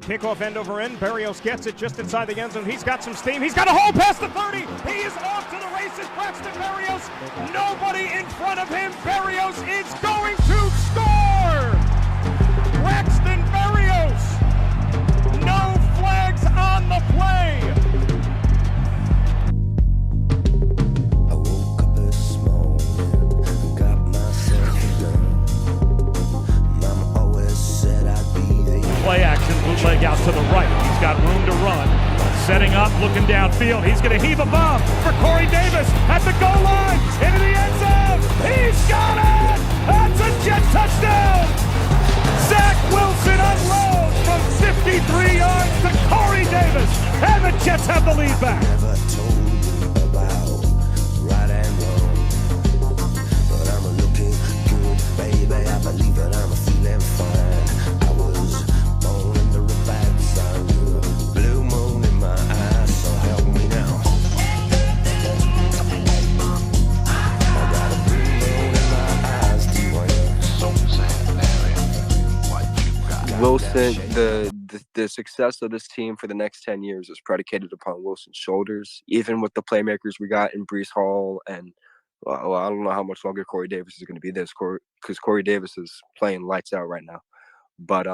Kickoff end over end. Berrios gets it just inside the end zone. He's got some steam. He's got a hole past the 30. He is off to the races. Braxton Berrios. Nobody in front of him. Berrios is going to score. Braxton Berrios. No flags on the play. I woke up this morning, got myself done. Mama always said I'd be there. Play action, bootleg out to the right. He's got room to run. Setting up, looking downfield. He's going to heave a bomb for Corey Davis at the goal line. Into the end zone. He's got it! That's a Jet touchdown! Zach Wilson unloads from 53 yards to Corey Davis. And the Jets have the lead back. Never told about right and wrong, but I'm looking good, baby. I believe it, I'm feeling fine. I was born under a bad sun, blue moon in my eyes, so help me now. I got a blue moon in my eyes, Dwayne. So sad, Larry. What you got? Wilson, the success of this team for the next 10 years is predicated upon Wilson's shoulders, even with the playmakers we got in Breece Hall and, well, I don't know how much longer Corey Davis is going to be this, because Corey Davis is playing lights out right now. But,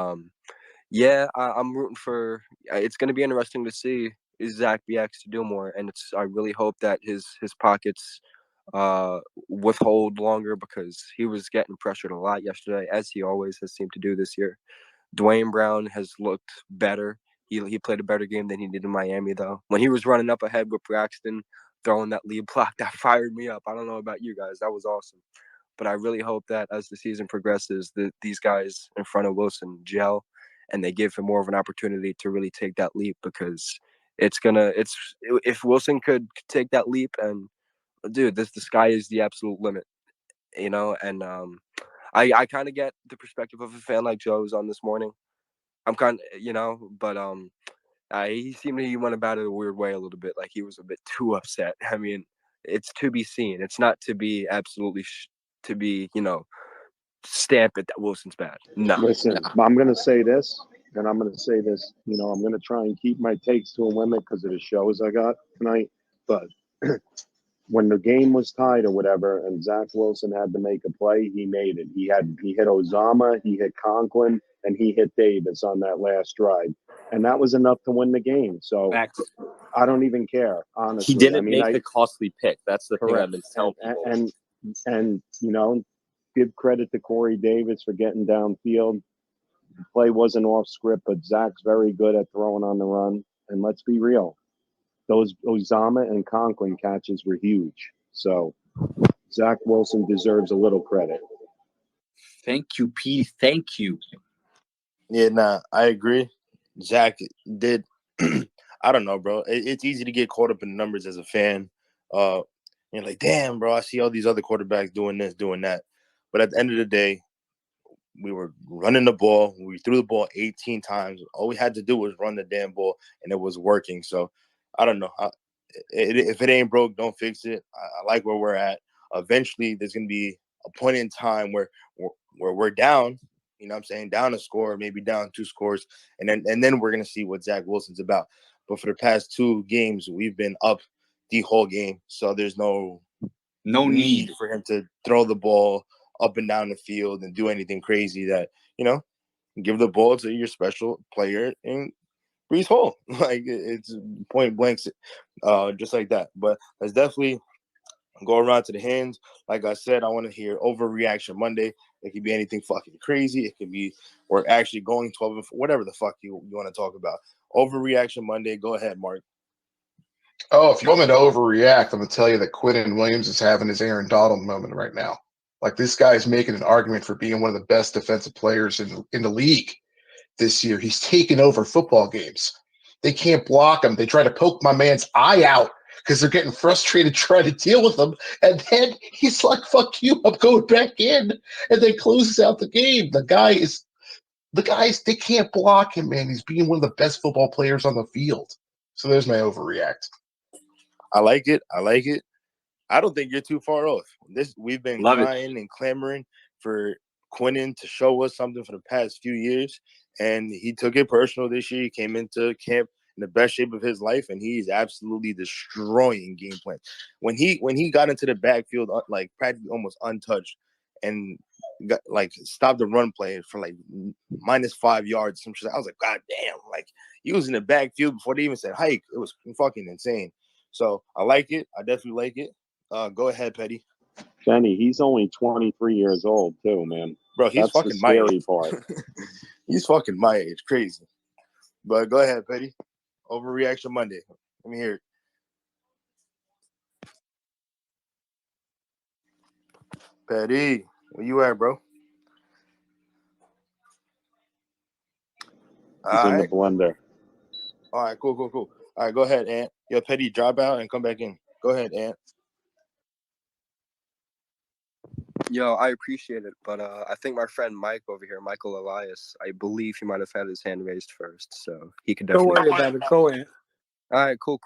yeah, I'm rooting for – it's going to be interesting to see Zach BX to do more, and I really hope that his pockets withhold longer, because he was getting pressured a lot yesterday, as he always has seemed to do this year. Dwayne Brown has looked better. He played a better game than he did in Miami, though. When he was running up ahead with Braxton, throwing that lead block, that fired me up. I don't know about you guys. That was awesome. But I really hope that as the season progresses, that these guys in front of Wilson gel and they give him more of an opportunity to really take that leap, because if Wilson could take that leap, and dude, the sky is the absolute limit, and I kind of get the perspective of a fan like Joe's on this morning. I'm kind of, but he seemed he went about it a weird way a little bit. Like he was a bit too upset. I mean, it's to be seen. It's not to be absolutely stamp it that Wilson's bad. No. Listen, I'm going to say this, and I'm going to say this. I'm going to try and keep my takes to a limit because of the shows I got tonight. But when the game was tied or whatever, and Zach Wilson had to make a play, he made it. He hit Ozama, he hit Conklin, and he hit Davis on that last drive, and that was enough to win the game. So I don't even care, honestly. He didn't make the costly pick. That's the thing I've been telling people. And give credit to Corey Davis for getting downfield. The play wasn't off script, but Zach's very good at throwing on the run. And let's be real, those Ozama and Conklin catches were huge. So Zach Wilson deserves a little credit. Thank you, P. Thank you. Yeah, I agree. Zach did. I don't know, bro. It's easy to get caught up in the numbers as a fan. You're like, damn, bro, I see all these other quarterbacks doing this, doing that. But at the end of the day, we were running the ball. We threw the ball 18 times. All we had to do was run the damn ball, and it was working. So, I don't know. If it ain't broke, don't fix it. I like where we're at. Eventually, there's going to be a point in time where we're down, down a score, maybe down 2 scores, and then we're going to see what Zach Wilson's about. But for the past 2 games, we've been up the whole game. So, there's no need for him to throw the ball up and down the field and do anything crazy that, give the ball to your special player in Breece Hall. Like, it's point blank, just like that. But let's definitely go around to the hands. Like I said, I want to hear Overreaction Monday. It could be anything fucking crazy. It could be we're actually going 12 and 4, whatever the fuck you want to talk about. Overreaction Monday. Go ahead, Mark. Oh, if you want me to overreact, I'm going to tell you that Quinnen Williams is having his Aaron Donald moment right now. Like, this guy is making an argument for being one of the best defensive players in the league this year. He's taken over football games. They can't block him. They try to poke my man's eye out because they're getting frustrated trying to deal with him. And then he's like, fuck you, I'm going back in. And then closes out the game. The guys, they can't block him, man. He's being one of the best football players on the field. So there's my overreact. I like it. I don't think you're too far off. We've been Love it. crying and clamoring for Quinnen to show us something for the past few years, and he took it personal this year. He came into camp in the best shape of his life, and he's absolutely destroying game plan. When he got into the backfield, like practically almost untouched, and got like stopped the run play for like -5 yards. Some shit. I was like, God damn! Like he was in the backfield before they even said hike. It was fucking insane. So I like it. I definitely like it. Go ahead, Petty. Kenny, he's only 23 years old too, man. Bro, he's That's the fucking my scary age. part. He's fucking my age. Crazy. But go ahead, Petty. Overreaction Monday. Let me hear it. Petty, where you at, bro? He's All in the right. blender. All right, cool. All right, go ahead, Ant. Yo, Petty, drop out and come back in. Go ahead, Ant. Yo, I appreciate it, but I think my friend Mike over here, Michael Elias, I believe he might have had his hand raised first, so he could Don't definitely. worry about it. Go in. All right, cool.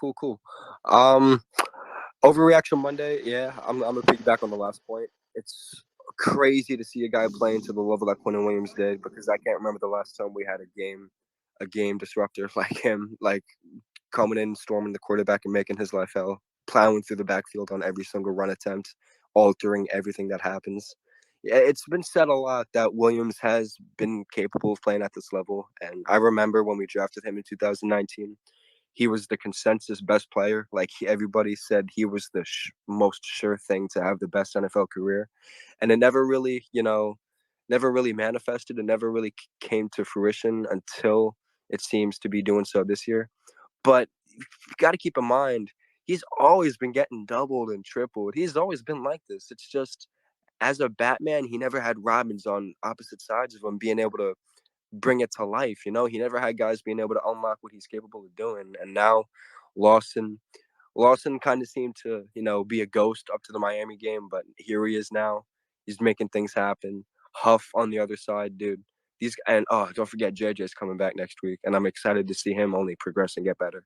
Overreaction Monday. Yeah, I'm gonna piggyback on the last point. It's crazy to see a guy playing to the level that Quentin Williams did, because I can't remember the last time we had a game disruptor like him, like coming in, storming the quarterback and making his life hell, plowing through the backfield on every single run attempt, altering everything that happens. Yeah, it's been said a lot that Williams has been capable of playing at this level, and I remember when we drafted him in 2019. He was the consensus best player. Like everybody said, he was the most sure thing to have the best NFL career, and it never really, never really manifested. It never really came to fruition until it seems to be doing so this year. But you got to keep in mind, he's always been getting doubled and tripled. He's always been like this. It's just as a Batman, he never had Robins on opposite sides of him being able to bring it to life. He never had guys being able to unlock what he's capable of doing. And now Lawson kind of seemed to, be a ghost up to the Miami game, but here he is now. He's making things happen. Huff on the other side, dude. Don't forget JJ's coming back next week, and I'm excited to see him only progress and get better.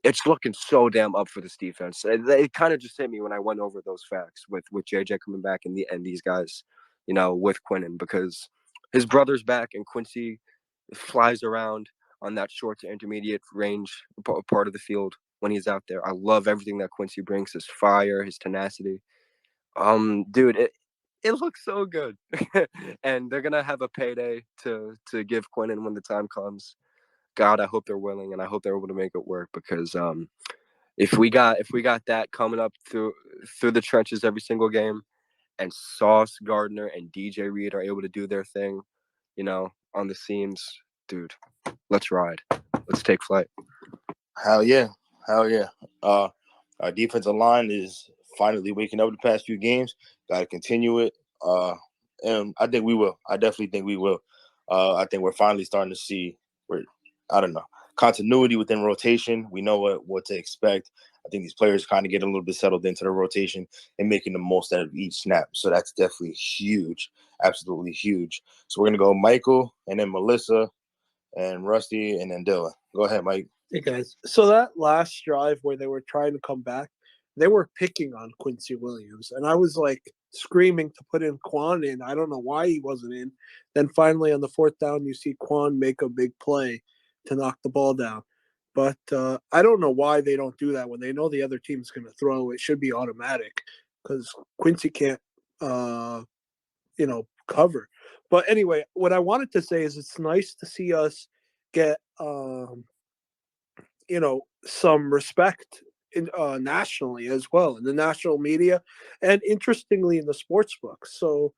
It's looking so damn up for this defense. It kind of just hit me when I went over those facts with JJ coming back and these guys, with Quinnen, because his brother's back and Quincy flies around on that short to intermediate range part of the field when he's out there. I love everything that Quincy brings, his fire, his tenacity. Dude, it looks so good. And they're gonna have a payday to give Quinnen when the time comes. God, I hope they're willing, and I hope they're able to make it work, because if we got that coming up through the trenches every single game, and Sauce Gardner and DJ Reed are able to do their thing, on the seams, dude, let's ride. Let's take flight. Hell yeah. Our defensive line is finally waking up the past few games. Got to continue it. And I think we will. I definitely think we will. I think we're finally starting to see continuity within rotation. We know what to expect. I think these players kind of get a little bit settled into the rotation and making the most out of each snap. So that's definitely huge. Absolutely huge. So we're going to go Michael, and then Melissa, and Rusty, and then Dylan. Go ahead, Mike. Hey, guys. So that last drive where they were trying to come back, they were picking on Quincy Williams. And I was like screaming to put in Quan in. I don't know why he wasn't in. Then finally on the fourth down, you see Quan make a big play to knock the ball down. But I don't know why they don't do that when they know the other team's going to throw. It should be automatic because Quincy can't, cover. But anyway, what I wanted to say is it's nice to see us get, some respect nationally as well in the national media, and interestingly in the sports books. So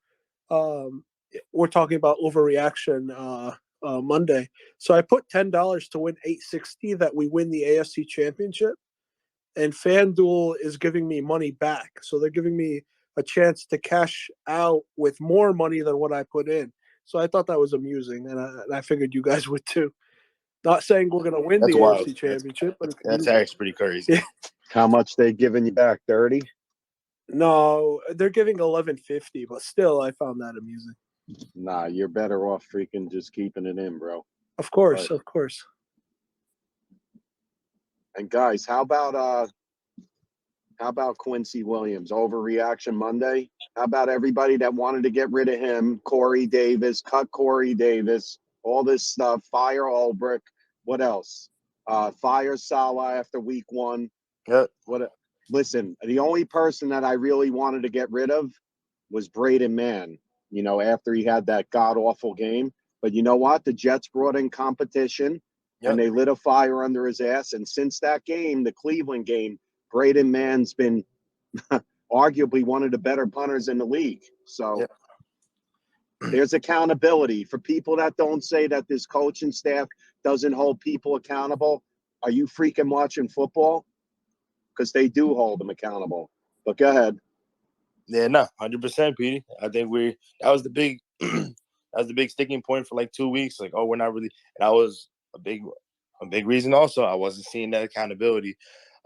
we're talking about overreaction Monday. So I put $10 to win 860 that we win the AFC Championship, and FanDuel is giving me money back. So they're giving me a chance to cash out with more money than what I put in. So I thought that was amusing, and I figured you guys would too. Not saying we're going to win That's the wild. AFC Championship, but That's actually pretty crazy. Yeah. How much they giving you back? 30? No, they're giving 11.50, but still, I found that amusing. Nah, you're better off freaking just keeping it in, bro. Of course, But- of course. And guys, how about How about Quincy Williams? Overreaction Monday? How about everybody that wanted to get rid of him? Corey Davis, cut Corey Davis, all this stuff. Fire Ulbrich. What else? Fire Salah after week 1. Yep. Listen, the only person that I really wanted to get rid of was Braden Mann, you know, after he had that god-awful game. But you know what? The Jets brought in competition, and they lit a fire under his ass. And since that game, the Cleveland game, Braden Mann's been arguably one of the better punters in the league. So there's accountability. For people that don't say that this coaching staff doesn't hold people accountable, are you freaking watching football? Because they do hold them accountable. But go ahead. Yeah, no, 100%, Petey. I think that was the big that was the big sticking point for like 2 weeks. Like, oh, we're not really, and that was a big reason also. I wasn't seeing that accountability.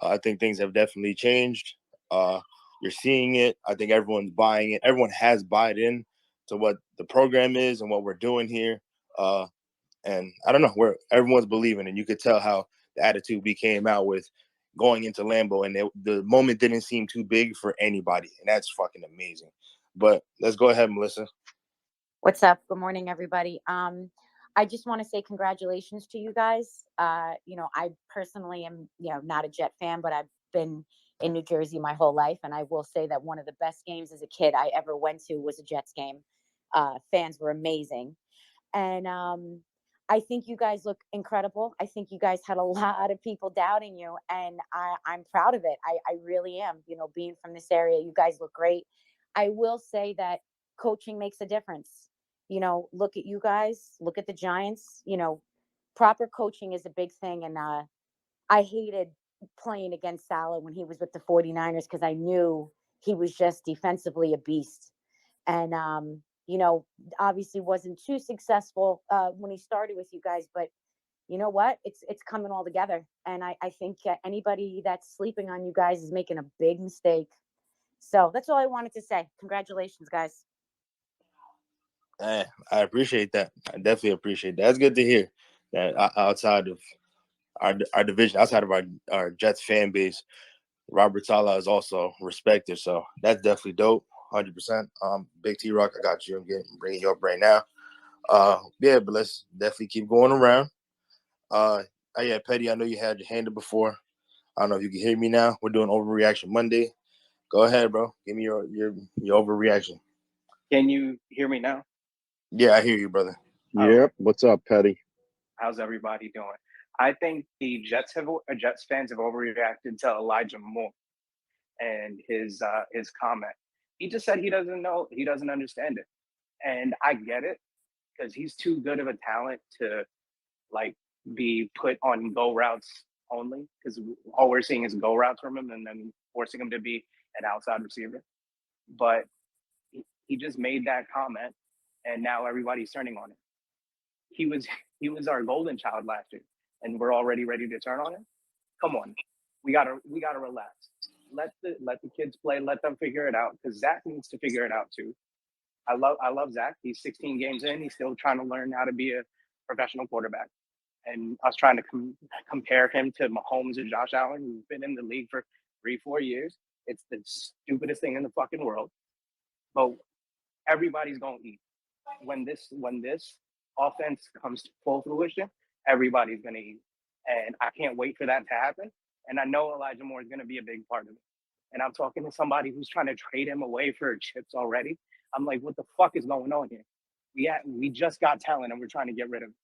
I think things have definitely changed. You're seeing it. I think everyone's buying it. Everyone has bought in to what the program is and what we're doing here. And I don't know where everyone's believing, and you could tell how the attitude we came out with going into Lambeau, and the moment didn't seem too big for anybody, and that's fucking amazing. But let's go ahead, Melissa. What's up? Good morning, everybody. I just want to say congratulations to you guys. You know, I personally am, you know, not a Jet fan, but I've been in New Jersey my whole life, and I will say that one of the best games as a kid I ever went to was a Jets game. Fans were amazing, and I think you guys look incredible. I think you guys had a lot of people doubting you, and I'm proud of it. I really am. You know, being from this area, you guys look great. I will say that coaching makes a difference. You know, look at you guys, look at the Giants. You know, proper coaching is a big thing. And I hated playing against Salah when he was with the 49ers because I knew he was just defensively a beast. And, you know, obviously wasn't too successful when he started with you guys. But you know what? It's coming all together. And I think anybody that's sleeping on you guys is making a big mistake. So that's all I wanted to say. Congratulations, guys. I appreciate that. I definitely appreciate that. That's good to hear that outside of our division, outside of our Jets fan base, Robert Saleh is also respected. So that's definitely dope. 100%. Big T Rock, I got you. I'm bringing you up right now. Yeah, but let's definitely keep going around. Yeah, Petty, I know you had your hand up before. I don't know if you can hear me now. We're doing Overreaction Monday. Go ahead, bro. Give me your overreaction. Can you hear me now? Yeah, I hear you, brother. Yep. What's up, Petty? How's everybody doing? I think the Jets fans have overreacted to Elijah Moore and his comment. He just said he doesn't know, he doesn't understand it, and I get it because he's too good of a talent to like be put on go routes only. Because all we're seeing is go routes from him, and then forcing him to be an outside receiver. But he just made that comment, and now everybody's turning on him. He was our golden child last year, and we're already ready to turn on him. Come on, we gotta relax. Let the kids play. Let them figure it out. Because Zach needs to figure it out too. I love Zach. He's 16 games in. He's still trying to learn how to be a professional quarterback. And us trying to compare him to Mahomes or Josh Allen, who's been in the league for 3-4 years. It's the stupidest thing in the fucking world. But everybody's gonna eat when this offense comes to full fruition. Everybody's gonna eat, and I can't wait for that to happen. And I know Elijah Moore is gonna be a big part of it. And I'm talking to somebody who's trying to trade him away for chips already. I'm like, what the fuck is going on here? We just got talent and we're trying to get rid of it.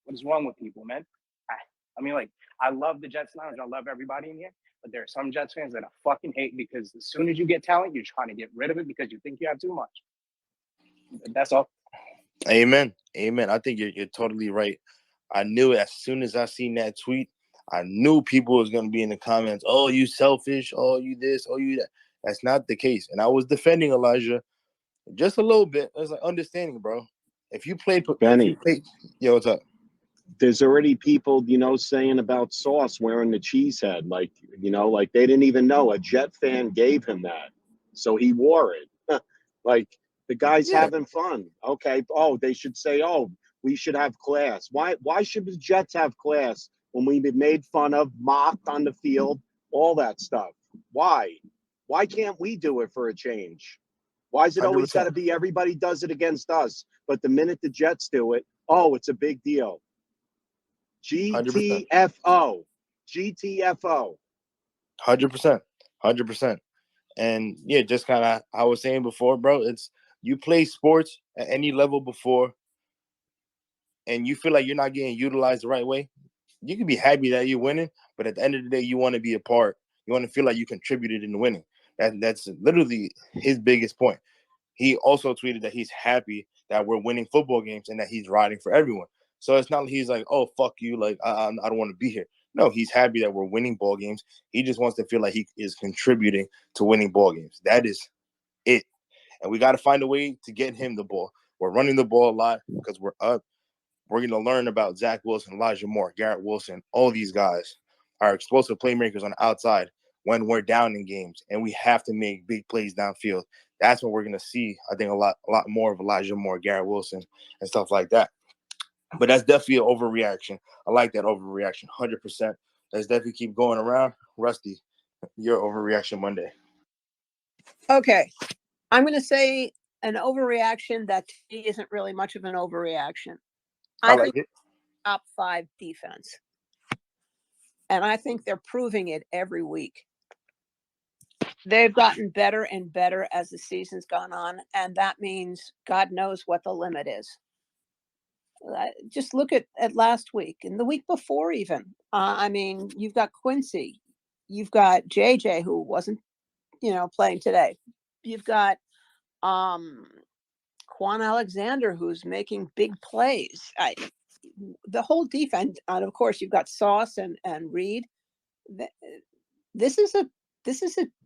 What is wrong with people, man? I mean, like, I love the Jets Lounge. I love everybody in here. But there are some Jets fans that I fucking hate because as soon as you get talent, you're trying to get rid of it because you think you have too much. That's all. Amen. I think you're totally right. I knew as soon as I seen that tweet, I knew people was going to be in the comments, oh, you selfish, oh, you this, oh, you that. That's not the case. And I was defending Elijah just a little bit. I was like, understanding, bro. If you play, yo, what's up? There's already people, you know, saying about Sauce wearing the cheese head. Like, you know, like they didn't even know. A Jet fan gave him that. So he wore it. Like, the guy's having fun. Okay. Oh, they should say, oh, we should have class. Why should the Jets have class when we've been made fun of, mocked on the field, all that stuff? Why? Why can't we do it for a change? Why is it always got 100%. to be everybody does it against us? But the minute the Jets do it, oh, it's a big deal. 100%. GTFO. GTFO. 100%. 100%. And yeah, just kind of I was saying before, bro, it's you play sports at any level before and you feel like you're not getting utilized the right way. You can be happy that you're winning, but at the end of the day, you want to be a part. You want to feel like you contributed in winning. That's literally his biggest point. He also tweeted that he's happy that we're winning football games and that he's riding for everyone. So it's not like he's like, oh, fuck you. Like, I don't want to be here. No, he's happy that we're winning ball games. He just wants to feel like he is contributing to winning ball games. That is it. And we got to find a way to get him the ball. We're running the ball a lot because we're up. We're going to learn about Zach Wilson, Elijah Moore, Garrett Wilson. All these guys are explosive playmakers on the outside when we're down in games, and we have to make big plays downfield. That's when we're going to see, I think, a lot more of Elijah Moore, Garrett Wilson, and stuff like that. But that's definitely an overreaction. I like that overreaction, 100%. Let's definitely keep going around. Rusty, your overreaction Monday. Okay. I'm going to say an overreaction that isn't really much of an overreaction. I like think it. top 5 defense. And I think they're proving it every week. They've gotten better and better as the season's gone on. And that means God knows what the limit is. Just look at last week and the week before even. I mean, you've got Quincy. You've got JJ, who wasn't, playing today. You've got Quan Alexander, who's making big plays. The whole defense, and of course, you've got Sauce and Reed. This is a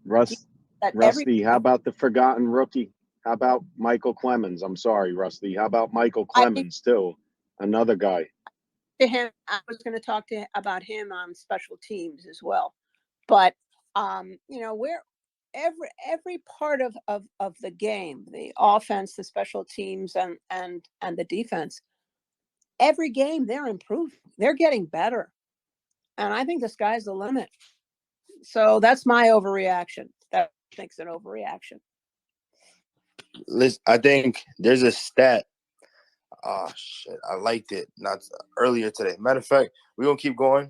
Rusty, how about the forgotten rookie? How about Michael Clemens? I'm sorry, Rusty. How about Michael Clemens too? Another guy. To him, I was going to talk about him on special teams as well. But where every part of the game, the offense, the special teams, and the defense, every game they're improving. They're getting better. And I think the sky's the limit. So that's my overreaction. That I think's an overreaction. Listen, I think there's a stat. Oh shit, I liked it. Not earlier today. Matter of fact, we're gonna keep going.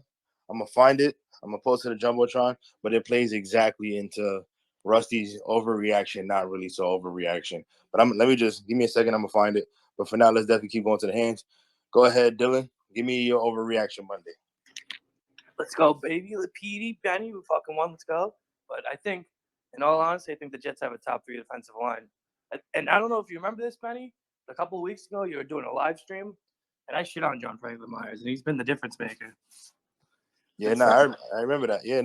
I'm gonna find it. I'm gonna post it to the Jumbotron, but it plays exactly into Rusty's overreaction, not really so overreaction. But let me just give me a second, I'm gonna find it. But for now, let's definitely keep going to the hands. Go ahead, Dylan. Give me your overreaction Monday. Let's go, baby. Petey, Benny, we fucking won. Let's go. But I think, in all honesty, I think the Jets have a top 3 defensive line. And I don't know if you remember this, Benny. A couple of weeks ago, you were doing a live stream, and I shit on John Franklin Myers, and he's been the difference maker. Yeah, I remember that. Yeah,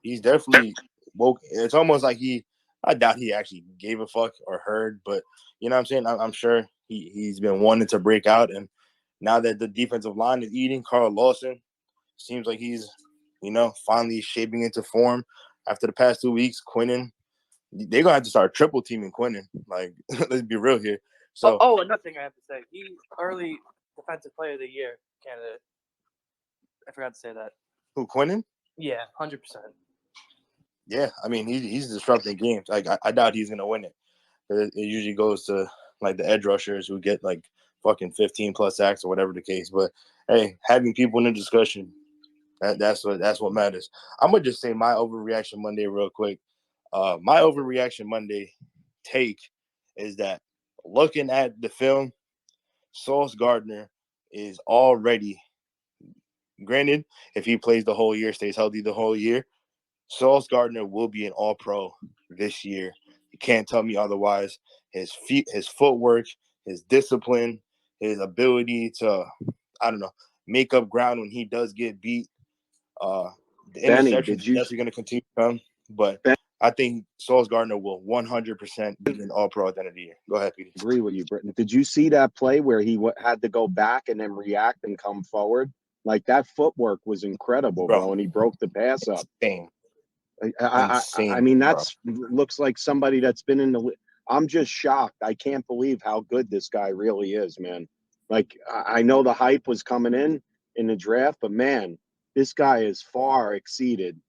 he's definitely woke. It's almost like I doubt he actually gave a fuck or heard, but you know what I'm saying? I'm sure he's been wanting to break out, and now that the defensive line is eating, Carl Lawson seems like he's, finally shaping into form after the past 2 weeks. Quinnen, they're going to have to start triple teaming Quinnen. Like, let's be real here. So, another thing I have to say. He's early defensive player of the year candidate. I forgot to say that. Who, Quinnen? Yeah, 100%. Yeah, I mean, he's disrupting games. Like, I doubt he's going to win it. It usually goes to, like, the edge rushers who get, like, fucking 15-plus sacks or whatever the case. But, hey, having people in the discussion, that's what matters. I'm going to just say my overreaction Monday real quick. My overreaction Monday take is that looking at the film, Sauce Gardner is already, granted, if he plays the whole year, stays healthy the whole year, Sauce Gardner will be an all-pro this year. You can't tell me otherwise. His feet, his footwork, his discipline, his ability to, make up ground when he does get beat. The Benny, interceptions are definitely going to continue to come, but I think Sauce Gardner will 100% be an all-pro at the end of the year. Go ahead, Peter. Agree with you, Britton. Did you see that play where he had to go back and then react and come forward? Like, that footwork was incredible, bro, and he broke the pass up. Insane. I mean, looks like somebody that's been in the – I'm just shocked. I can't believe how good this guy really is, man. Like, I know the hype was coming in the draft, but, man, this guy is far exceeded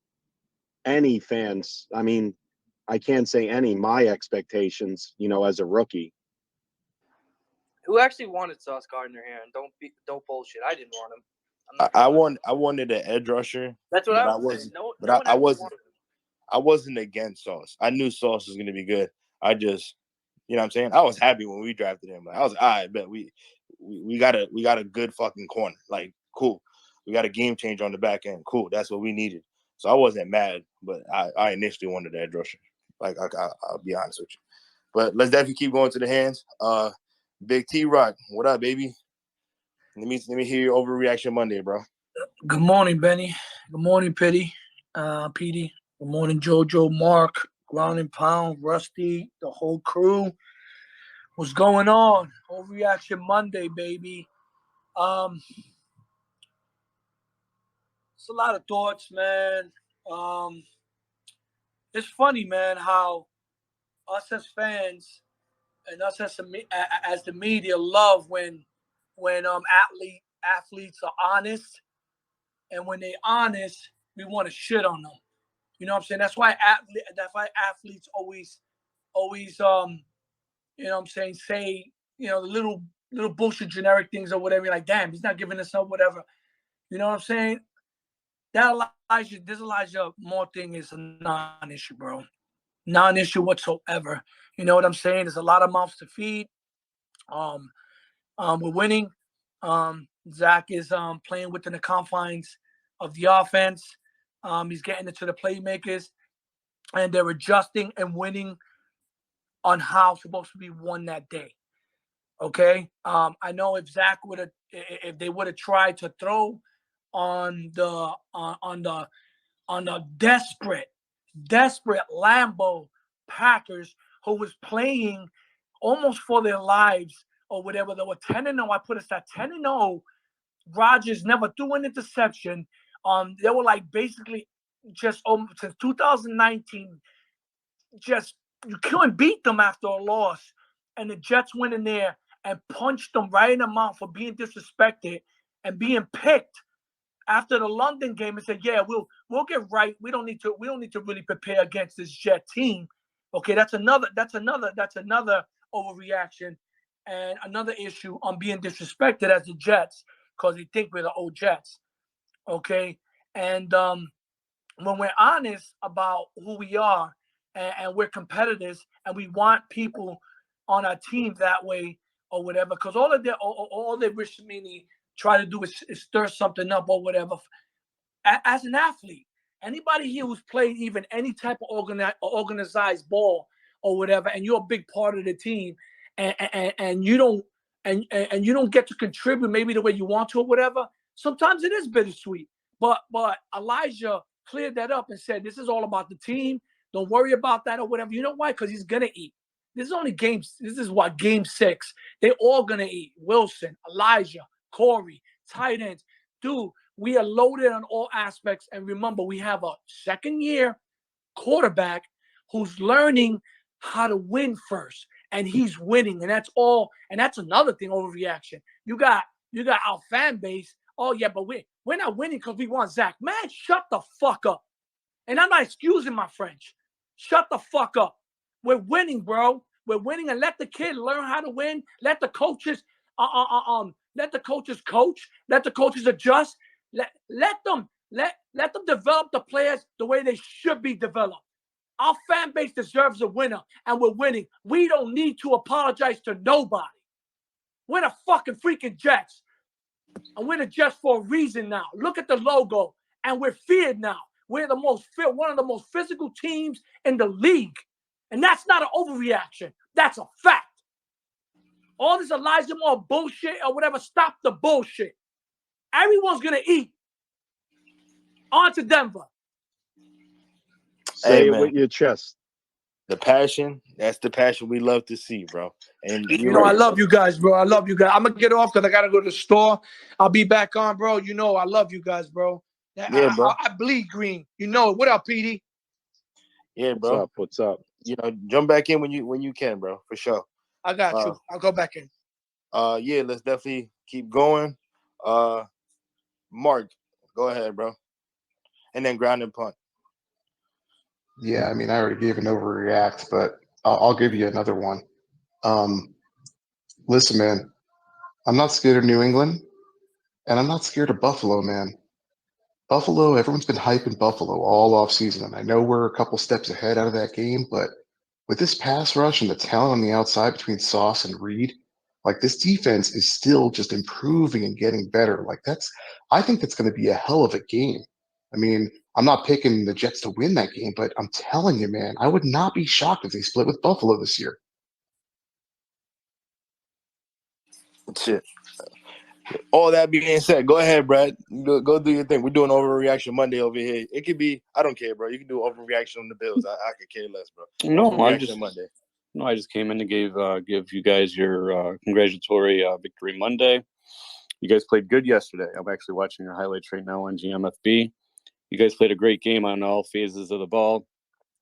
any fans. I mean, I can't say any. My expectations, as a rookie. Who actually wanted Sauce Gardner here? And don't bullshit. I didn't want him. I'm not gonna lie. I wanted an edge rusher. That's what but I was saying. No one I actually wasn't. wanted him. I wasn't against Sauce. I knew Sauce was going to be good. I just, you know what I'm saying? I was happy when we drafted him. Like, I was like, all right, bet we got a good fucking corner. Like, cool. We got a game change on the back end. Cool. That's what we needed. So I wasn't mad, but I initially wanted that edge rusher. Like, I'll be honest with you. But let's definitely keep going to the hands. Big T Rock, what up, baby? Let me hear your overreaction Monday, bro. Good morning, Benny. Good morning, Petey. Petey. Good morning, JoJo, Mark, Ground and Pound, Rusty, the whole crew. What's going on? Overreaction Monday, baby. It's a lot of thoughts, man. It's funny, man, how us as fans and us as the media love when athletes are honest, and when they honest, we want to shit on them. You know what I'm saying? That's why athletes always you know what I'm saying, say, the little bullshit generic things or whatever. You're like, damn, he's not giving us up, whatever. You know what I'm saying? This Elijah Moore thing is a non-issue, bro. Non-issue whatsoever. You know what I'm saying? There's a lot of mouths to feed. We're winning. Zach is playing within the confines of the offense. He's getting it to the playmakers, and they're adjusting and winning on how it's supposed to be won that day. Okay. I know if they would have tried to throw on the desperate Lambeau Packers, who was playing almost for their lives or whatever. They were 10-0. I put us at 10-0. Rodgers never threw an interception. They were like basically just since 2019, just you couldn't beat them after a loss. And the Jets went in there and punched them right in the mouth for being disrespected and being picked after the London game and said, "Yeah, we'll get right. We don't need to really prepare against this Jet team." Okay, that's another overreaction and another issue on being disrespected as the Jets because they think we're the old Jets. Okay, and when we're honest about who we are and we're competitors and we want people on our team that way or whatever, because all they wish me try to do is stir something up or whatever. As an athlete, anybody here who's played even any type of organized ball or whatever, and you're a big part of the team, and you don't get to contribute maybe the way you want to or whatever, sometimes it is bittersweet. But Elijah cleared that up and said, this is all about the team. Don't worry about that or whatever. You know why? Because he's going to eat. This is only games. This is what, game 6. They're all going to eat. Wilson, Elijah, Corey, tight ends. Dude, we are loaded on all aspects. And remember, we have a second-year quarterback who's learning how to win first. And he's winning. And that's all. And that's another thing, overreaction. You got our fan base. Oh, yeah, but we're not winning because we want Zach. Man, shut the fuck up. And I'm not excusing my French. Shut the fuck up. We're winning, bro. We're winning, and let the kid learn how to win. Let the coaches let the coaches coach. Let the coaches adjust. Let them develop the players the way they should be developed. Our fan base deserves a winner, and we're winning. We don't need to apologize to nobody. We're the fucking freaking Jets. And we're the Jets for a reason now. Look at the logo. And we're feared now. We're one of the most physical teams in the league. And that's not an overreaction. That's a fact. All this Elijah Moore bullshit or whatever, stop the bullshit. Everyone's going to eat. On to Denver. Say it with your chest. The passion, that's the passion we love to see, bro. And I love you guys, bro. I love you guys. I'm going to get off because I got to go to the store. I'll be back on, bro. I love you guys, bro. Yeah, bro. I bleed green. What up, PD? Yeah, bro. What's up? Jump back in when you can, bro, for sure. I got you. I'll go back in. Yeah, let's definitely keep going. Mark, go ahead, bro. And then ground and punt. Yeah, I mean, I already gave an overreact, but I'll give you another one. Um, Listen, man, I'm not scared of New England, and I'm not scared of Buffalo, man. Buffalo, everyone's been hyping Buffalo all off season, and I know we're a couple steps ahead out of that game, but with this pass rush and the talent on the outside between Sauce and Reed, like this defense is still just improving and getting better. I think that's going to be a hell of a game. I mean, I'm not picking the Jets to win that game, but I'm telling you, man, I would not be shocked if they split with Buffalo this year. Shit. All that being said, go ahead, Brad. Go do your thing. We're doing overreaction Monday over here. It could be, I don't care, bro. You can do overreaction on the Bills. I could care less, bro. No, Overreaction Monday. I just came in to give you guys your congratulatory victory Monday. You guys played good yesterday. I'm actually watching your highlights right now on GMFB. You guys played a great game on all phases of the ball.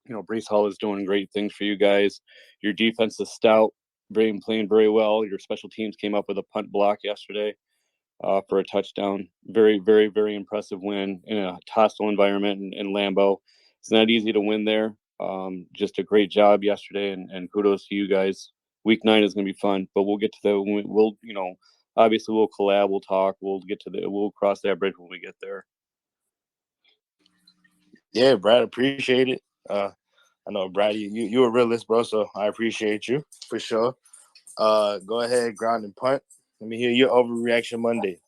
You know, Brees Hall is doing great things for you guys. Your defense is stout, playing very well. Your special teams came up with a punt block yesterday for a touchdown. Very, very, very impressive win in a hostile environment in Lambeau. It's not easy to win there. Just a great job yesterday, and kudos to you guys. Week 9 is going to be fun, but we'll get to obviously we'll collab, we'll talk, we'll cross that bridge when we get there. Yeah, Brad, appreciate it. I know, Brad, you're a realist, bro, so I appreciate you for sure. Go ahead, ground and punt. Let me hear your overreaction Monday.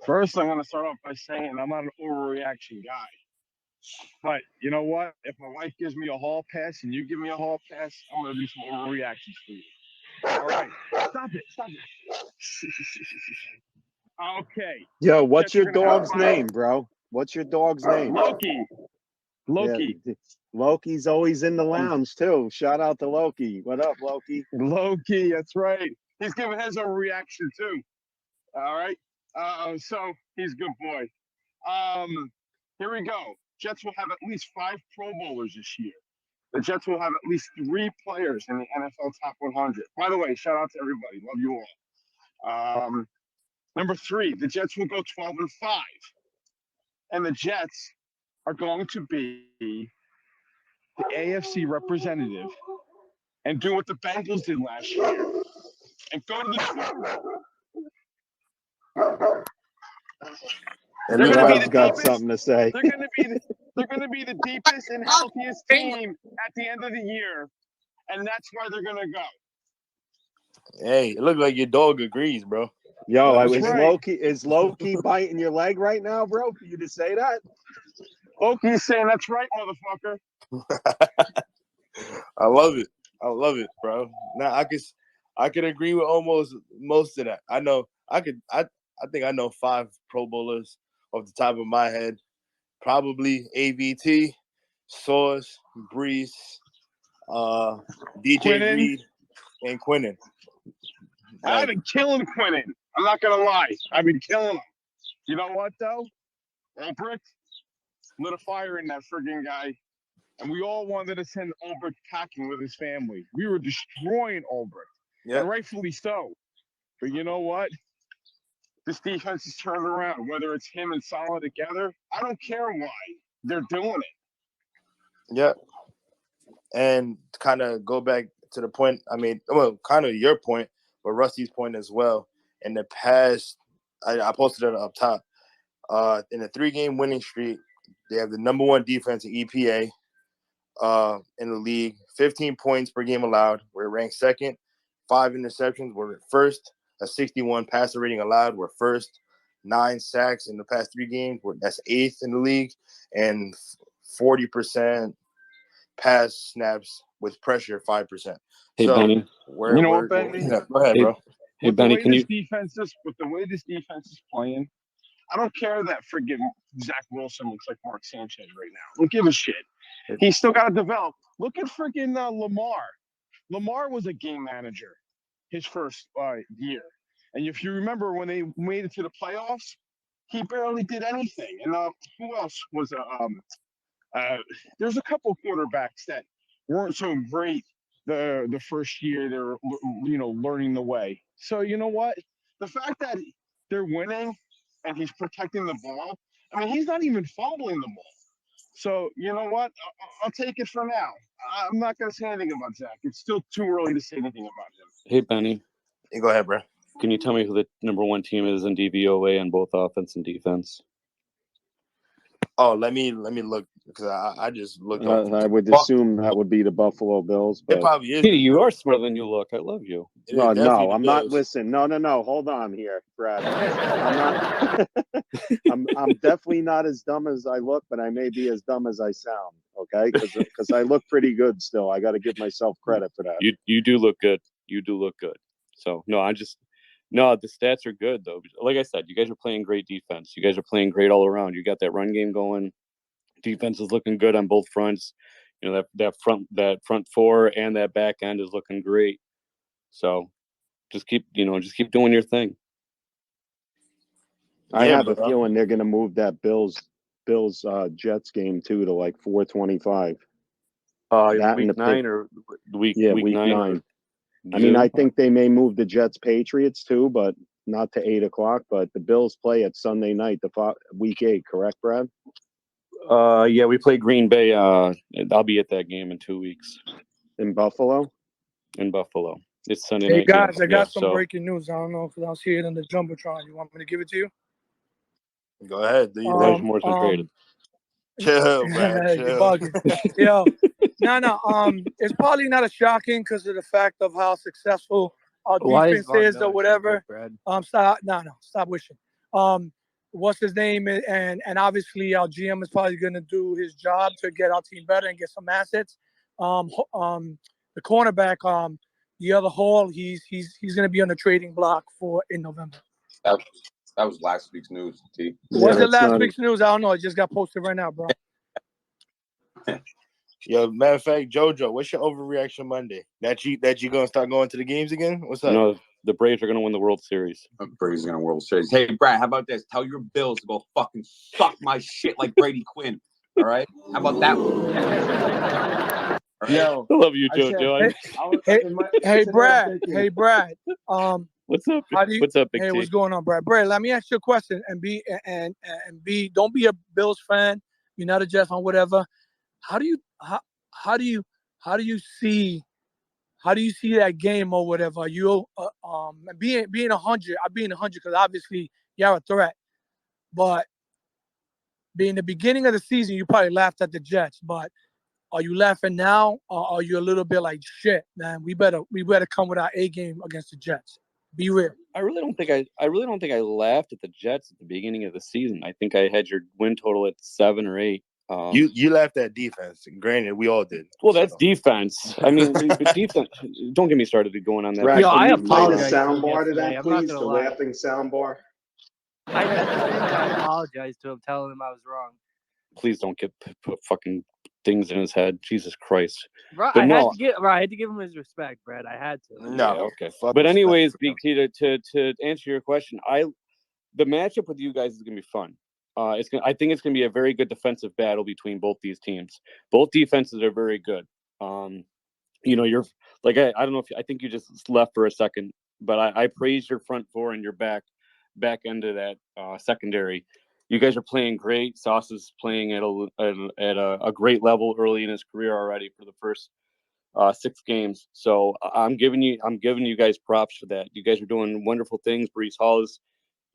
First, I'm going to start off by saying I'm not an overreaction guy. But you know what? If my wife gives me a hall pass and you give me a hall pass, I'm going to do some overreactions for you. All right. Stop it. Okay. Yo, what's Jets are your going to have dog's 5. name, bro? What's your dog's name? Loki. Yeah, Loki's always in the lounge too. Shout out to Loki. What up, Loki? Loki, that's right. He's giving his overreaction too. All right. So he's a good boy. Here we go. Jets will have at least 5 Pro Bowlers this year. The Jets will have at least 3 players in the NFL Top 100. By the way, shout out to everybody. Love you all. Number 3, the Jets will go 12-5. And the Jets are going to be the AFC representative and do what the Bengals did last year and go to the Super Bowl. And Brad's got something to say. They're going to be the deepest and healthiest team at the end of the year, and that's where they're going to go. Hey, it looks like your dog agrees, bro. Yo, is Loki biting your leg right now, bro? For you to say that? Loki's saying that's right, motherfucker. I love it, bro. Now I could agree with almost most of that. I think I know 5 Pro Bowlers off the top of my head. Probably AVT, Sauce, Brees, DJ Reed, and Quinnen. I've been killing Quinnen. I'm not gonna lie. I've been killing him. You know what though? Ulbricht lit a fire in that friggin' guy, and we all wanted to send Ulbricht packing with his family. We were destroying Ulbricht, and rightfully so. But you know what? This defense is turned around. Whether it's him and Salah together, I don't care why. They're doing it. Yeah. And kind of go back to the point, kind of your point, but Rusty's point as well. In the past, I posted it up top. In a 3-game winning streak, they have the number 1 defense in EPA in the league. 15 points per game allowed. We're ranked 2nd. 5 interceptions. We're first. A 61 passer rating allowed. We're first. 9 sacks in the past 3 games. That's 8th in the league. And 40% pass snaps with pressure, 5%. Hey, Benny. You know what, Benny? Yeah, go ahead, bro. Hey, Benny, with the way this defense is playing, I don't care that friggin' Zach Wilson looks like Mark Sanchez right now. Don't give a shit. He's still got to develop. Look at friggin' Lamar. Lamar was a game manager his first year. And if you remember when they made it to the playoffs, he barely did anything. And who else was there's a couple quarterbacks that weren't so great the first year. They were, learning the way. So you know what? The fact that they're winning and he's protecting the ball. I mean, he's not even fumbling the ball. So you know what? I'll take it for now. I'm not gonna say anything about Zach. It's still too early to say anything about him. Hey, Benny. Go ahead, bro. Can you tell me who the number one team is in DVOA on both offense and defense? Oh, let me look because I just looked up. I would assume that would be the Buffalo Bills, It but probably is. Petey, you are smarter than you look. I love you. no, definitely the I'm not. Bills. Listen, no. Hold on here, Brad. I'm not. I'm definitely not as dumb as I look, but I may be as dumb as I sound. Okay, because I look pretty good still. I got to give myself credit for that. You do look good. You do look good. So no, the stats are good though. Like I said, you guys are playing great defense. You guys are playing great all around. You got that run game going. Defense is looking good on both fronts. You know that front four and that back end is looking great. So just keep doing your thing. I have a feeling they're going to move that Bills Jets game too to like 4:25. That week and the 9 or week 9. I mean, I think they may move the Jets Patriots too, but not to 8:00. But the Bills play at Sunday night, week 8. Correct, Brad? Yeah, we play Green Bay. I'll be at that game in 2 weeks. In Buffalo? In Buffalo. It's Sunday Hey night. guys, game. I got some breaking news. I don't know if I'll see it in the Jumbotron. You want me to give it to you? Go ahead. Elijah Moore's been traded. Chill, Brad. You're bugging. Yo, no. It's probably not as shocking because of the fact of how successful our defense is or whatever. Stop wishing. What's his name? And obviously our GM is probably going to do his job to get our team better and get some assets. The cornerback, the other Hall, he's going to be on the trading block in November. That was last week's news, T. Was it last week's news? I don't know. It just got posted right now, bro. Yo, matter of fact, JoJo, what's your overreaction Monday? That you gonna start going to the games again? What's up? No, the Braves are gonna win the World Series. The Braves are gonna World Series. Hey, Brad, how about this? Tell your Bills to go fucking suck my shit like Brady Quinn. All right? How about that one? Right? Yo, I love you, JoJo. Hey, Brad. Hey, Brad. What's up? What's up, Big T? What's going on, Brad? Brad, let me ask you a question. And B, don't be a Bills fan. You're not a Jets fan, whatever. How do you see that game or whatever? You being 100, I'm being 100 because obviously you're a threat. But being the beginning of the season, you probably laughed at the Jets. But are you laughing now, or are you a little bit like shit, man? We better come with our A game against the Jets. Be real. I really don't think I laughed at the Jets at the beginning of the season. I think I had your win total at 7 or 8. You laughed at defense. Granted, we all did. Well, that's defense. I mean, defense. Don't get me started going on that. Right. I apologize. apologize. Soundbar to that, please. The laughing soundbar. I apologize to him, telling him I was wrong. Please don't put fucking things in his head. Jesus Christ. Bro, I had to give him his respect, Brad. I had to. No, yeah, okay. But anyways, Big T, to answer your question, the matchup with you guys is gonna be fun. I think it's gonna be a very good defensive battle between both these teams. Both defenses are very good. You're like I don't know if I think you just left for a second, but I praise your front four and your back end of that secondary. You guys are playing great. Sauce is playing at a great level early in his career already for the first 6 games. So I'm giving you guys props for that. You guys are doing wonderful things. Breece Hall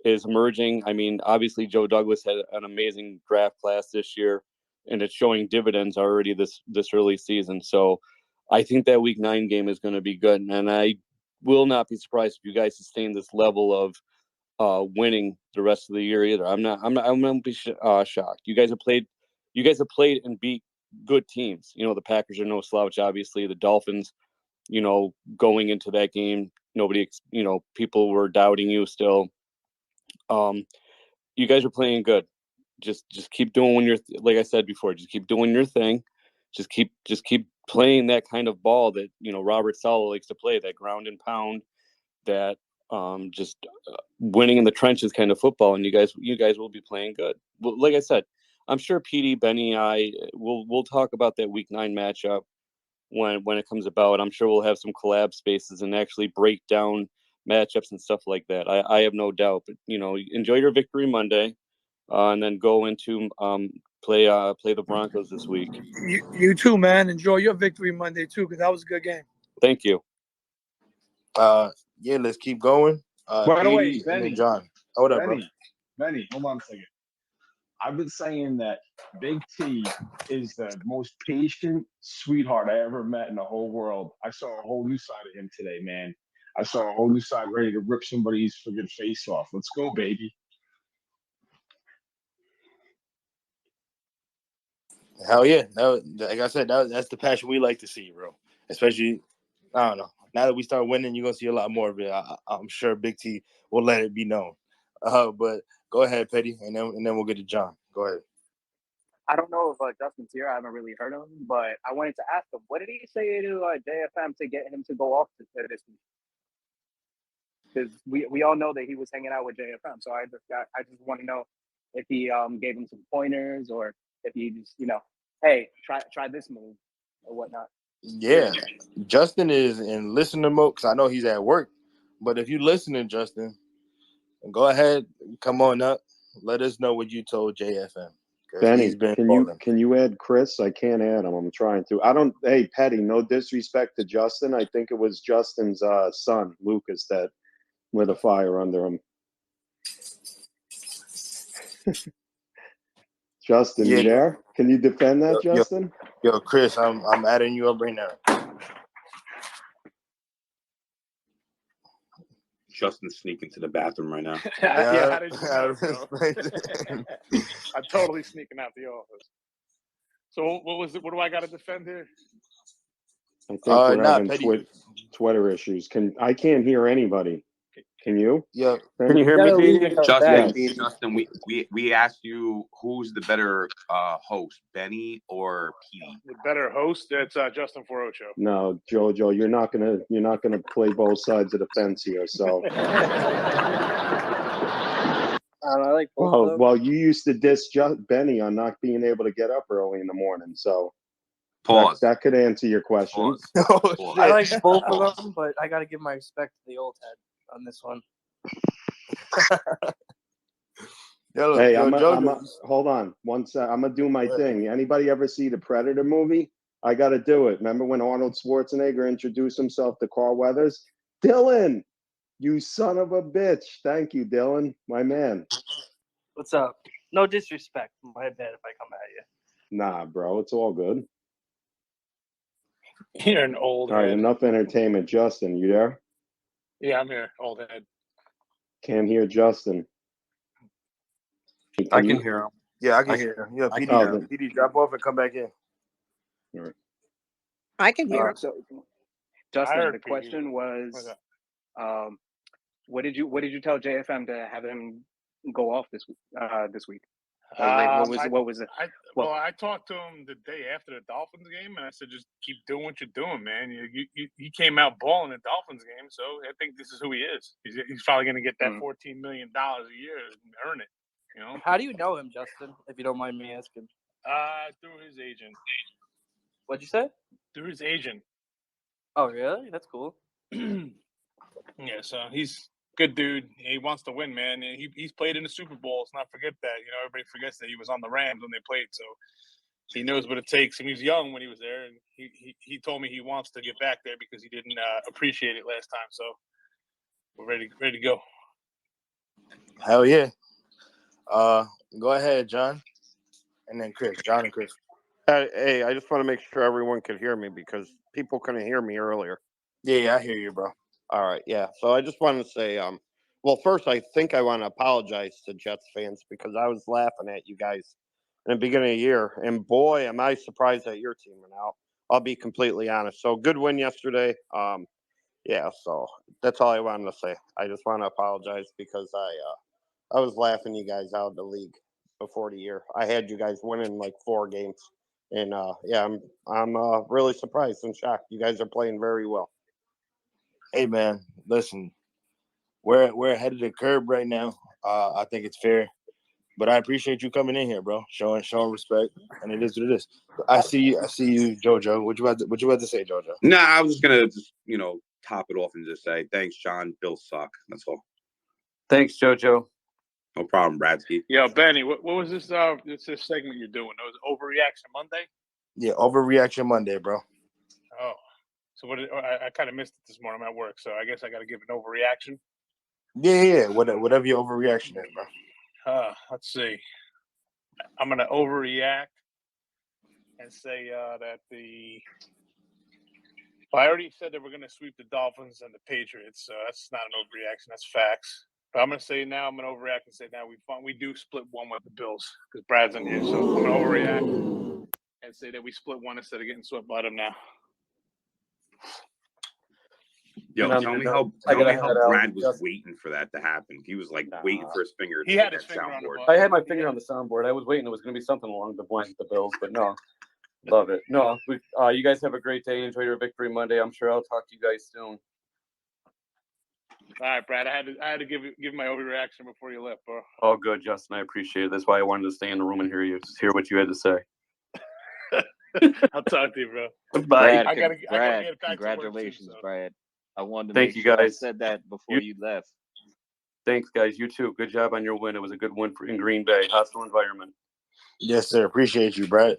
is emerging. I mean, obviously Joe Douglas had an amazing draft class this year, and it's showing dividends already this early season. So I think that week 9 game is going to be good, and I will not be surprised if you guys sustain this level of winning the rest of the year either. I'm gonna be shocked. You guys have played and beat good teams. The Packers are no slouch. Obviously, the Dolphins. Going into that game, people were doubting you still. You guys are playing good. Just keep doing like I said before. Just keep doing your thing. Just keep playing that kind of ball that Robert Saleh likes to play. That ground and pound. That just winning in the trenches kind of football, and you guys will be playing good. Well, like I said, I'm sure PD, Benny, we'll talk about that week 9 matchup when it comes about. I'm sure we'll have some collab spaces and actually break down matchups and stuff like that. I have no doubt. But enjoy your victory Monday, and then go into Play the Broncos this week. You too, man. Enjoy your victory Monday too, because that was a good game. Thank you. Yeah, let's keep going. By the way, Petey and then Benny, John. Hold up, bro. Benny, hold on a second. I've been saying that Big T is the most patient sweetheart I ever met in the whole world. I saw a whole new side of him today, man. I saw a whole new side ready to rip somebody's friggin' face off. Let's go, baby. Hell yeah. Like I said, that's the passion we like to see, bro. Especially, I don't know. Now that we start winning, you're going to see a lot more of it. I'm sure Big T will let it be known. But go ahead, Petty, and then we'll get to John. Go ahead. I don't know if Justin's here. I haven't really heard him, but I wanted to ask him, what did he say to JFM to get him to go off this week? Because we all know that he was hanging out with JFM, so I just want to know if he gave him some pointers or if he just hey, try this move or whatnot. Yeah, Justin is in listening mode because I know he's at work. But if you listening, Justin, go ahead, come on up. Let us know what you told JFM. Benny, can you add Chris? I can't add him. I'm trying to. Hey, Petty, no disrespect to Justin. I think it was Justin's son, Lucas, that lit a fire under him. Justin, you there? Can you defend that, Justin? Yo, Chris, I'm adding you up right now. Justin's sneaking to the bathroom right now. Yeah, how did you know, bro? I'm totally sneaking out the office. So what do I got to defend here? I think we're having Twitter issues. I can't hear anybody. Can you? Yeah. Can you hear me? Justin, we asked you who's the better host, Benny or Petey? The better host, that's Justin Forocho. No, Jojo, you're not gonna play both sides of the fence here. So, I like both of them. well, you used to diss Benny on not being able to get up early in the morning. So, pause. That could answer your question. I like both of them, but I got to give my respect to the old head on this one. Hey, hold on one sec. I'm gonna do my thing. Anybody ever see the Predator movie? I got to do it. Remember when Arnold Schwarzenegger introduced himself to Carl Weathers? Dylan, you son of a bitch. Thank you, Dylan, my man. What's up? No disrespect. My bad if I come at you. Nah, bro, it's all good. You're an old All right, head. enough entertainment. Justin, you there? Yeah, I'm here, old head. Can't hear Justin. I can hear him. Yeah, I can hear him. Yeah, PD, drop off and come back in. All right. I can hear him. So, Justin, the question was, what did you tell JFM to have him go off this week? What was it? I talked to him the day after the Dolphins game, and I said, just keep doing what you're doing, man. You came out balling the Dolphins game, so I think this is who he is. He's probably going to get that $14 million a year and earn it. You know? How do you know him, Justin? If you don't mind me asking. Through his agent. What'd you say? Through his agent. Oh, really? That's cool. Yeah, so he's good dude. He wants to win, man. And he's played in the Super Bowl. Let's not forget that. You know, everybody forgets that he was on the Rams when they played. So he knows what it takes. And he was young when he was there. And he told me he wants to get back there because he didn't appreciate it last time. So we're ready to go. Hell yeah. Go ahead, John. And then Chris. John and Chris. Hey, I just want to make sure everyone could hear me because people couldn't hear me earlier. Yeah, I hear you, bro. All right, yeah. So I just wanted to say, well, first, I think I want to apologize to Jets fans because I was laughing at you guys in the beginning of the year, and boy, am I surprised that your team went out. I'll be completely honest. So good win yesterday. Yeah. So that's all I wanted to say. I just want to apologize because I was laughing you guys out of the league before the year. I had you guys winning like 4 games, and yeah, I'm really surprised and shocked. You guys are playing very well. Hey man, listen, we're ahead of the curve right now. I think it's fair, but I appreciate you coming in here, bro, showing respect, and it is what it is. I see you, JoJo. What you about to say, JoJo? Nah, I was just gonna top it off and just say thanks, John. Bills suck. That's all. Thanks, JoJo. No problem, Bradsky. Yo, Benny, what was this segment you're doing? It was Overreaction Monday? Yeah, Overreaction Monday, bro. Oh. So I kind of missed it this morning. I'm at work, so I guess I got to give an overreaction. Yeah. Whatever your overreaction is, bro. Let's see. I'm going to overreact and say that I already said that we're going to sweep the Dolphins and the Patriots. So that's not an overreaction. That's facts. But I'm going to say now, I'm going to overreact and say now we do split one with the Bills because Brad's in here. So I'm going to overreact and say that we split one instead of getting swept by them now. Yo, tell me how Brad was waiting for that to happen. He was like waiting for his finger to hit that soundboard. I had my finger on the soundboard. I was waiting. It was going to be something along the lines of the Bills, but no. Love it. No, you guys have a great day. Enjoy your Victory Monday. I'm sure I'll talk to you guys soon. All right, Brad. I had to give my overreaction before you left, bro. Oh, good, Justin. I appreciate it. That's why I wanted to stay in the room and hear what you had to say. I'll talk to you, bro. Bye. I gotta get back Congratulations, to work too, so. Brad. I wanted to Thank make you, sure I guys. said that before you left. Thanks, guys. You too. Good job on your win. It was a good win in Green Bay. Hostile environment. Yes, sir. Appreciate you, Brad.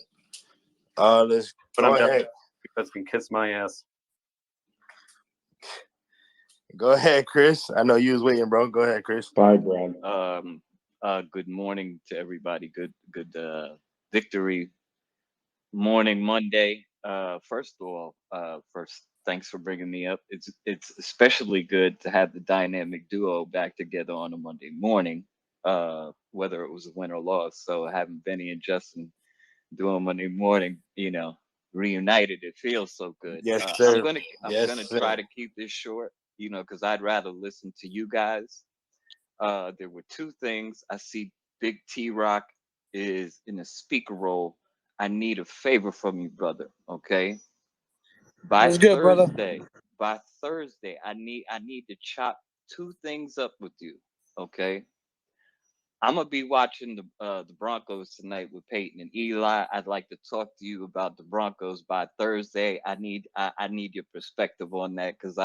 Let's go ahead. That's can kiss my ass. Go ahead, Chris. I know you was waiting, bro. Go ahead, Chris. Bye, Brad. Good morning to everybody. Good Victory morning Monday. First of all, thanks for bringing me up. It's especially good to have the dynamic duo back together on a Monday morning, whether it was a win or loss. So having Benny and Justin doing Monday morning, reunited, it feels so good. Yes, sir. I'm gonna try to keep this short, because I'd rather listen to you guys. There were two things. I see Big T Rock is in a speaker role. I need a favor from you, brother. Okay. By Thursday, I need to chop two things up with you. Okay. I'm gonna be watching the Broncos tonight with Peyton and Eli. I'd like to talk to you about the Broncos by Thursday. I need your perspective on that because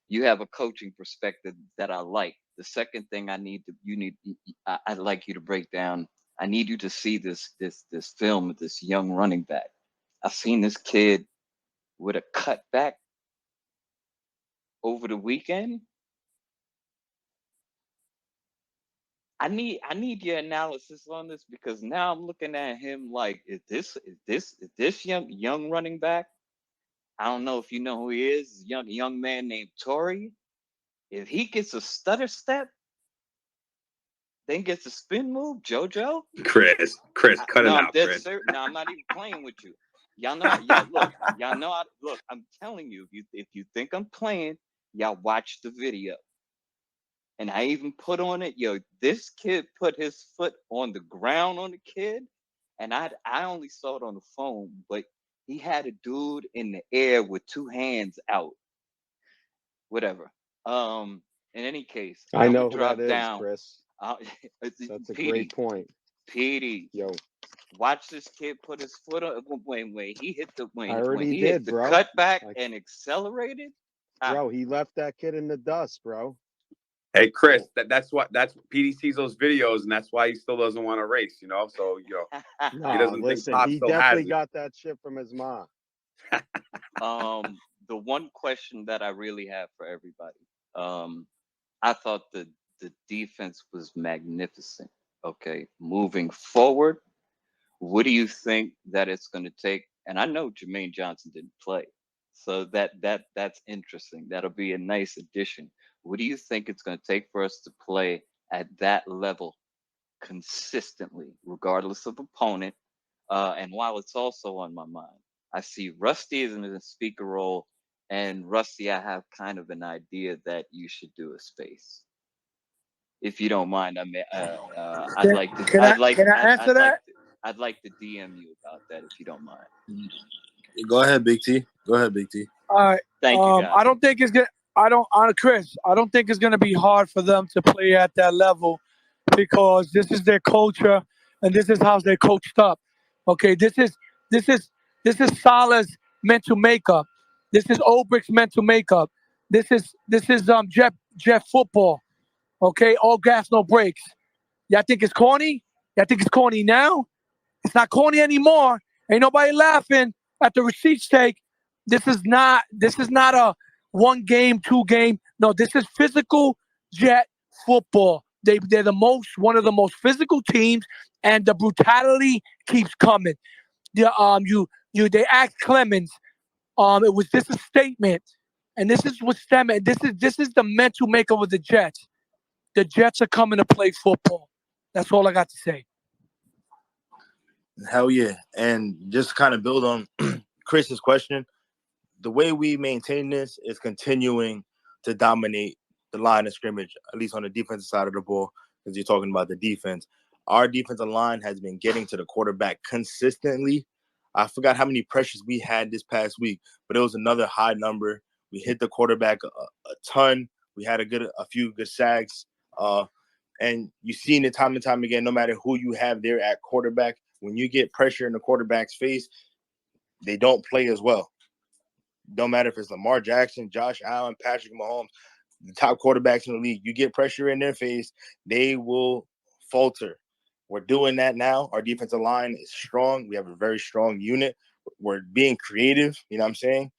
you have a coaching perspective that I like. The second thing I'd like you to break down. I need you to see this film of this young running back. I've seen this kid with a cutback over the weekend. I need your analysis on this because now I'm looking at him like, is this young running back? I don't know if you know who he is. Young man named Torrey. If he gets a stutter step, then gets a spin move, JoJo. Chris, cut it out, Chris. No, I'm not even playing with you. Y'all know. Look, I'm telling you, if you think I'm playing, y'all watch the video. And I even put on it, this kid put his foot on the ground on the kid, and I only saw it on the phone, but he had a dude in the air with two hands out. Whatever. In any case, I know who that is, Chris. That's a great point. Petey. Yo. Watch this kid put his foot on when he hit the hit the cutback and accelerated. Bro, he left that kid in the dust, bro. Hey, Chris, that's PD sees those videos, and that's why he still doesn't want to race, So, he doesn't think Pop he still definitely has it. got that shit from his mom. The one question that I really have for everybody, I thought the defense was magnificent. Okay, moving forward, what do you think that it's going to take? And I know Jermaine Johnson didn't play, so that's interesting. That'll be a nice addition. What do you think it's going to take for us to play at that level consistently, regardless of opponent? And while it's also on my mind, I see Rusty is in a speaker role, and Rusty, I have kind of an idea that you should do a space. If you don't mind, I'd like to. Can I answer that? I'd like to DM you about that if you don't mind. Go ahead, Big T. All right. Thank you, guys. I don't think it's gonna. Chris, I don't think it's gonna be hard for them to play at that level because this is their culture and this is how they're coached up. Okay, this is Salah's mental makeup. This is Obrick's mental makeup. This is Jeff football. Okay, all gas, no brakes. Y'all think it's corny? Y'all think it's corny now? It's not corny anymore. Ain't nobody laughing at the receipts take. This is not a 1 game, 2 game. No, this is physical Jet football. They're one of the most physical teams, and the brutality keeps coming. They asked Clemens. This a statement, and this is what's stemming. This is the mental makeup of the Jets. The Jets are coming to play football. That's all I got to say. Hell yeah. And just kind of build on Chris's question, the way we maintain this is continuing to dominate the line of scrimmage, at least on the defensive side of the ball, because you're talking about the defense. Our defensive line has been getting to the quarterback consistently. I forgot how many pressures we had this past week, but it was another high number. We hit the quarterback a ton. We had a few good sacks. And you've seen it time and time again, no matter who you have there at quarterback, when you get pressure in the quarterback's face, they don't play as well. Don't matter if it's Lamar Jackson, Josh Allen, Patrick Mahomes, the top quarterbacks in the league. You get pressure in their face, they will falter. We're doing that now. Our defensive line is strong. We have a very strong unit. We're being creative. You know what I'm saying?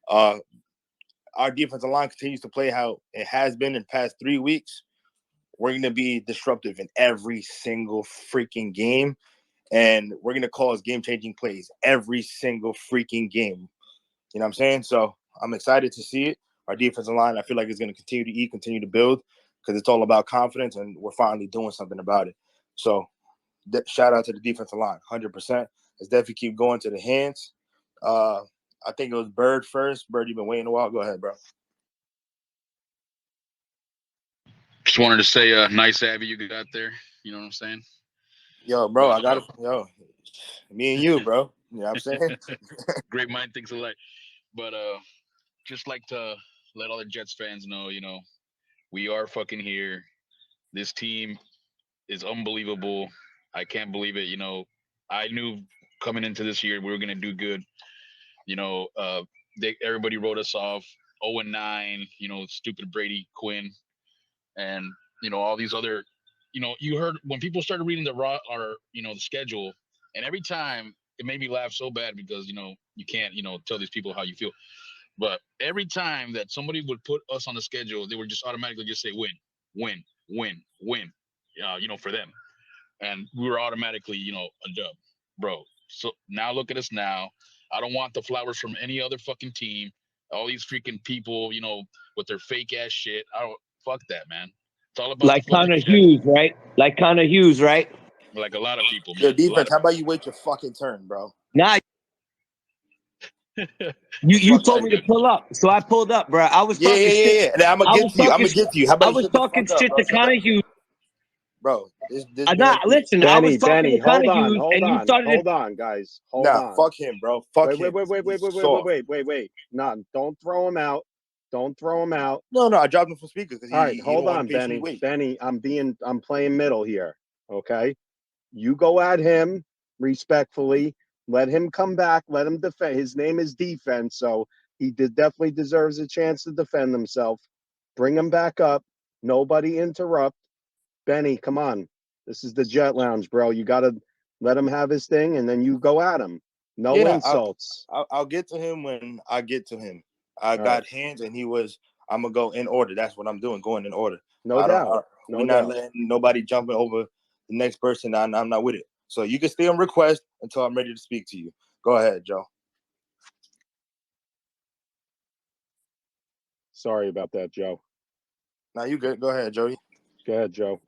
Our defensive line continues to play how it has been in the past 3 weeks. We're going to be disruptive in every single freaking game. And we're going to cause game-changing plays every single freaking game. You know what I'm saying? So I'm excited to see it. Our defensive line, I feel like, is going to continue to build, because it's all about confidence, and we're finally doing something about it. So shout out to the defensive line, 100%. Let's definitely keep going to the hands. I think it was Bird first. Bird, you've been waiting a while. Go ahead, bro. Just wanted to say, nice Abby you got there. You know what I'm saying? Yo, bro, I got it. Yo, me and you, bro. You know what I'm saying? Great mind thinks alike. But just like to let all the Jets fans know, we are fucking here. This team is unbelievable. I can't believe it. I knew coming into this year we were gonna do good. Everybody wrote us off 0-9. Stupid Brady Quinn, and all these other. You heard when people started reading the schedule, and every time it made me laugh so bad because you can't tell these people how you feel. But every time that somebody would put us on the schedule, they would just automatically just say win, win, win, win, for them. And we were automatically, a dub, bro. So now look at us now. I don't want the flowers from any other fucking team. All these freaking people, with their fake ass shit. Fuck that, man. It's all about like Connor Hughes, right? Like Connor Hughes, right? Like a lot of people, man. Yo, defense, how about you wait your fucking turn, bro? Nah. You told me to pull up, so I pulled up, bro. I was talking shit. And I'm gonna get to you. I'm gonna get to you. How about I was talking shit to Connor Hughes. Bro, this listen, I was talking to Connor Hughes, and you started. Hold on, guys. Hold on. Fuck him, bro. Fuck him. Wait. Nah, don't throw him out. Don't throw him out. No, I dropped him from speakers because all right, hold on, Benny. Benny, I'm playing middle here. Okay, you go at him respectfully. Let him come back. Let him defend. His name is defense, so he definitely deserves a chance to defend himself. Bring him back up. Nobody interrupt. Benny, come on. This is the Jet Lounge, bro. You got to let him have his thing, and then you go at him. No insults. I'll get to him when I get to him. I got hands, and I'm going to go in order. That's what I'm doing, going in order. No doubt. We're not letting nobody jumping over the next person. I'm not with it. So you can stay on request until I'm ready to speak to you. Go ahead, Joe. Sorry about that, Joe. Now you good. Go ahead, Joey. Go ahead, Joe.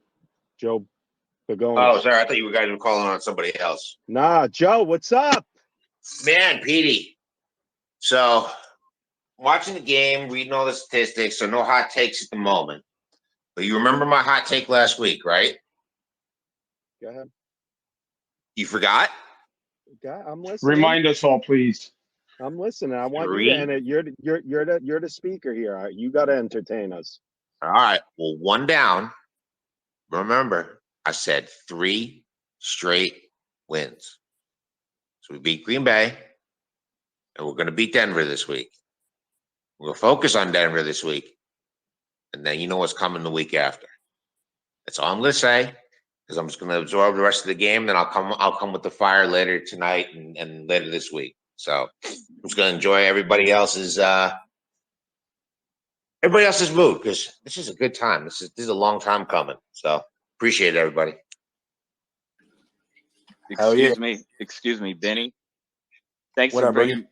Joe Begone. Oh, sorry. I thought you guys were calling on somebody else. Nah, Joe, what's up? Man, Petey. So, watching the game, reading all the statistics, so no hot takes at the moment. But you remember my hot take last week, right? Go ahead. You forgot? I'm listening. Remind us all, please. I'm listening. I want you to, and you're the speaker here. You got to entertain us. All right. Well, one down. Remember, I said 3 straight wins. So we beat Green Bay, and we're going to beat Denver this week. We're going to focus on Denver this week, and then you know what's coming the week after. That's all I'm going to say, because I'm just going to absorb the rest of the game. Then I'll come with the fire later tonight and later this week. So I'm just going to enjoy everybody else's mood, because this is a good time. This is a long time coming. So appreciate it, everybody. Hell yeah. Excuse me, Benny. Thanks What for up, brother?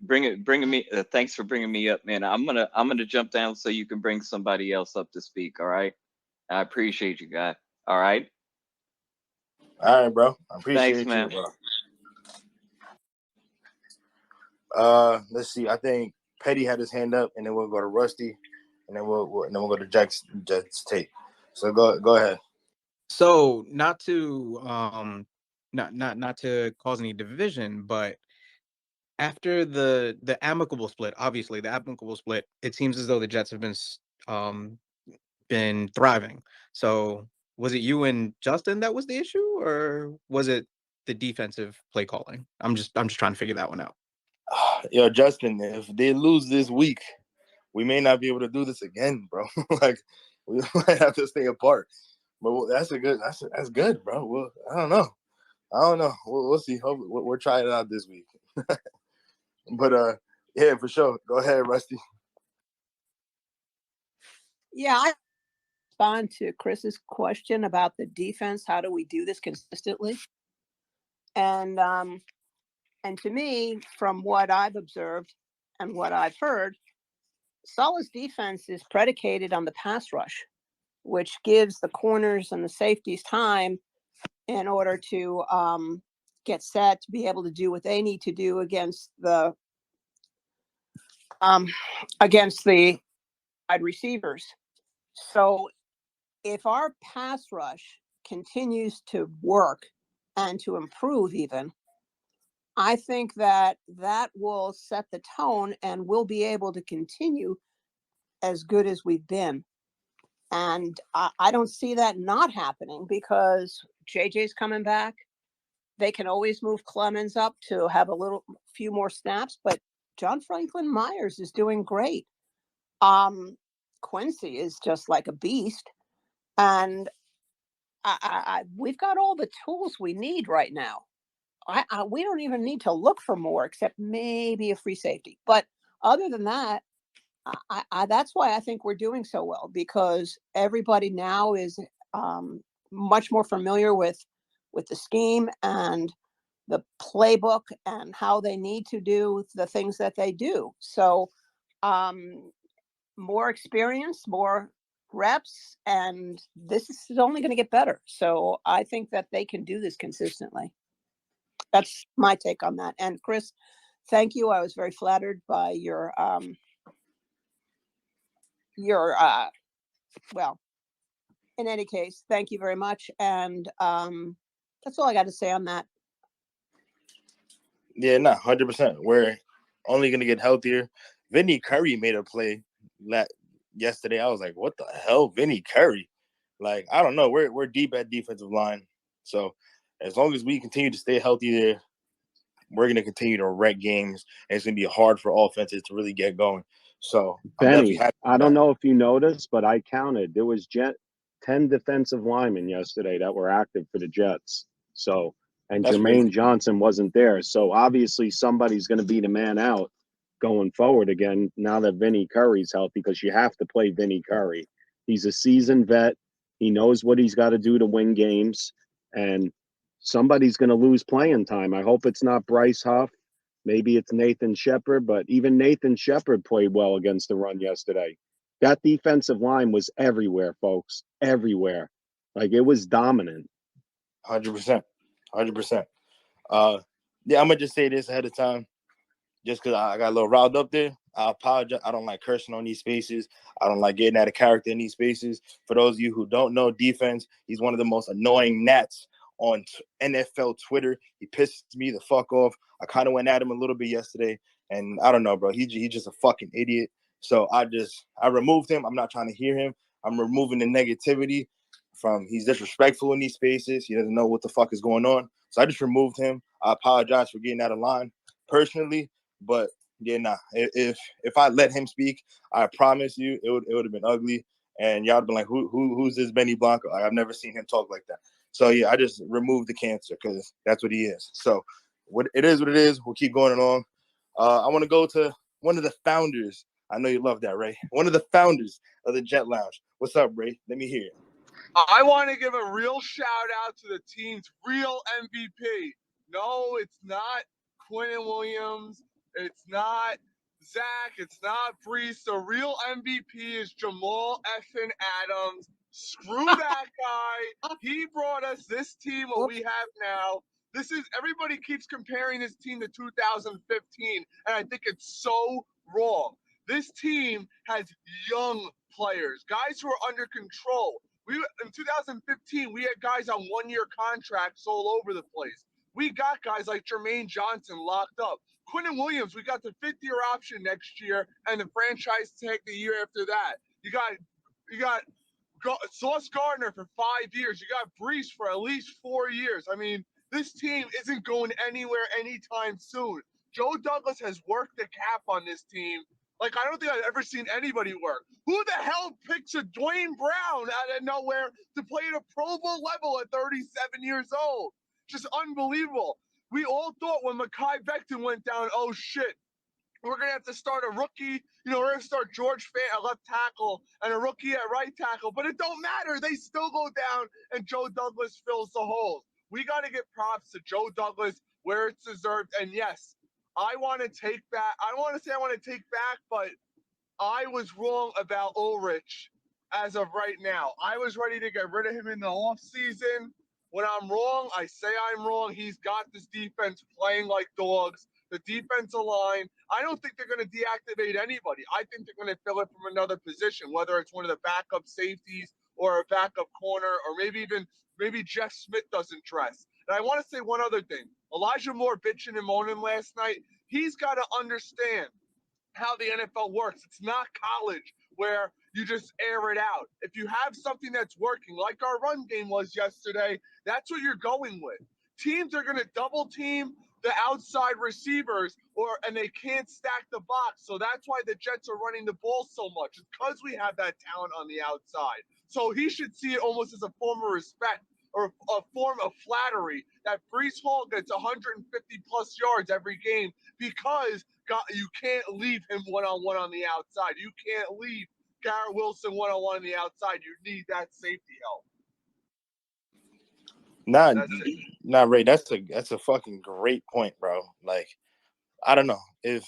bringing me. Thanks for bringing me up, man. I'm gonna jump down so you can bring somebody else up to speak. All right. I appreciate you, guy. All right. All right, bro. I Thanks, appreciate you, man. bro. Let's see. I think Petty had his hand up, and then we'll go to Rusty, and then we'll go to Jets tape. So go ahead. So not to not to cause any division, but after the amicable split, obviously the amicable split, it seems as though the Jets have been thriving. So was it you and Justin that was the issue, or was it the defensive play calling? I'm just trying to figure that one out. Yo, Justin, if they lose this week, we may not be able to do this again, bro. Like, we might have to stay apart. But that's good, bro. Well, I don't know. We'll see. We're trying it out this week. But yeah, for sure. Go ahead, Rusty. Yeah, I respond to Chris's question about the defense. How do we do this consistently? And to me, from what I've observed and what I've heard, Salah's defense is predicated on the pass rush, which gives the corners and the safeties time in order to get set to be able to do what they need to do against the wide receivers. So if our pass rush continues to work and to improve even, I think that will set the tone and we'll be able to continue as good as we've been. And I don't see that not happening because JJ's coming back. They can always move Clemens up to have few more snaps, but John Franklin Myers is doing great. Quincy is just like a beast. And we've got all the tools we need right now. We don't even need to look for more, except maybe a free safety. But other than that, that's why I think we're doing so well, because everybody now is much more familiar with the scheme and the playbook and how they need to do the things that they do. So more experience, more reps, and this is only going to get better. So I think that they can do this consistently. That's my take on that. And Chris, thank you. I was very flattered by your well, in any case, thank you very much. And that's all I got to say on that. Yeah, 100%. We're only going to get healthier. Vinny Curry made a play yesterday. I was like, what the hell, Vinny Curry? Like, I don't know. We're deep at defensive line. So as long as we continue to stay healthy there, we're going to continue to wreck games. And it's going to be hard for offenses to really get going. So Benny, I don't know if you noticed, but I counted. There was 10 defensive linemen yesterday that were active for the Jets. So, and That's Jermaine crazy. Johnson wasn't there. So obviously somebody's going to be the man out going forward again now that Vinny Curry's healthy, because you have to play Vinny Curry. He's a seasoned vet. He knows what he's got to do to win games. And somebody's going to lose playing time. I hope it's not Bryce Huff. Maybe it's Nathan Shepard, but even Nathan Shepard played well against the run yesterday. That defensive line was everywhere, folks. Everywhere. Like, it was dominant. 100%. 100%. Yeah, I'm going to just say this ahead of time, just because I got a little riled up there. I apologize. I don't like cursing on these spaces. I don't like getting out of character in these spaces. For those of you who don't know defense, he's one of the most annoying gnats on NFL Twitter. He pisses me the fuck off. I kind of went at him a little bit yesterday, and I don't know, bro. He's just a fucking idiot. So I removed him. I'm not trying to hear him. I'm removing the negativity from he's disrespectful in these spaces. He doesn't know what the fuck is going on. So I just removed him. I apologize for getting out of line personally, but yeah, if I let him speak, I promise you it would have been ugly. and y'all been like, who's this Benny Blanco? Like, I've never seen him talk like that. So yeah, I just removed the cancer because that's what he is. So what it is, we'll keep going along. I want to go to one of the founders. I know you love that, Ray. One of the founders of the Jet Lounge. What's up, Ray? Let me hear it. I want to give a real shout out to the team's real MVP. No, it's not Quinn Williams. It's not Zach. It's not Brees. The real MVP is Jamal effing Adams. Screw that guy. He brought us this team, what we have now. Everybody keeps comparing this team to 2015, and I think it's so wrong. This team has young players, guys who are under control. In 2015, we had guys on one-year contracts all over the place. We got guys like Jermaine Johnson locked up. Quinton Williams, we got the fifth-year option next year, and the franchise tag the year after that. You got Sauce Gardner for 5 years. You got Brees for at least 4 years. I mean, this team isn't going anywhere anytime soon. Joe Douglas has worked the cap on this team. Like, I don't think I've ever seen anybody work. Who the hell picks a Dwayne Brown out of nowhere to play at a Pro Bowl level at 37 years old? Just unbelievable. We all thought when Mekhi Becton went down, oh, shit, we're going to have to start a rookie. We're going to start George Fant at left tackle and a rookie at right tackle. But it don't matter. They still go down, and Joe Douglas fills the holes. We got to give props to Joe Douglas where it's deserved. And, yes, I want to take back – I don't want to say I want to take back, but I was wrong about Ulrich as of right now. I was ready to get rid of him in the offseason. When I'm wrong, I say I'm wrong. He's got this defense playing like dogs. The defensive line, I don't think they're going to deactivate anybody. I think they're going to fill it from another position, whether it's one of the backup safeties or a backup corner, or maybe Jeff Smith doesn't dress. And I want to say one other thing. Elijah Moore bitching and moaning last night. He's got to understand how the NFL works. It's not college where you just air it out. If you have something that's working, like our run game was yesterday, that's what you're going with. Teams are going to double team the outside receivers, and they can't stack the box. So that's why the Jets are running the ball so much. It's because we have that talent on the outside. So he should see it almost as a form of respect or a form of flattery that Brees Hall gets 150 plus yards every game because you can't leave him one-on-one on the outside. You can't leave Garrett Wilson one-on-one on the outside. You need that safety help. Nah, Ray, that's a fucking great point, bro. Like, I don't know. If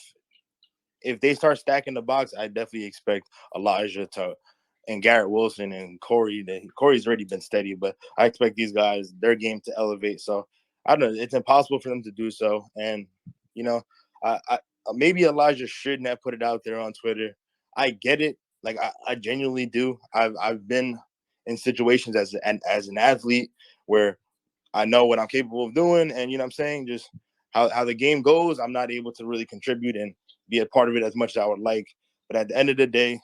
they start stacking the box, I definitely expect Elijah and Garrett Wilson and Corey. Corey's already been steady, but I expect these guys, their game to elevate. So I don't know. It's impossible for them to do so. And, I maybe Elijah shouldn't have put it out there on Twitter. I get it. Like, I genuinely do. I've been in situations as an athlete where I know what I'm capable of doing, and what I'm saying, just how the game goes, I'm not able to really contribute and be a part of it as much as I would like. But at the end of the day,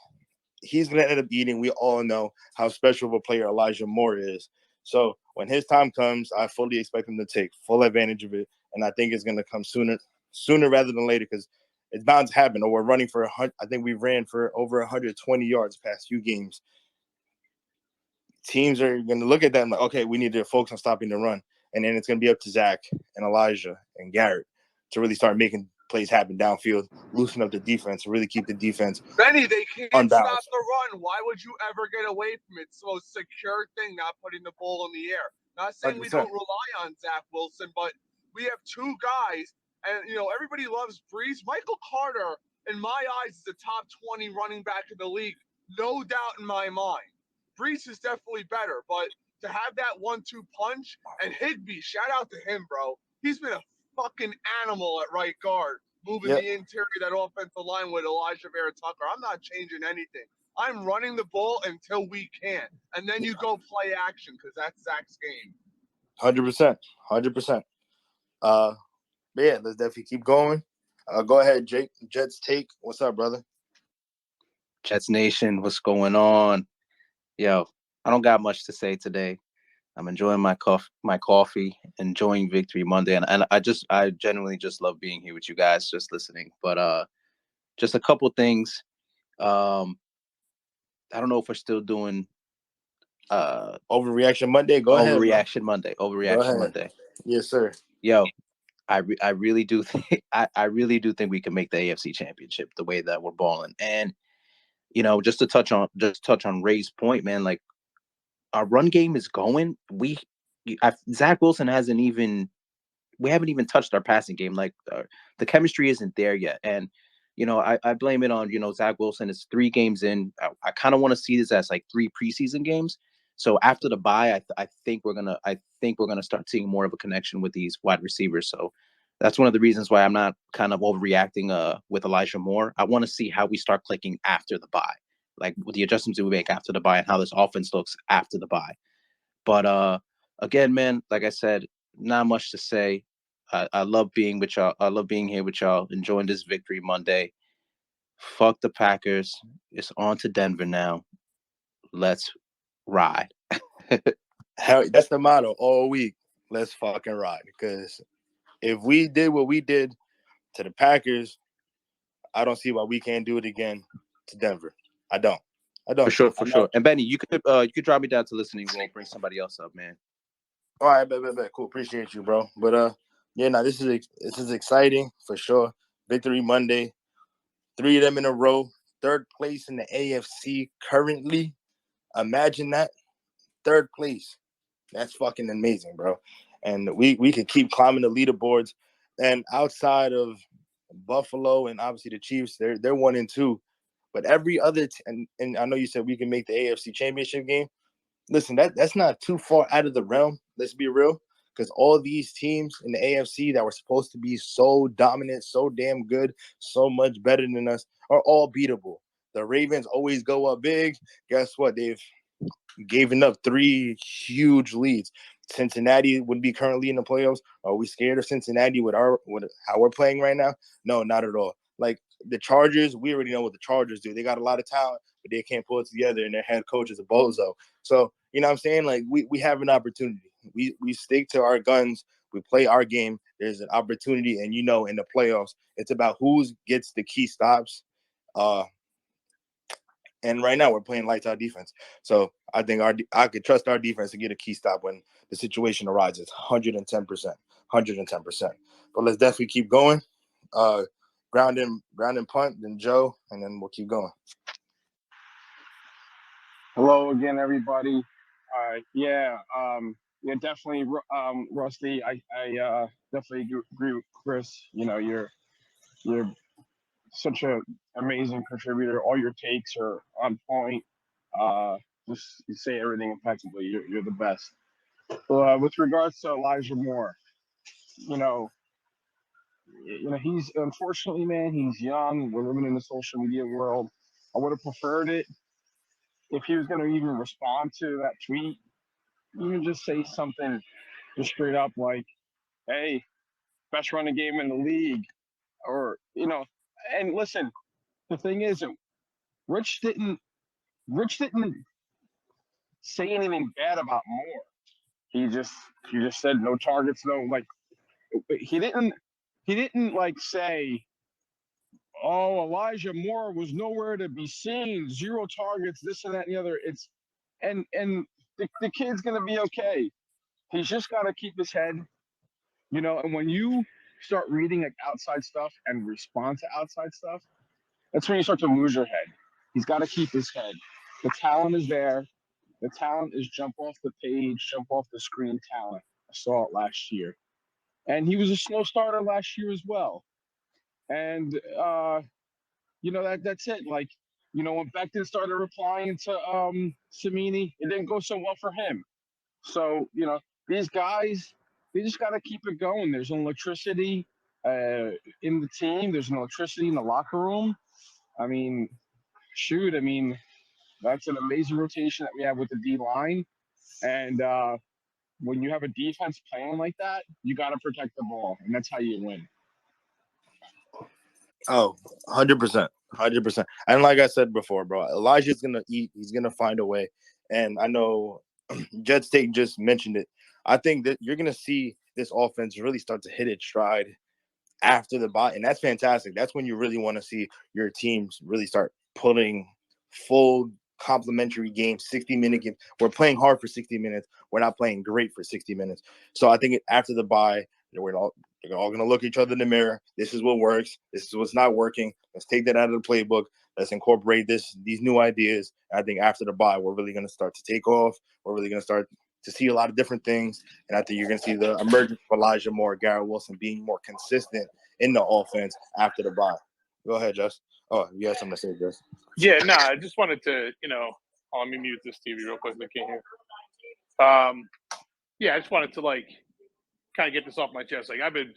he's going to end up eating. We all know how special of a player Elijah Moore is. So when his time comes, I fully expect him to take full advantage of it, and I think it's going to come sooner rather than later, because it's bound to happen. Or we're running for I think we ran for over 120 yards the past few games. Teams are going to look at that and like, okay, we need to focus on stopping the run. And then it's going to be up to Zach and Elijah and Garrett to really start making plays happen downfield, loosen up the defense, really keep the defense Benny, they can't unbalanced. stop the run. Why would you ever get away from it? It's the most secure thing, not putting the ball in the air. Not saying we 100%. don't rely on Zach Wilson, but we have two guys, and everybody loves Brees. Michael Carter, in my eyes, is a top 20 running back in the league, no doubt in my mind. Brees is definitely better, but to have that 1-2 punch, and Higbee, shout out to him, bro. He's been a fucking animal at right guard, moving the interior of that offensive line with Elijah Vera Tucker. I'm not changing anything. I'm running the ball until we can, and then you go play action because that's Zach's game. 100%. But yeah, let's definitely keep going. Go ahead, Jake. Jets take. What's up, brother? Jets Nation, what's going on? Yo, I don't got much to say today. I'm enjoying my coffee, enjoying Victory Monday, and I genuinely just love being here with you guys, just listening. But just a couple things. I don't know if we're still doing Overreaction Monday. Go ahead, bro. Overreaction Monday. Go Overreaction ahead. Monday. Yes, sir. Yo, I really do think I really do think we can make the AFC Championship the way that we're balling. And just to touch on Ray's point, man, like our run game is going. Zach Wilson we haven't even touched our passing game. Like the chemistry isn't there yet. And I blame it on Zach Wilson. It's 3 games in. I kind of want to see this as like 3 preseason games. So after the bye, I think we're gonna start seeing more of a connection with these wide receivers. So that's one of the reasons why I'm not kind of overreacting with Elijah Moore. I want to see how we start clicking after the bye, like with the adjustments we make after the bye and how this offense looks after the bye. But again, man, like I said, not much to say. I love being with y'all. I love being here with y'all, enjoying this victory Monday. Fuck the Packers. It's on to Denver now. Let's ride. That's the motto all week. Let's fucking ride. Because if we did what we did to the Packers, I don't see why we can't do it again to Denver. I don't. For sure. And Benny, you could drop me down to listening. We'll bring somebody else up, man. All right, bet. Cool. Appreciate you, bro. But this is exciting for sure. Victory Monday. 3 of them in a row. 3rd place in the AFC currently. Imagine that. 3rd place. That's fucking amazing, bro. And we could keep climbing the leaderboards. And outside of Buffalo and obviously the Chiefs, they're 1-2. But every other and I know you said we can make the AFC Championship game. Listen, that's not too far out of the realm. Let's be real, because all these teams in the AFC that were supposed to be so dominant, so damn good, so much better than us, are all beatable. The Ravens always go up big. Guess what? They've given up 3 huge leads. Cincinnati would be currently in the playoffs. Are we scared of Cincinnati with how we're playing right now? No, not at all. Like the Chargers, we already know what the Chargers do. They got a lot of talent, but they can't pull it together, and their head coach is a bozo. So, you know what I'm saying? Like, we have an opportunity. We stick to our guns. We play our game. There's an opportunity, and in the playoffs, it's about who gets the key stops. And right now we're playing lights out defense. So I think I could trust our defense to get a key stop when the situation arises. 110%. 110%. But let's definitely keep going. Ground and punt, then Joe, and then we'll keep going. Hello again, everybody. Definitely, Rusty. I definitely agree with Chris. You're such an amazing contributor. All your takes are on point. Just you say everything impeccably. You're the best. With regards to Elijah Moore, you know, he's unfortunately, man, he's young. We're living in the social media world. I would have preferred it if he was going to even respond to that tweet. Even just say something just straight up like, "Hey, best running game in the league," or And listen, the thing is, Rich didn't say anything bad about Moore. He just said no targets, no like. He didn't like say, "Oh, Elijah Moore was nowhere to be seen, 0 targets, this and that and the other." And the kid's gonna be okay. He's just got to keep his head, And when you start reading like outside stuff and respond to outside stuff, that's when you start to lose your head. He's got to keep his head. The talent is there. The talent is jump off the page, jump off the screen talent. I saw it last year. And he was a slow starter last year as well. And that's it. Like, when Becton started replying to Samini, it didn't go so well for him. So, these guys, they just got to keep it going. There's an electricity in the team. There's an electricity in the locker room. I mean, that's an amazing rotation that we have with the D line. And when you have a defense playing like that, you got to protect the ball, and that's how you win. Oh, 100%. 100%. And like I said before, bro, Elijah's going to eat. He's going to find a way. And I know Jets Take just mentioned it. I think that you're going to see this offense really start to hit its stride after the bye. And that's fantastic. That's when you really want to see your teams really start putting full complimentary game, 60-minute game. We're playing hard for 60 minutes. We're not playing great for 60 minutes. So I think after the bye, they're all going to look each other in the mirror. This is what works. This is what's not working. Let's take that out of the playbook. Let's incorporate these new ideas. And I think after the bye, we're really going to start to take off. We're really going to start to see a lot of different things. And I think you're going to see the emergence of Elijah Moore, Garrett Wilson being more consistent in the offense after the bye. Go ahead, Jess. Oh, you have something to say, Jess. Yeah, no, I just wanted to, let me mute this TV real quick. I can't hear. Yeah, I just wanted to kind of get this off my chest. I've been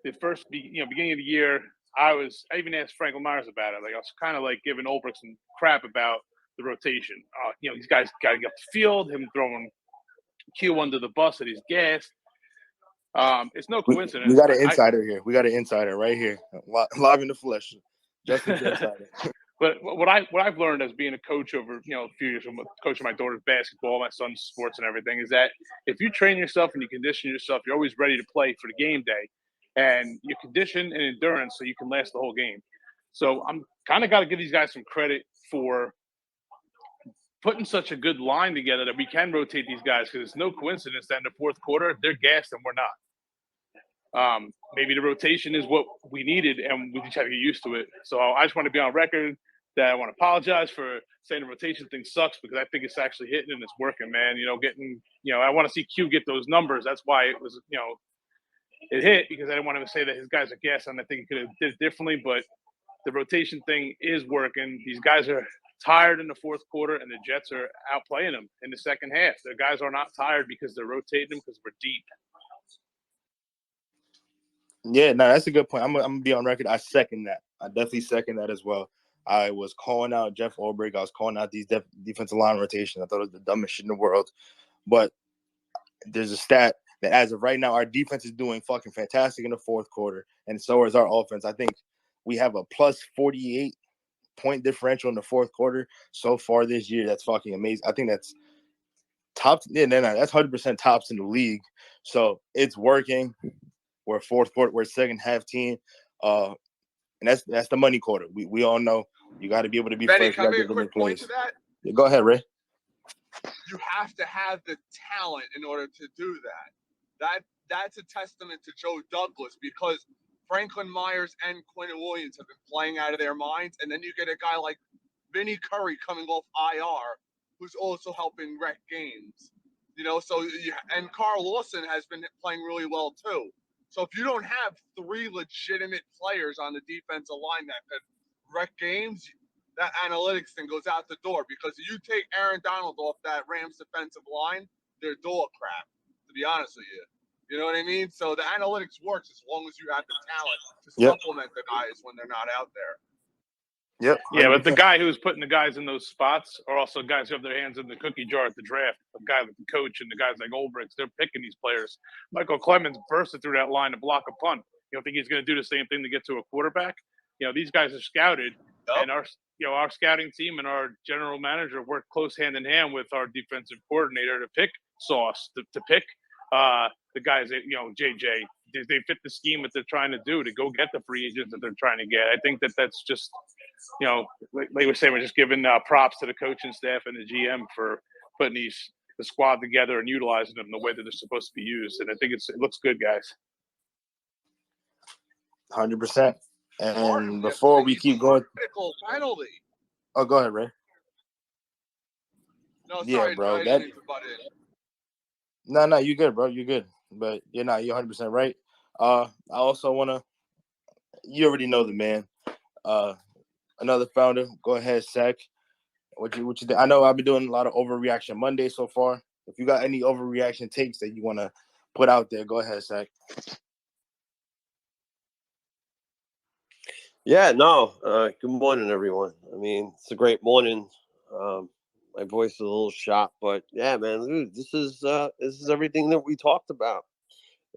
the first, beginning of the year. I even asked Franklin Myers about it. I was kind of giving Ulbrich some crap about the rotation. These guys got to get off the field. Him throwing Q under the bus that he's gassed. It's no coincidence. We got an insider here. We got an insider right here, live in the flesh. Justin's the insider. But what I've learned as being a coach over a few years, from coaching my daughter's basketball, my son's sports, and everything, is that if you train yourself and you condition yourself, you're always ready to play for the game day, and you condition and endurance so you can last the whole game. So I'm kind of got to give these guys some credit for putting such a good line together that we can rotate these guys, because it's no coincidence that in the fourth quarter they're gassed and we're not. Maybe the rotation is what we needed, and we just have to get used to it. So I just want to be on record that I want to apologize for saying the rotation thing sucks, because I think it's actually hitting and it's working, man. I want to see Q get those numbers. That's why it was, it hit, because I didn't want him to say that his guys are gassed, and I think he could have did it differently. But the rotation thing is working. These guys are tired in the fourth quarter, and the Jets are outplaying them in the second half. The guys are not tired because they're rotating them, because we're deep. Yeah, no, that's a good point. I'm gonna be on record. I second that. I definitely second that as well. I was calling out Jeff Ulbrich. I was calling out these defensive line rotations. I thought it was the dumbest shit in the world. But there's a stat that as of right now, our defense is doing fucking fantastic in the fourth quarter, and so is our offense. I think we have a plus 48 point differential in the fourth quarter so far this year. That's fucking amazing. I think that's top. Yeah, no, that's 100% tops in the league. So it's working. We're a fourth quarter. We're a second half team. And that's the money quarter. We all know you got to be able to be Benny, first. can I make a quick point to that? Yeah, go ahead, Ray. You have to have the talent in order to do that. That's a testament to Joe Douglas, because Franklin Myers and Quinn Williams have been playing out of their minds, and then you get a guy like Vinny Curry coming off IR, who's also helping wreck games. And Carl Lawson has been playing really well too. So if you don't have three legitimate players on the defensive line that could wreck games, that analytics thing goes out the door, because if you take Aaron Donald off that Rams defensive line, they're dog crap, to be honest with you. You know what I mean? So the analytics works as long as you have the talent to supplement the guys when they're not out there. Yep. Yeah, but the guy who's putting the guys in those spots are also guys who have their hands in the cookie jar at the draft. The guy like the coach and the guys like Ulbrich, they're picking these players. Michael Clemens bursted through that line to block a punt. You don't think he's going to do the same thing to get to a quarterback? These guys are scouted, and our scouting team and our general manager work close hand in hand with our defensive coordinator to pick Sauce, to pick the guys that, JJ. They fit the scheme that they're trying to do, to go get the free agents that they're trying to get. I think that's just, like we were saying, we're just giving props to the coaching staff and the GM for putting the squad together and utilizing them the way that they're supposed to be used. And I think it looks good, guys. 100%. And before we keep going, Critical penalty. oh, go ahead, Ray. No, Yeah, sorry, bro. I didn't mean to butt in. No, you good, bro. You good. But you're 100% right. I also wanna. You already know the man. Another founder. Go ahead, Sack. What you think? I know I've been doing a lot of overreaction Monday so far. If you got any overreaction takes that you wanna put out there, go ahead, Sack. Yeah, no. Good morning, everyone. I mean, it's a great morning. My voice is a little shot, but yeah, man, dude, this is everything that we talked about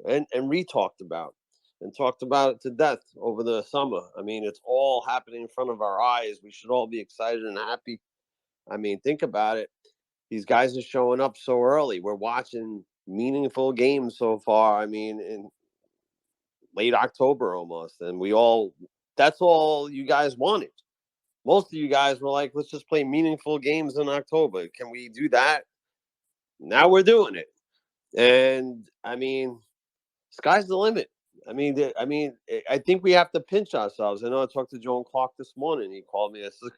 and re-talked about and talked about it to death over the summer. I mean, it's all happening in front of our eyes. We should all be excited and happy. I mean, think about it. These guys are showing up so early. We're watching meaningful games so far. I mean, in late October almost, and that's all you guys wanted. most of you guys were like, let's just play meaningful games in October. Can we do that? Now we're doing it. And I mean, sky's the limit. I think we have to pinch ourselves. I know I talked to Joan Clark this morning. He called me. I said,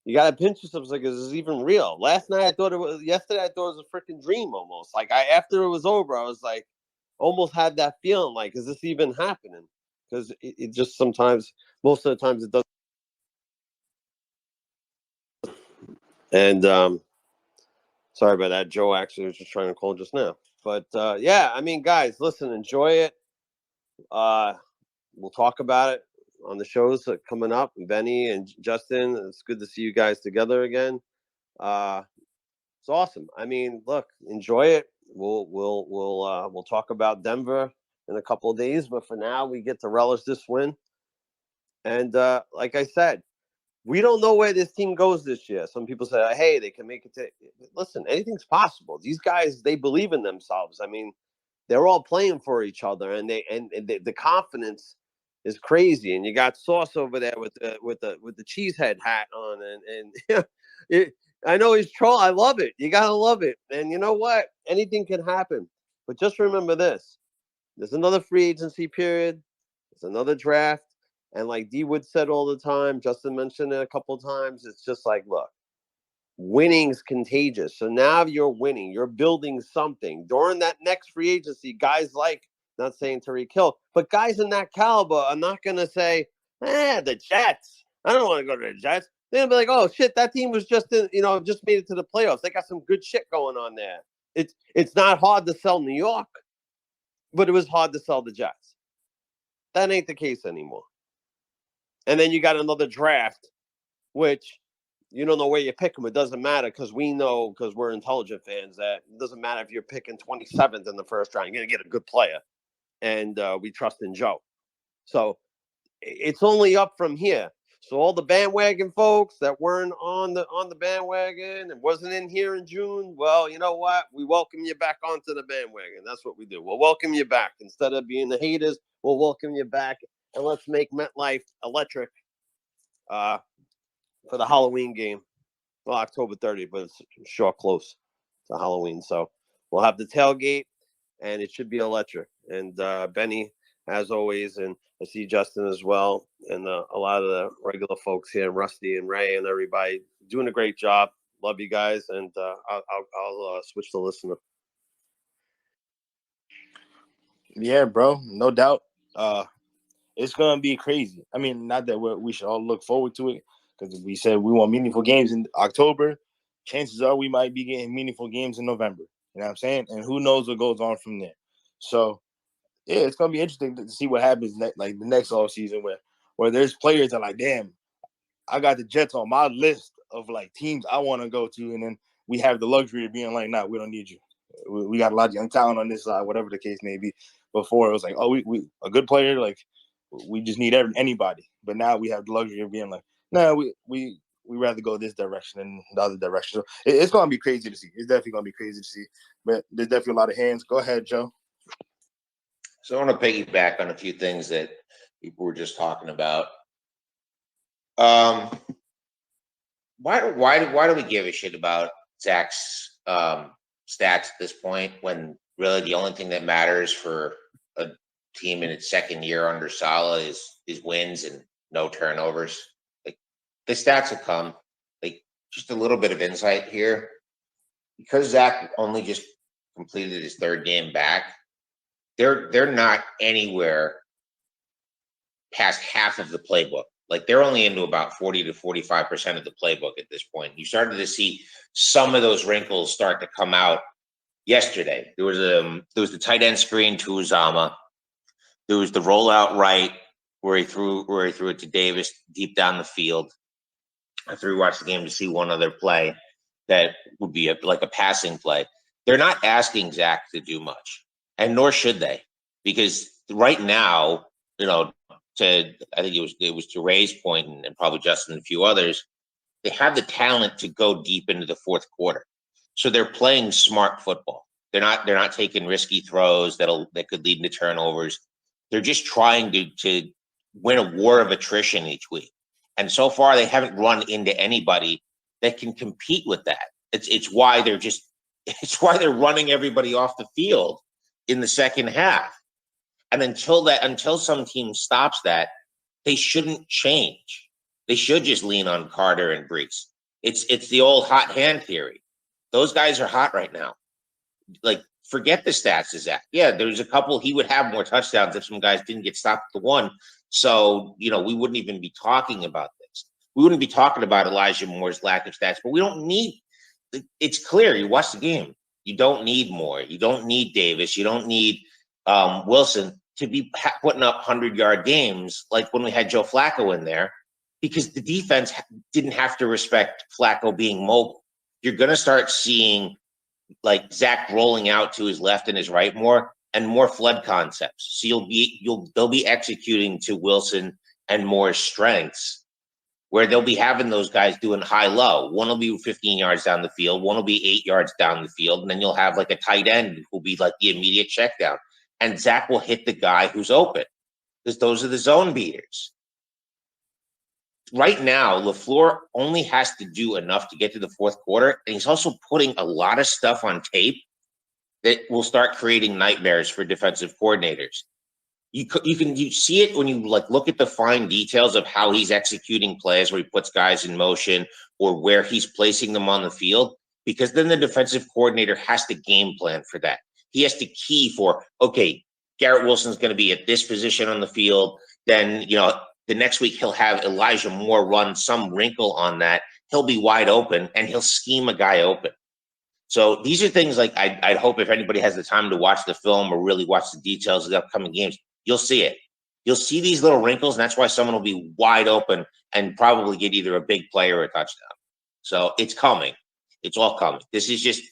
you got to pinch yourself. Like, is this even real? Yesterday, I thought it was a freaking dream almost. Like, after it was over, I was like, almost had that feeling like, is this even happening? Because it just sometimes, most of the times it doesn't. And sorry about that. Joe actually was just trying to call just now. But yeah, I mean, guys, listen, enjoy it. We'll talk about it on the shows that coming up. Benny and Justin, it's good to see you guys together again. It's awesome. I mean, look, enjoy it. We'll talk about Denver in a couple of days, but for now, we get to relish this win. And like I said, we don't know where this team goes this year. Some people say, hey, they can make it to. Listen, anything's possible. These guys, they believe in themselves. I mean, they're all playing for each other, and the confidence is crazy. And you got Sauce over there with the cheesehead hat on, and I know he's troll. I love it. You gotta love it. And you know what? Anything can happen. But just remember this: there's another free agency period. There's another draft. And like D Wood said all the time, Justin mentioned it a couple of times. It's just like, look, winning's contagious. So now you're winning. You're building something. During that next free agency, guys like, not saying Tariq Hill, but guys in that caliber are not going to say, the Jets. I don't want to go to the Jets. They'll be like, oh, shit, that team was just just made it to the playoffs. They got some good shit going on there. It's not hard to sell New York, but it was hard to sell the Jets. That ain't the case anymore. And then you got another draft, which you don't know where you pick them. It doesn't matter because we know, because we're intelligent fans, that it doesn't matter if you're picking 27th in the first round. You're going to get a good player. And we trust in Joe. So it's only up from here. So all the bandwagon folks that weren't on the bandwagon and wasn't in here in June, well, you know what? We welcome you back onto the bandwagon. That's what we do. We'll welcome you back. Instead of being the haters, we'll welcome you back. And let's make MetLife electric for the Halloween game. Well, October 30th, but it's short close to Halloween. So we'll have the tailgate, and it should be electric. And Benny, as always, and I see Justin as well, and a lot of the regular folks here, Rusty and Ray and everybody, doing a great job. Love you guys, and I'll switch to listener. Yeah, bro, no doubt. It's gonna be crazy. I mean, not that we should all look forward to it, because we said we want meaningful games in October. Chances are we might be getting meaningful games in November. You know what I'm saying? And who knows what goes on from there. So, yeah, it's gonna be interesting to see what happens like the next off season where there's players that are like, damn, I got the Jets on my list of like teams I want to go to, and then we have the luxury of being like, nah, we don't need you. We got a lot of young talent on this side, whatever the case may be. Before it was like, oh, we a good player, like we just need anybody. But now we have the luxury of being like, no, we rather go this direction than the other direction. So it's gonna be crazy to see. It's definitely gonna be crazy to see. But there's definitely a lot of hands. Go ahead, Joe. So I want to piggyback on a few things that people were just talking about. Why do we give a shit about Zach's stats at this point when really the only thing that matters for a team in its second year under Saleh is wins and no turnovers? Like, the stats will come. Like, just a little bit of insight here. Because Zach only just completed his third game back, they're not anywhere past half of the playbook. Like, they're only into about 40 to 45% of the playbook at this point. You started to see some of those wrinkles start to come out yesterday. There was the tight end screen to Uzama. There was the rollout right where he threw it to Davis deep down the field. After we watched the game to see one other play that would be like a passing play. They're not asking Zach to do much, and nor should they, because right now, I think it was to Ray's point and probably Justin and a few others, they have the talent to go deep into the fourth quarter. So they're playing smart football. They're not taking risky throws that could lead to turnovers. They're just trying to win a war of attrition each week. And so far, they haven't run into anybody that can compete with that. It's why they're running everybody off the field in the second half. And until some team stops that, they shouldn't change. They should just lean on Carter and Brees. It's the old hot hand theory. Those guys are hot right now. Like, forget the stats, Zach. Yeah, there's a couple. He would have more touchdowns if some guys didn't get stopped at the one. So, we wouldn't even be talking about this. We wouldn't be talking about Elijah Moore's lack of stats, but we don't need. It's clear. You watch the game. You don't need Moore. You don't need Davis. You don't need Wilson to be putting up 100-yard games like when we had Joe Flacco in there, because the defense didn't have to respect Flacco being mobile. You're going to start seeing like Zach rolling out to his left and his right more, and more flood concepts. So they'll be executing to Wilson and Moore's strengths, where they'll be having those guys doing high-low. One will be 15 yards down the field, one will be 8 yards down the field, and then you'll have like a tight end who'll be like the immediate check down. And Zach will hit the guy who's open, because those are the zone beaters. Right now, LaFleur only has to do enough to get to the fourth quarter, and he's also putting a lot of stuff on tape that will start creating nightmares for defensive coordinators. You see it when you look at the fine details of how he's executing plays, where he puts guys in motion or where he's placing them on the field, because then the defensive coordinator has to game plan for that. He has to key for, okay, Garrett Wilson's going to be at this position on the field. Then, the next week he'll have Elijah Moore run some wrinkle on that. He'll be wide open, and he'll scheme a guy open. So these are things like I'd hope if anybody has the time to watch the film or really watch the details of the upcoming games, you'll see it. You'll see these little wrinkles, and that's why someone will be wide open and probably get either a big play or a touchdown. So it's coming. It's all coming. This is just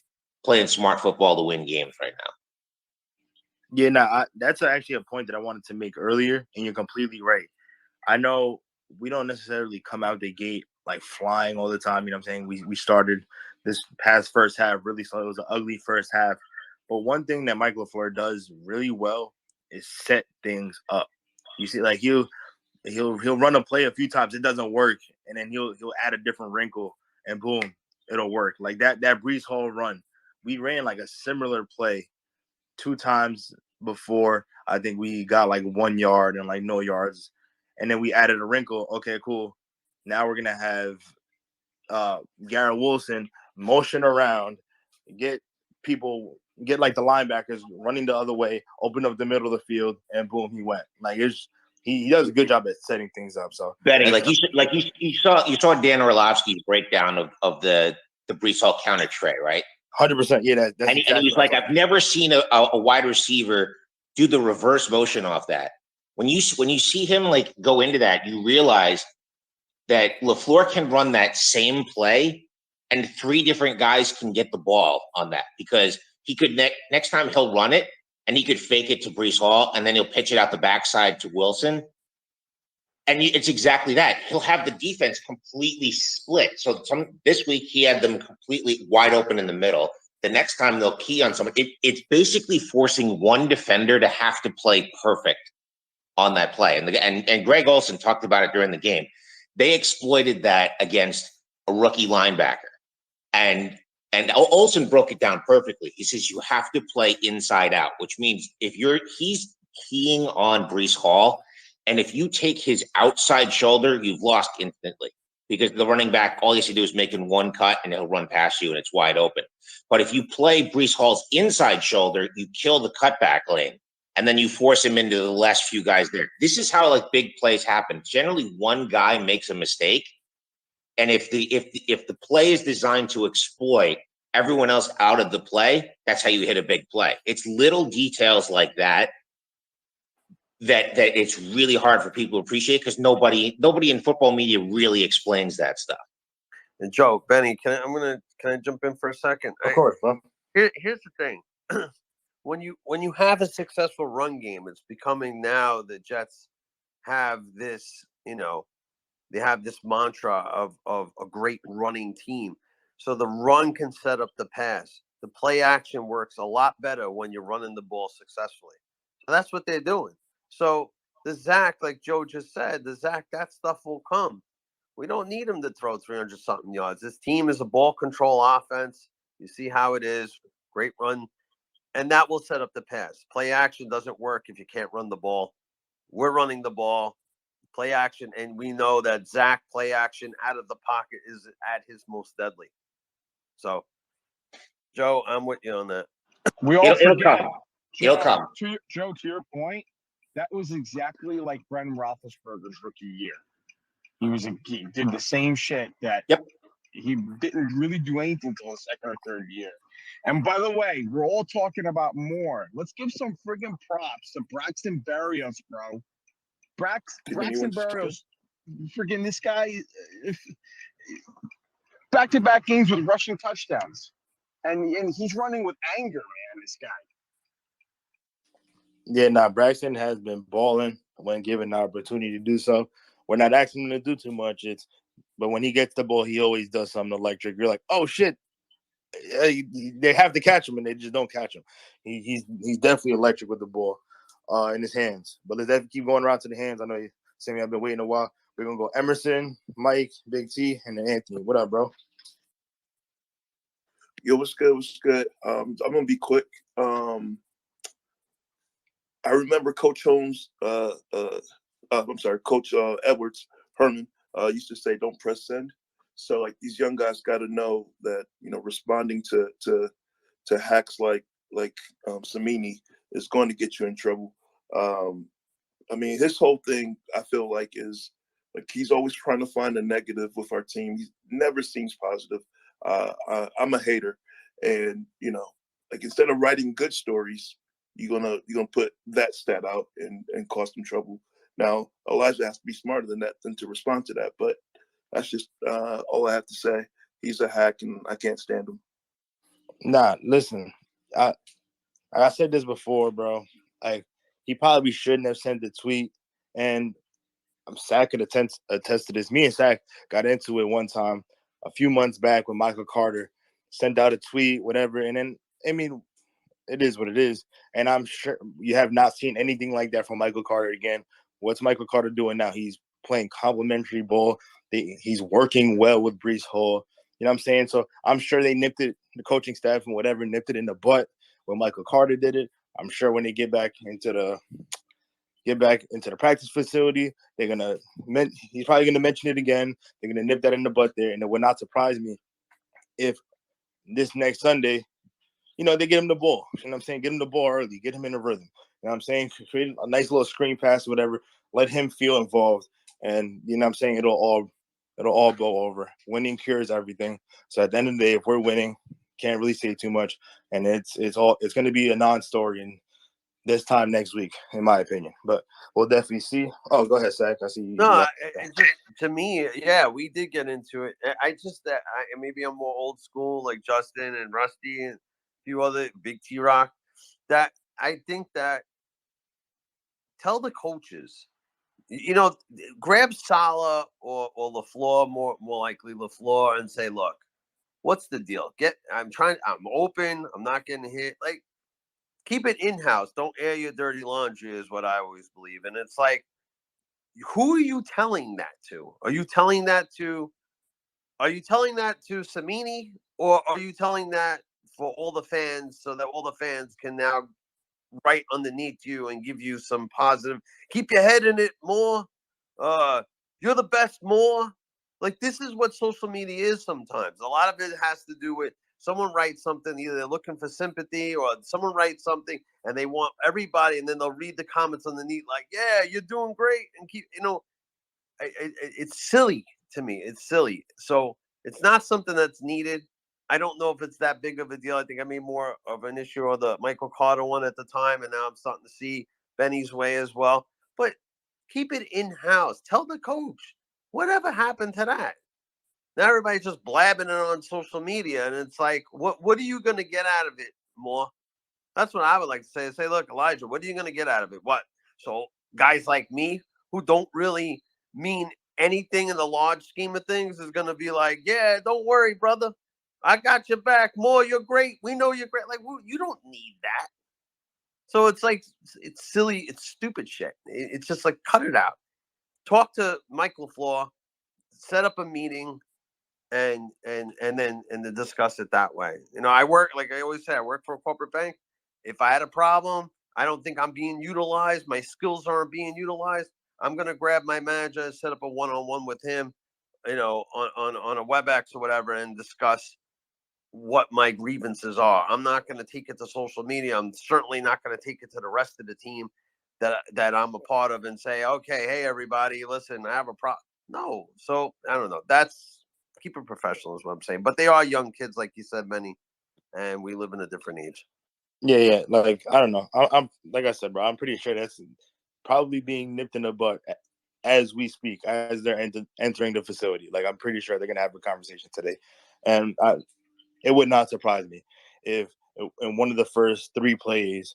playing smart football to win games right now. Yeah, that's actually a point that I wanted to make earlier, and you're completely right. I know we don't necessarily come out the gate like flying all the time. You know what I'm saying? We started this past first half really slow. It was an ugly first half. But one thing that Mike LaFleur does really well is set things up. You see, like he'll run a play a few times, it doesn't work, and then he'll add a different wrinkle, and boom, it'll work. Like that Brees Hall run, we ran like a similar play 2 times before. I think we got like 1 yard and like no yards, and then we added a wrinkle. Okay, cool. Now we're gonna have Garrett Wilson motion around, get like the linebackers running the other way, open up the middle of the field, and boom, he went. Like he does a good job at setting things up. So Benny, you saw Dan Orlovsky's breakdown of the Brees Hall counter tray, right? 100%. Yeah, that's and he was like, I've never seen a wide receiver do the reverse motion off that. When you see him like go into that, you realize that LaFleur can run that same play, and 3 different guys can get the ball on that, because he could next time he'll run it, and he could fake it to Brees Hall, and then he'll pitch it out the backside to Wilson. And it's exactly that. He'll have the defense completely split. So this week he had them completely wide open in the middle. The next time they'll key on someone. It's basically forcing one defender to have to play perfect on that play. And Greg Olsen talked about it during the game. They exploited that against a rookie linebacker. And Olsen broke it down perfectly. He says you have to play inside out, which means he's keying on Brees Hall, and if you take his outside shoulder, you've lost instantly, because the running back, all he has to do is make in one cut and he'll run past you and it's wide open. But if you play Brees Hall's inside shoulder, you kill the cutback lane, and then you force him into the last few guys there. This is how like big plays happen. Generally, one guy makes a mistake, and if the play is designed to exploit everyone else out of the play, that's how you hit a big play. It's little details like that it's really hard for people to appreciate, because nobody in football media really explains that stuff. And Joe, Benny, can I jump in for a second? Of course, bro. Here's the thing. When you have a successful run game, it's becoming now the Jets have this, they have this mantra of a great running team. So the run can set up the pass. The play action works a lot better when you're running the ball successfully. So that's what they're doing. So the Zach, like Joe just said, that stuff will come. We don't need him to throw 300 something yards. This team is a ball control offense. You see how it is. Great run. And that will set up the pass. Play action doesn't work if you can't run the ball. We're running the ball. Play action. And we know that Zach play action out of the pocket is at his most deadly. So, Joe, I'm with you on that. We all It'll forget. come. It'll come. Joe, to your point, that was exactly like Brendan Roethlisberger's rookie year. He did the same shit that he didn't really do anything until the second or third year. And by the way, we're all talking about Moore. Let's give some friggin' props to Braxton Berrios, bro. Braxton Berrios, friggin' this guy, back-to-back games with rushing touchdowns. And he's running with anger, man, this guy. Yeah, nah, Braxton has been balling when given the opportunity to do so. We're not asking him to do too much. But when he gets the ball, he always does something electric. You're like, oh shit, they have to catch him, and they just don't catch him. He's definitely electric with the ball in his hands. But let's definitely keep going around to the hands. I know Sammy, I've been waiting a while. We're gonna go Emerson, Mike, Big T, and then Anthony. What up, bro? Yo, what's good? What's good? I'm gonna be quick. I remember Coach Holmes. I'm sorry, Coach Edwards Herman used to say, "Don't press send." So like these young guys got to know that responding to hacks like Samini is going to get you in trouble. I mean, his whole thing I feel like is like he's always trying to find a negative with our team. He never seems positive. I'm a hater, and like instead of writing good stories, you're gonna put that stat out and cause them trouble. Now Elijah has to be smarter than that than to respond to that, but that's just all I have to say. He's a hack, and I can't stand him. Nah, listen, I said this before, bro. Like he probably shouldn't have sent the tweet, and Sack could attest to this. Me and Sack got into it one time a few months back when Michael Carter sent out a tweet, whatever, and then I mean, it is what it is. And I'm sure you have not seen anything like that from Michael Carter again. What's Michael Carter doing now? He's playing complimentary ball. He's working well with Breece Hall. You know what I'm saying? So I'm sure they nipped it, the coaching staff and whatever, nipped it in the butt when Michael Carter did it. I'm sure when they get back into the practice facility, he's probably gonna mention it again. They're gonna nip that in the butt there, and it would not surprise me if this next Sunday, they get him the ball. You know what I'm saying? Get him the ball early. Get him in the rhythm. You know what I'm saying? Create a nice little screen pass or whatever. Let him feel involved. And, you know what I'm saying? It'll all blow over. Winning cures everything. So at the end of the day, if we're winning, can't really say too much. And it's going to be a non-story in this time next week, in my opinion. But we'll definitely see. Oh, go ahead, Zach. I see you. No, it just, to me, yeah, we did get into it. Maybe I'm more old school, like Justin and Rusty and a few other Big T Rock. That I think that tell the coaches, grab Salah or LaFleur, more likely LaFleur, and say, look, what's the deal? I'm open. I'm not getting hit. Like, keep it in-house. Don't air your dirty laundry is what I always believe. And it's like, who are you telling that to? Are you telling that to Samini, or are you telling that for all the fans so that all the fans can now write underneath you and give you some positive, keep your head in it more? You're the best more. Like, this is what social media is sometimes. A lot of it has to do with someone writes something, either they're looking for sympathy or someone writes something and they want everybody, and then they'll read the comments underneath like, yeah, you're doing great. And keep, it's silly to me. It's silly. So it's not something that's needed. I don't know if it's that big of a deal. I think I made more of an issue of the Michael Carter one at the time, and now I'm starting to see Benny's way as well. But keep it in-house. Tell the coach, whatever happened to that? Now everybody's just blabbing it on social media, and it's like, what are you going to get out of it more? That's what I would like to say. Say, look, Elijah, what are you going to get out of it? What? So guys like me who don't really mean anything in the large scheme of things is going to be like, yeah, don't worry, brother. I got your back. More, you're great. We know you're great. Like, you don't need that. So it's like, it's silly. It's stupid shit. It's just like, cut it out. Talk to Michael LaFleur. set up a meeting and then discuss it that way. I work, like I always say, I work for a corporate bank. If I had a problem, I don't think I'm being utilized, my skills aren't being utilized, I'm gonna grab my manager and set up a one-on-one with him, on a WebEx or whatever, and discuss what my grievances are. I'm not going to take it to social media. I'm certainly not going to take it to the rest of the team that I'm a part of and say, okay, hey everybody, listen, I have a problem. No. So I don't know. That's keep it professional is what I'm saying. But they are young kids, like you said, Benny, and we live in a different age. Yeah. Like, I don't know. I'm like I said, bro, I'm pretty sure that's probably being nipped in the butt as we speak, as they're entering the facility. Like, I'm pretty sure they're going to have a conversation today. And it would not surprise me if in one of the first 3 plays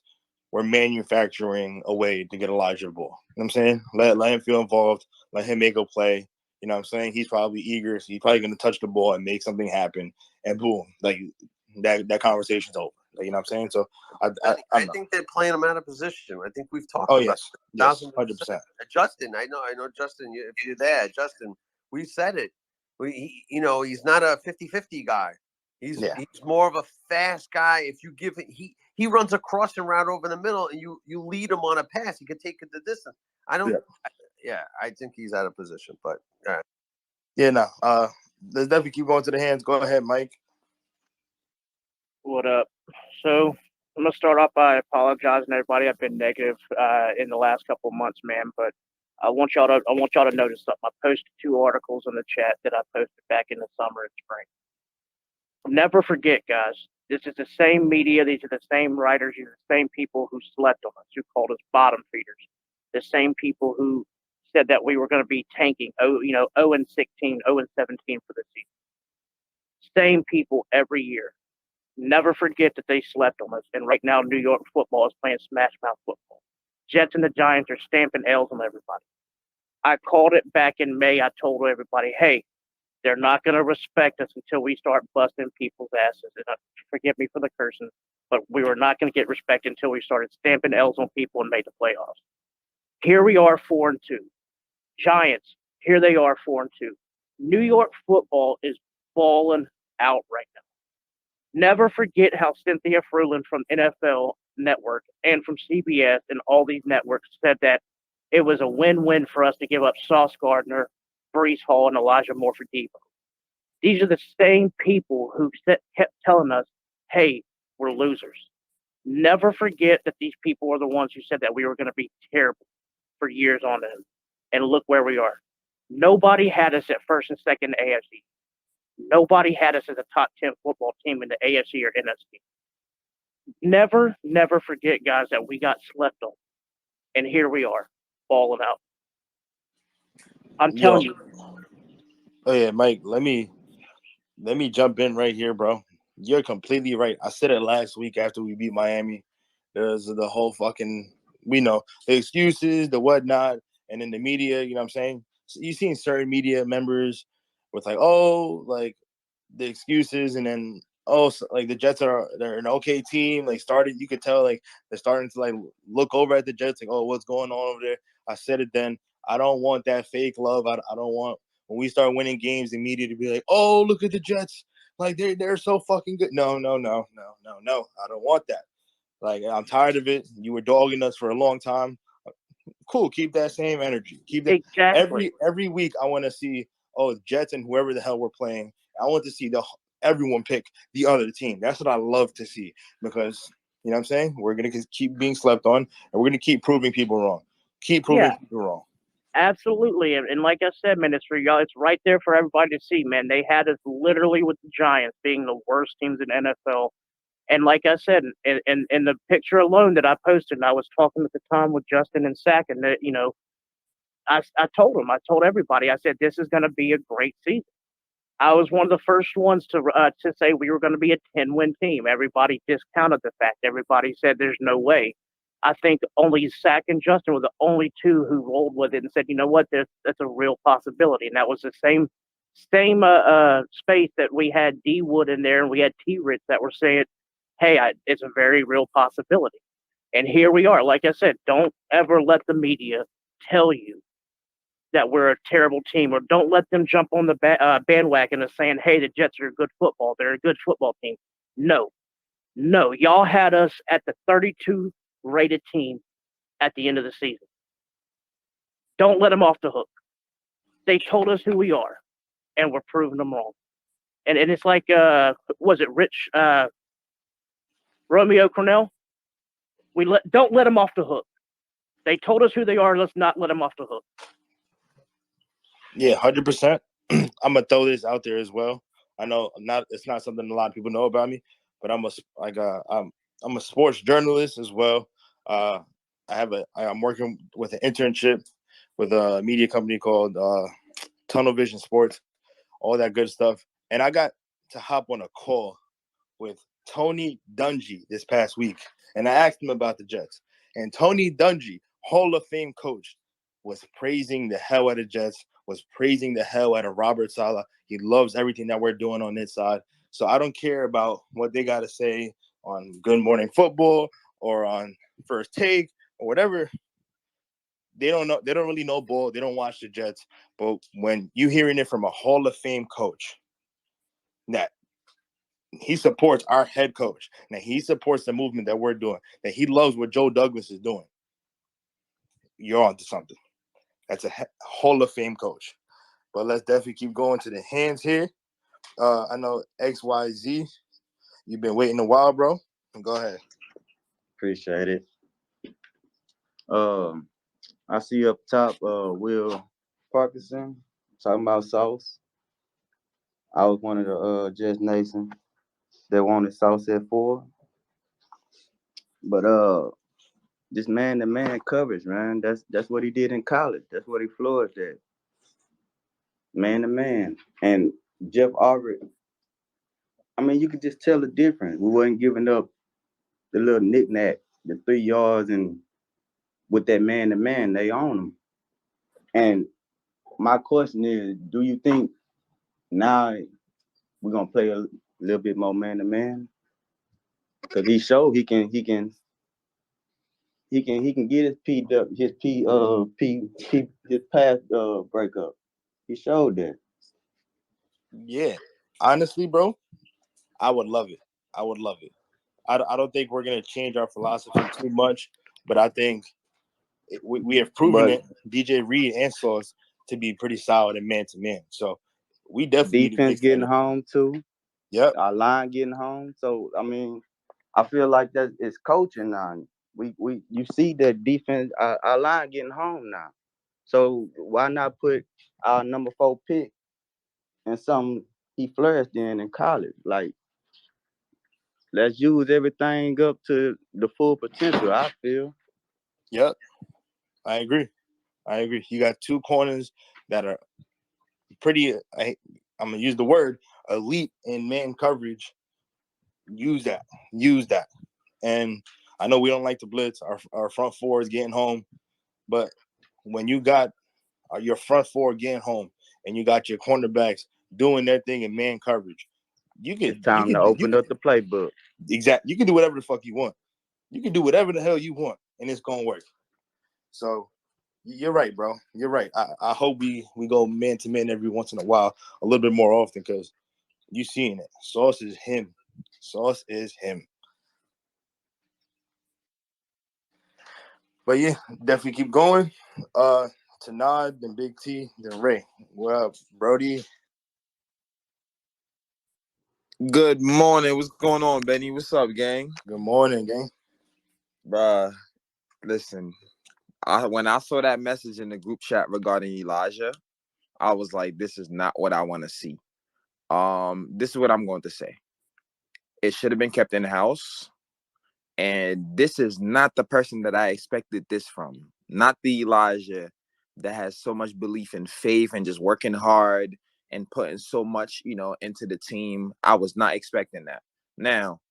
we're manufacturing a way to get Elijah the ball. You know what I'm saying? Let him feel involved. Let him make a play. You know what I'm saying? He's probably eager. So he's probably going to touch the ball and make something happen. And boom, like that conversation's over. Like, you know what I'm saying? So I think they're playing him out of position. I think we've talked Oh, about yes, it. 100%. Justin, I know, Justin, if you're there, Justin, we said it. He's not a 50-50 guy. He's more of a fast guy. If you give it, he runs a crossing route over the middle, and you lead him on a pass, he can take it the distance. I think he's out of position, but yeah, no. Let's definitely keep going to the hands. Go ahead, Mike. What up? So I'm gonna start off by apologizing to everybody. I've been negative in the last couple of months, man, but I want y'all to notice something. I posted 2 articles in the chat that I posted back in the summer and spring. Never forget, guys. This is the same media. These are the same writers. These are the same people who slept on us, who called us bottom feeders. The same people who said that we were going to be tanking. 0-16, 0-17 for the season. Same people every year. Never forget that they slept on us. And right now, New York football is playing smash mouth football. Jets and the Giants are stamping L's on everybody. I called it back in May. I told everybody, hey, they're not going to respect us until we start busting people's asses. And forgive me for the cursing, but we were not going to get respect until we started stamping L's on people and made the playoffs. Here we are, 4-2. Giants, here they are, 4-2. New York football is balling out right now. Never forget how Cynthia Frulin from NFL Network and from CBS and all these networks said that it was a win-win for us to give up Sauce Gardner, Brees Hall, and Elijah Moore for Debo. These are the same people who kept telling us, hey, we're losers. Never forget that these people are the ones who said that we were going to be terrible for years on end. And look where we are. Nobody had us at first and second AFC. Nobody had us as a top 10 football team in the AFC or NFC. Never forget, guys, that we got slept on. And here we are, balling out. I'm telling you. Oh yeah, Mike, let me jump in right here, bro. You're completely right. I said it last week after we beat Miami. There's the whole fucking, we know, the excuses, the whatnot, and in the media, you know what I'm saying? So you've seen certain media members with like, oh, like the excuses, and then like the Jets they're an okay team. Like you could tell like they're starting to like look over at the Jets, like, oh, what's going on over there? I said it then. I don't want that fake love. I don't want when we start winning games, the media to be like, oh, look at the Jets, like they're so fucking good. No. I don't want that. Like, I'm tired of it. You were dogging us for a long time. Cool, keep that same energy. Keep that every week. I want to see Jets and whoever the hell we're playing. I want to see everyone pick the other team. That's what I love to see, because you know what I'm saying? We're gonna keep being slept on, and we're gonna keep proving people wrong. Keep proving people wrong. Absolutely. And like I said, man, it's for y'all. It's right there for everybody to see, man. They had us literally with the Giants being the worst teams in NFL. And like I said, in the picture alone that I posted, and I was talking at the time with Justin and Sack, and that, I told everybody, I said, this is going to be a great season. I was one of the first ones to say we were going to be a 10-win team. Everybody discounted the fact. Everybody said there's no way. I think only Sack and Justin were the only two who rolled with it and said, you know what, that's a real possibility. And that was the same space that we had D Wood in there, and we had T Rich that were saying, hey, it's a very real possibility. And here we are. Like I said, don't ever let the media tell you that we're a terrible team, or don't let them jump on the bandwagon of saying, hey, the Jets are a good football. They're a good football team. No, y'all had us at the 32 rated team at the end of the season. Don't let them off the hook. They told us who we are, and we're proving them wrong. And it's like, was it Rich Romeo Cornell? Don't let them off the hook. They told us who they are. Let's not let them off the hook. Yeah, 100%. I'm gonna throw this out there as well. I know it's not something a lot of people know about me, but I'm a sports journalist as well. I'm working with an internship with a media company called Tunnel Vision Sports, all that good stuff. And I got to hop on a call with Tony Dungy this past week, and I asked him about the Jets. And Tony Dungy, Hall of Fame coach, was praising the hell out of Jets, was praising the hell out of Robert Saleh. He loves everything that we're doing on this side. So I don't care about what they got to say on Good Morning Football or on First Take or whatever. They don't know. They don't really know ball. They don't watch the Jets. But when you hearing it from a Hall of Fame coach that he supports our head coach, that he supports the movement that we're doing, that he loves what Joe Douglas is doing, you're onto something. That's a Hall of Fame coach. But let's definitely keep going to the hands here. I know XYZ, you've been waiting a while, bro. Go ahead. Appreciate it. I see up top Will Parkinson talking about Sauce. I was one of the Jets Nation that wanted Sauce at 4. But this man-to-man coverage, man, that's what he did in college. That's what he flourished at. Man-to-man. And Jeff Albert, I mean, you could just tell the difference. We wasn't giving up the little knick-knack, the 3 yards, and with that man-to-man, they own them. And my question is, do you think now we're gonna play a little bit more man-to-man? Because he showed he can get his pass breakup. He showed that. Yeah, honestly, bro, I would love it. I would love it. I don't think we're gonna change our philosophy too much, but I think we have proven it, DJ Reed and Sauce, to be pretty solid in man-to-man. So we definitely defense getting home too. Yep. Our line getting home. So I mean, I feel like that is coaching now. You see that defense, our line getting home now. So why not put our number 4 pick in something he flourished in college? Like, let's use everything up to the full potential, I feel. Yep. I agree. You got 2 corners that are pretty, I'm going to use the word, elite in man coverage. Use that. And I know we don't like to blitz. Our front 4 is getting home. But when you got your front 4 getting home and you got your cornerbacks doing their thing in man coverage, it's time to open up the playbook. Exactly. You can do whatever the fuck you want. You can do whatever the hell you want, and it's going to work. So you're right, bro. You're right. I hope we go man to man every once in a while, a little bit more often, because you seeing it. Sauce is him. But yeah, definitely keep going. To Nod, then Big T, then Ray. Well, Brody. Good morning. What's going on, Benny? What's up, gang? Good morning, gang. Bruh, listen. When I saw that message in the group chat regarding Elijah, I was like, this is not what I want to see. This is what I'm going to say. It should have been kept in the house. And this is not the person that I expected this from. Not the Elijah that has so much belief and faith and just working hard and putting so much, into the team. I was not expecting that. Now,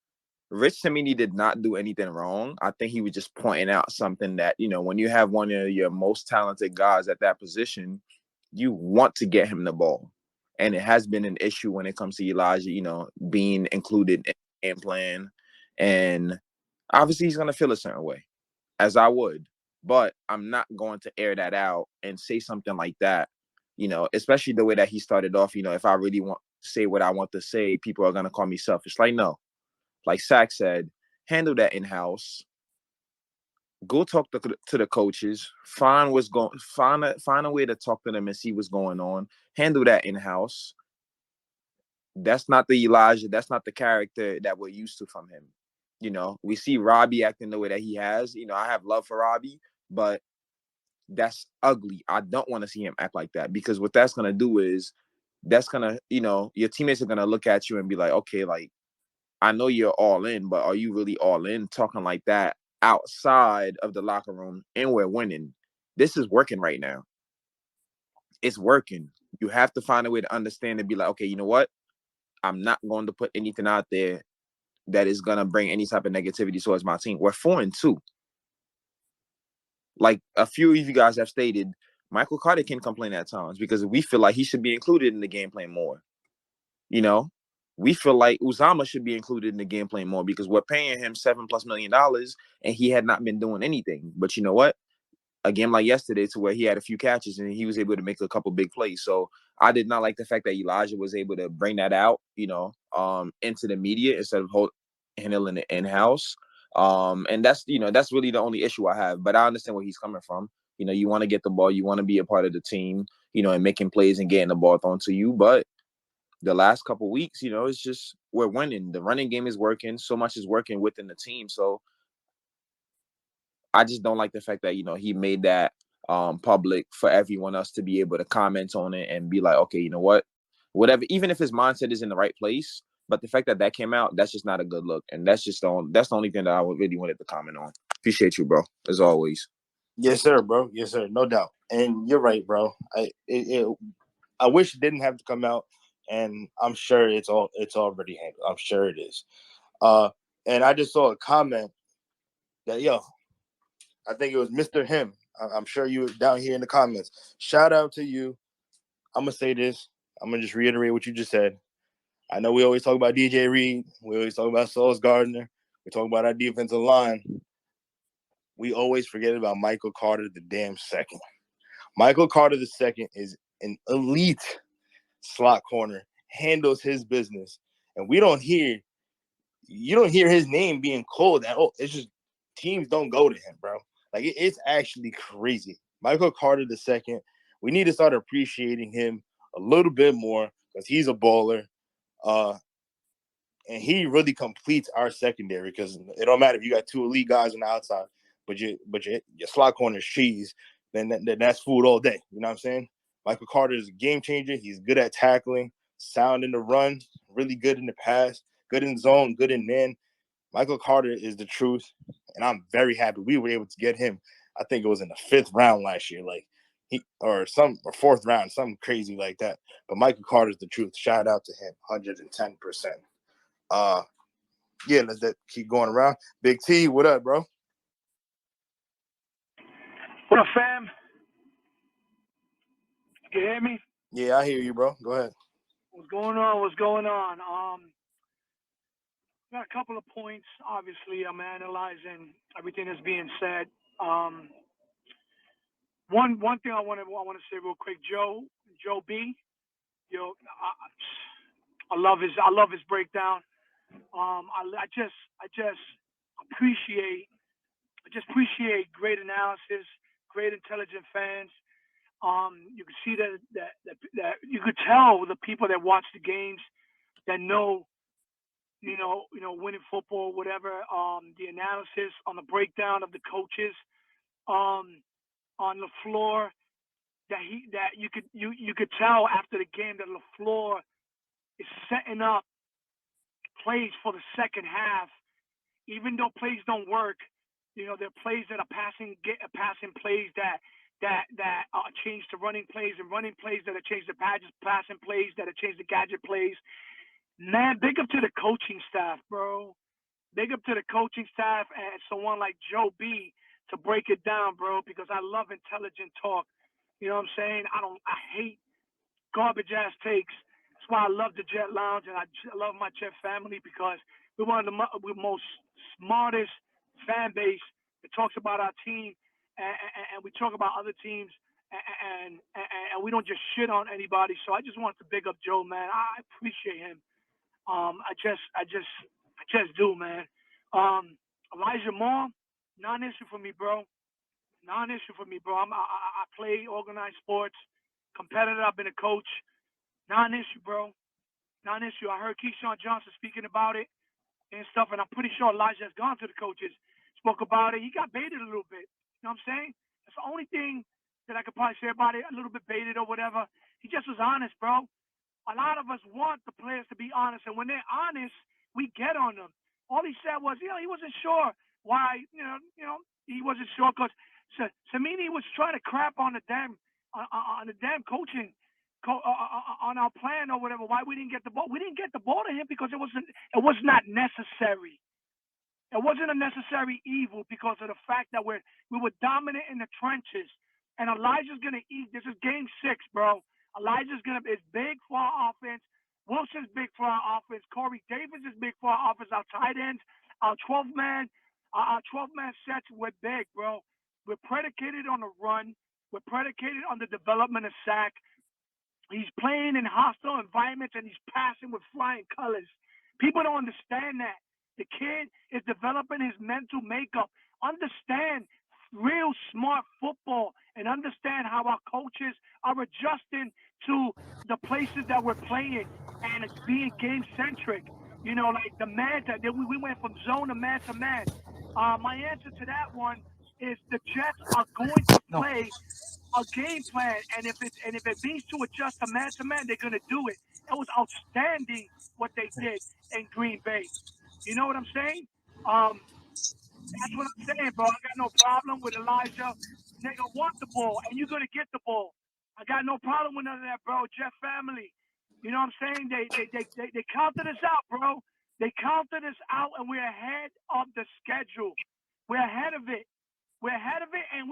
Rich Cimini did not do anything wrong. I think he was just pointing out something that, when you have one of your most talented guys at that position, you want to get him the ball. And it has been an issue when it comes to Elijah, being included in the game plan. And obviously he's going to feel a certain way, as I would. but I'm not going to air that out and say something like that, especially the way that he started off. If I really want to say what I want to say, people are going to call me selfish. Like, no, like Sack said, handle that in-house. Go talk to the coaches, find a way to talk to them and see what's going on. Handle that in-house. That's not the Elijah. That's not the character that we're used to from him. We see Robbie acting the way that he has. I have love for Robbie, but that's ugly. I don't want to see him act like that, because what that's going to do is that's going to, your teammates are going to look at you and be like, okay, like, I know you're all in, but are you really all in talking like that outside of the locker room and we're winning? This is working right now. It's working. You have to find a way to understand and be like, okay, you know what? I'm not going to put anything out there that is going to bring any type of negativity towards my team. We're 4-2. Like a few of you guys have stated, Michael Carter can complain at times because we feel like he should be included in the game plan more. We feel like Uzama should be included in the game plan more because we're paying him $7+ million and he had not been doing anything. But you know what? A game like yesterday, to where he had a few catches and he was able to make a couple big plays. So I did not like the fact that Elijah was able to bring that out, into the media instead of handling it in-house. And that's really the only issue I have. But I understand where he's coming from. You want to get the ball, you want to be a part of the team, and making plays and getting the ball thrown to you. But the last couple weeks, it's just we're winning. The running game is working. So much is working within the team. So I just don't like the fact that, he made that public for everyone else to be able to comment on it and be like, okay, you know what? Whatever, even if his mindset is in the right place, but the fact that that came out, that's just not a good look. And that's the only thing that I really wanted to comment on. Appreciate you, bro, as always. Yes, sir, bro. Yes, sir. No doubt. And you're right, bro. I wish it didn't have to come out, and I'm sure it's already handled. I'm sure it is. And I just saw a comment that, I think it was Mr. Him. I'm sure you were down here in the comments. Shout out to you. I'm gonna say this. I'm gonna just reiterate what you just said. I know we always talk about DJ Reed. We always talk about Sauce Gardner. We talk about our defensive line. We always forget about Michael Carter the damn second. Michael Carter the second is an elite slot corner, handles his business, and you don't hear his name being called at all. It's just teams don't go to him, bro. Like it's actually crazy. Michael Carter the second. We need to start appreciating him a little bit more because he's a baller. And he really completes our secondary because it don't matter if you got two elite guys on the outside, but your slot corner is cheese, then that's food all day. You know what I'm saying? Michael Carter is a game changer. He's good at tackling, sound in the run, really good in the pass, good in zone, good in man. Michael Carter is the truth, and I'm very happy we were able to get him. I think it was in the 5th round last year, or 4th round, something crazy like that. But Michael Carter's the truth. Shout out to him, 110%. Let's keep going around. Big T, what up, bro? What up, fam? You hear me? Yeah, I hear you, bro. Go ahead. What's going on? What's going on? Got a couple of points. Obviously, I'm analyzing everything that's being said. One thing I want to say real quick, Joe B. I love his breakdown. I just appreciate great analysis, great intelligent fans. You can see that you could tell the people that watch the games that know, winning football, whatever. The analysis on the breakdown of the coaches, on the floor, that you could tell after the game that LaFleur is setting up plays for the second half, even though plays don't work. There are plays that are passing plays that change to running plays, and running plays that are changed to passing plays that are changed to gadget plays. Man, big up to the coaching staff, bro. Big up to the coaching staff and someone like Joe B to break it down, bro, because I love intelligent talk. You know what I'm saying? I hate garbage ass takes. That's why I love the Jet Lounge and I love my Jet family, because we're one of the most smartest fan base that talks about our team and we talk about other teams, and we don't just shit on anybody. So I just want to big up Joe, man. I appreciate him. I just do, man. Elijah Moore, non-issue for me, bro. Non-issue for me, bro. I play organized sports, competitor. I've been a coach. Non-issue, bro. Non-issue. I heard Keyshawn Johnson speaking about it and stuff, and I'm pretty sure Elijah has gone to the coaches, spoke about it. He got baited a little bit. You know what I'm saying? That's the only thing that I could probably say about it. A little bit baited or whatever. He just was honest, bro. A lot of us want the players to be honest, and when they're honest, we get on them. All he said was, he wasn't sure why, he wasn't sure because Samini was trying to crap on the damn coaching, on our plan or whatever. Why we didn't get the ball? We didn't get the ball to him because it was not necessary. It wasn't a necessary evil because of the fact that we were dominant in the trenches. And Elijah's gonna eat. This is game 6, bro. Elijah's is big for our offense. Wilson's big for our offense. Corey Davis is big for our offense. Our tight ends, our 12-man sets, we're big, bro. We're predicated on the run. We're predicated on the development of sack. He's playing in hostile environments and he's passing with flying colors. People don't understand that. The kid is developing his mental makeup. Understand real smart football and understand how our coaches are adjusting to the places that we're playing and it's being game centric. Like the man that we went from zone to man to man. My answer to that one is the Jets are going to play a game plan, and if it means to adjust to man, they're gonna do it. It was outstanding what they did in Green Bay. You know what I'm saying? That's what I'm saying, bro. I got no problem with Elijah. Nigga want the ball, and you're gonna get the ball. I got no problem with none of that, bro. Jeff family. You know what I'm saying? They counted us out, bro. They counted us out, and we're ahead of the schedule. We're ahead of it. We're ahead of it, and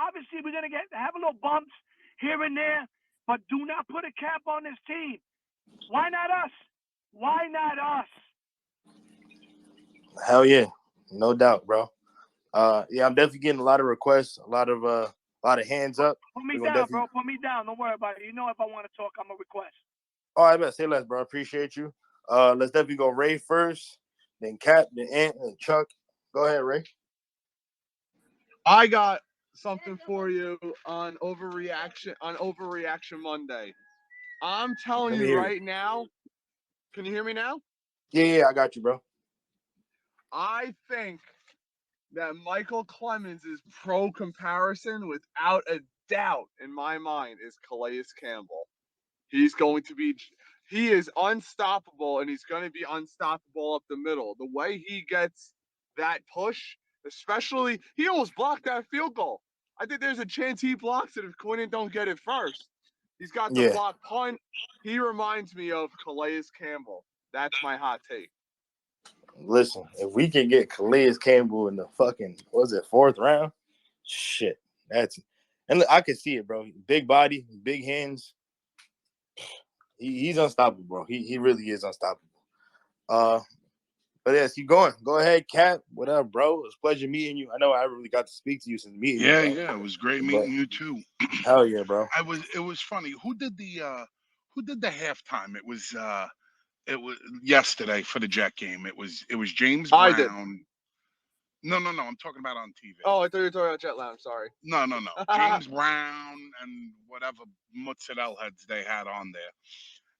obviously we're gonna have a little bumps here and there, but do not put a cap on this team. Why not us? Why not us? Hell yeah, no doubt, bro. Yeah, I'm definitely getting a lot of requests, a lot of hands up. Put me down, bro. Put me down. Don't worry about it. You know, if I want to talk, I'm a request. Oh, I bet. Say less, bro. Appreciate you. Let's definitely go Ray first, then Cap, then Ant, and Chuck. Go ahead, Ray. I got something for you on overreaction Monday. I'm telling you right now. Can you hear me now? Yeah, I got you, bro. I think that Michael Clemens is pro comparison without a doubt in my mind is Calais Campbell. He is unstoppable, and he's going to be unstoppable up the middle. The way he gets that push, especially, he almost blocked that field goal. I think there's a chance he blocks it if Quinnen don't get it first. He's got the block punt. He reminds me of Calais Campbell. That's my hot take. Listen, if we can get Calais Campbell in the fucking, what was it, 4th round? Shit, and I can see it, bro. Big body, big hands. He's unstoppable, bro. He really is unstoppable. But yes, keep going. Go ahead, Cap. What up, bro? It's a pleasure meeting you. I know I haven't really got to speak to you since meeting you. Yeah, it was great meeting you too. Hell yeah, bro. It was funny. Who did the halftime? It was yesterday for the Jet game. It was James Brown. I did. No. I'm talking about on TV. Oh, I thought you were talking about Jet Lounge. Sorry. No. James Brown and whatever mozzarella heads they had on there.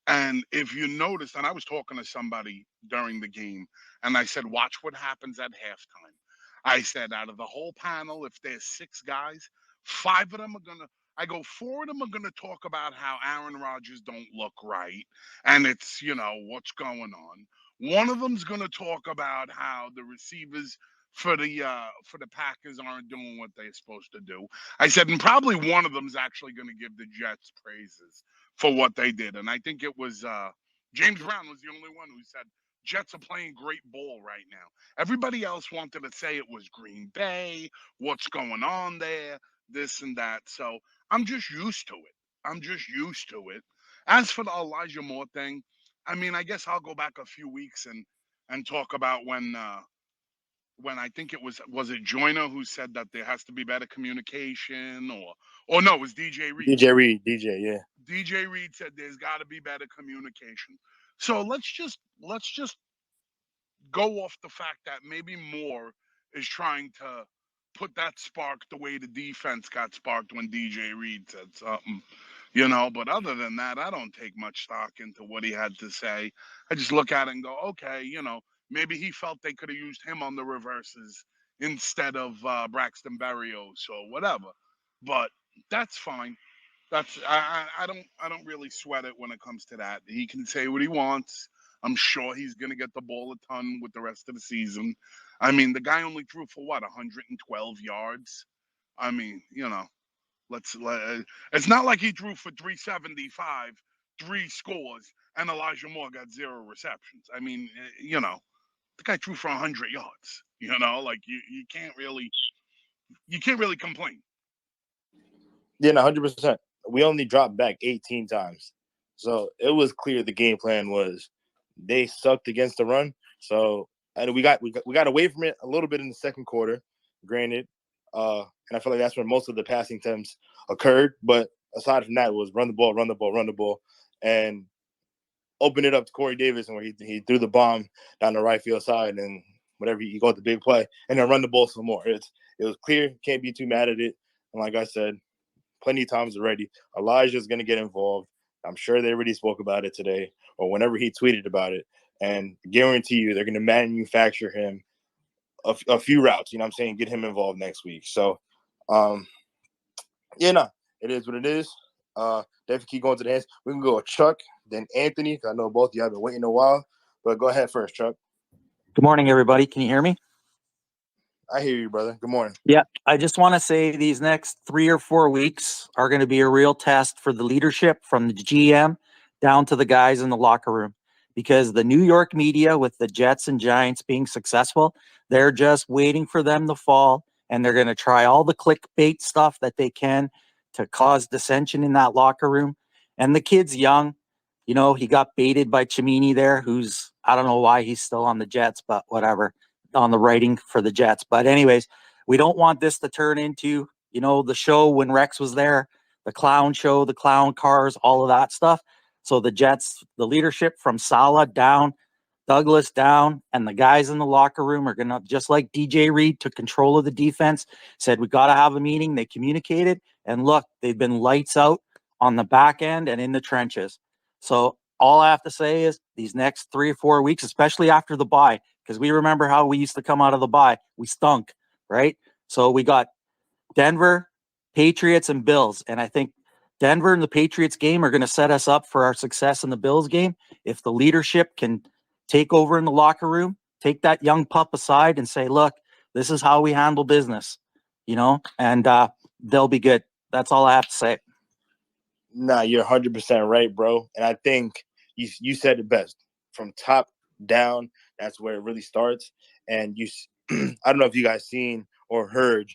And if you noticed, and I was talking to somebody during the game, and I said, watch what happens at halftime. I said, out of the whole panel, if there's 6 guys, 5 of them are going to, I go, 4 of them are going to talk about how Aaron Rodgers don't look right. And it's, what's going on. One of them's going to talk about how the receivers for the Packers aren't doing what they're supposed to do. I said, and probably one of them's actually going to give the Jets praises for what they did. And I think it was James Brown was the only one who said Jets are playing great ball right now. Everybody else wanted to say it was Green Bay, what's going on there, this and that. So I'm just used to it. As for the Elijah Moore thing, I mean, I guess I'll go back a few weeks and talk about when when I think it was it Joyner who said that there has to be better communication, or no, it was DJ Reed. DJ, yeah. DJ Reed said there's got to be better communication. So let's just go off the fact that maybe Moore is trying to put that spark the way the defense got sparked when DJ Reed said something, you know. But other than that, I don't take much stock into what he had to say. I just look at it and go, okay, you know, maybe he felt they could have used him on the reverses instead of Braxton Berrios or whatever. But that's fine. That's I don't really sweat it when it comes to that. He can say what he wants. I'm sure he's gonna get the ball a ton with the rest of the season. I mean, the guy only threw for what 112 yards. I mean, you know, it's not like he threw for 375, 3 scores, and Elijah Moore got 0 receptions. I mean, you know, the guy threw for 100 yards. You know, like you can't really complain. Yeah, no, 100%. We only dropped back 18 times. So it was clear the game plan was they sucked against the run. So and we got away from it a little bit in the second quarter, granted. And I feel like that's when most of the passing attempts occurred. But aside from that, it was run the ball, run the ball, run the ball, and open it up to Corey Davis, and where he threw the bomb down the right field side, and whatever he got the big play, and then run the ball some more. It was clear, can't be too mad at it. And like I said, plenty of times already, Elijah's going to get involved. I'm sure they already spoke about it today or whenever he tweeted about it. And guarantee you they're going to manufacture him a few routes, you know what I'm saying, get him involved next week. So, yeah, no, it is what it is. Definitely keep going to the hands. We can go with Chuck, then Anthony, because I know both of you have been waiting a while. But go ahead first, Chuck. Good morning, everybody. Can you hear me? I hear you, brother. Good morning. Yeah, I just want to say these next 3 or 4 weeks are going to be a real test for the leadership from the GM down to the guys in the locker room, because the New York media, with the Jets and Giants being successful, they're just waiting for them to fall, and they're going to try all the clickbait stuff that they can to cause dissension in that locker room. And the kid's young. You know, he got baited by Chimini there, who's, I don't know why he's still on the Jets, but whatever, on the writing for the Jets. But anyways, we don't want this to turn into, you know, the show when Rex was there, the clown show, the clown cars, all of that stuff. So the Jets, the leadership from Saleh down, Douglas down, and the guys in the locker room are going to, just like DJ Reed took control of the defense, said, we got to have a meeting. They communicated, and look, they've been lights out on the back end and in the trenches. So all I have to say is these next 3 or 4 weeks, especially after the bye, because we remember how we used to come out of the bye, we stunk, right? So we got Denver, Patriots, and Bills. And I think Denver and the Patriots game are going to set us up for our success in the Bills game. If the leadership can take over in the locker room, take that young pup aside and say, look, this is how we handle business, you know, and they'll be good. That's all I have to say. Nah, you're 100% right, bro. And I think you said it best. From top down, that's where it really starts. And I don't know if you guys seen or heard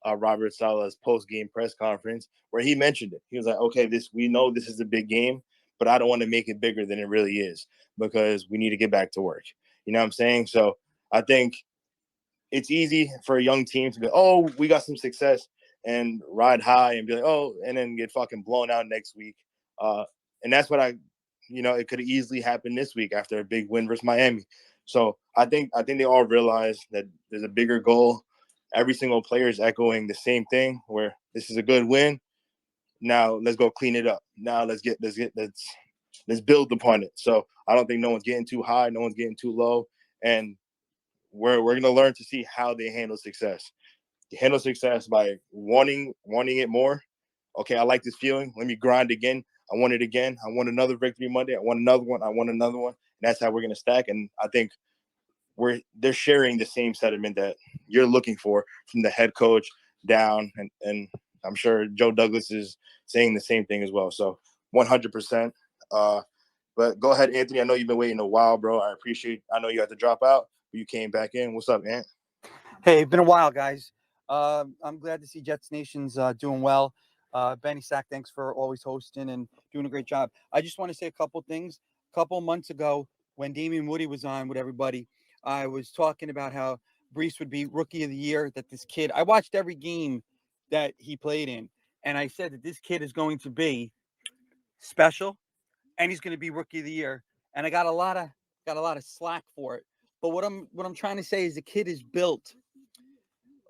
Robert Saleh's post-game press conference where he mentioned it. He was like, okay, we know this is a big game, but I don't want to make it bigger than it really is because we need to get back to work. You know what I'm saying? So I think it's easy for a young team to be, oh, we got some success and ride high and be like, oh, and then get fucking blown out next week. And that's what it could have easily happened this week after a big win versus Miami. So I think they all realize that there's a bigger goal. Every single player is echoing the same thing where this is a good win. Now let's go clean it up. Now let's build upon it. So I don't think no one's getting too high, no one's getting too low. And we're going to learn to see how they handle success. They handle success by wanting it more. Okay, I like this feeling. Let me grind again. I want it again. I want another victory Monday. I want another one. I want another one. And that's how we're going to stack. And I think they're sharing the same sentiment that you're looking for from the head coach down. And I'm sure Joe Douglas is saying the same thing as well. So 100%. But go ahead, Anthony. I know you've been waiting a while, bro. I know you had to drop out, but you came back in. What's up, Ant? Hey, been a while, guys. I'm glad to see Jets Nation's doing well. Benny Sack, thanks for always hosting and doing a great job. I just want to say a couple things. A couple months ago, when Damian Woody was on with everybody, I was talking about how Brees would be rookie of the year, that this kid, I watched every game that he played in, and I said that this kid is going to be special and he's going to be rookie of the year. And I got a lot of slack for it. But what I'm trying to say is the kid is built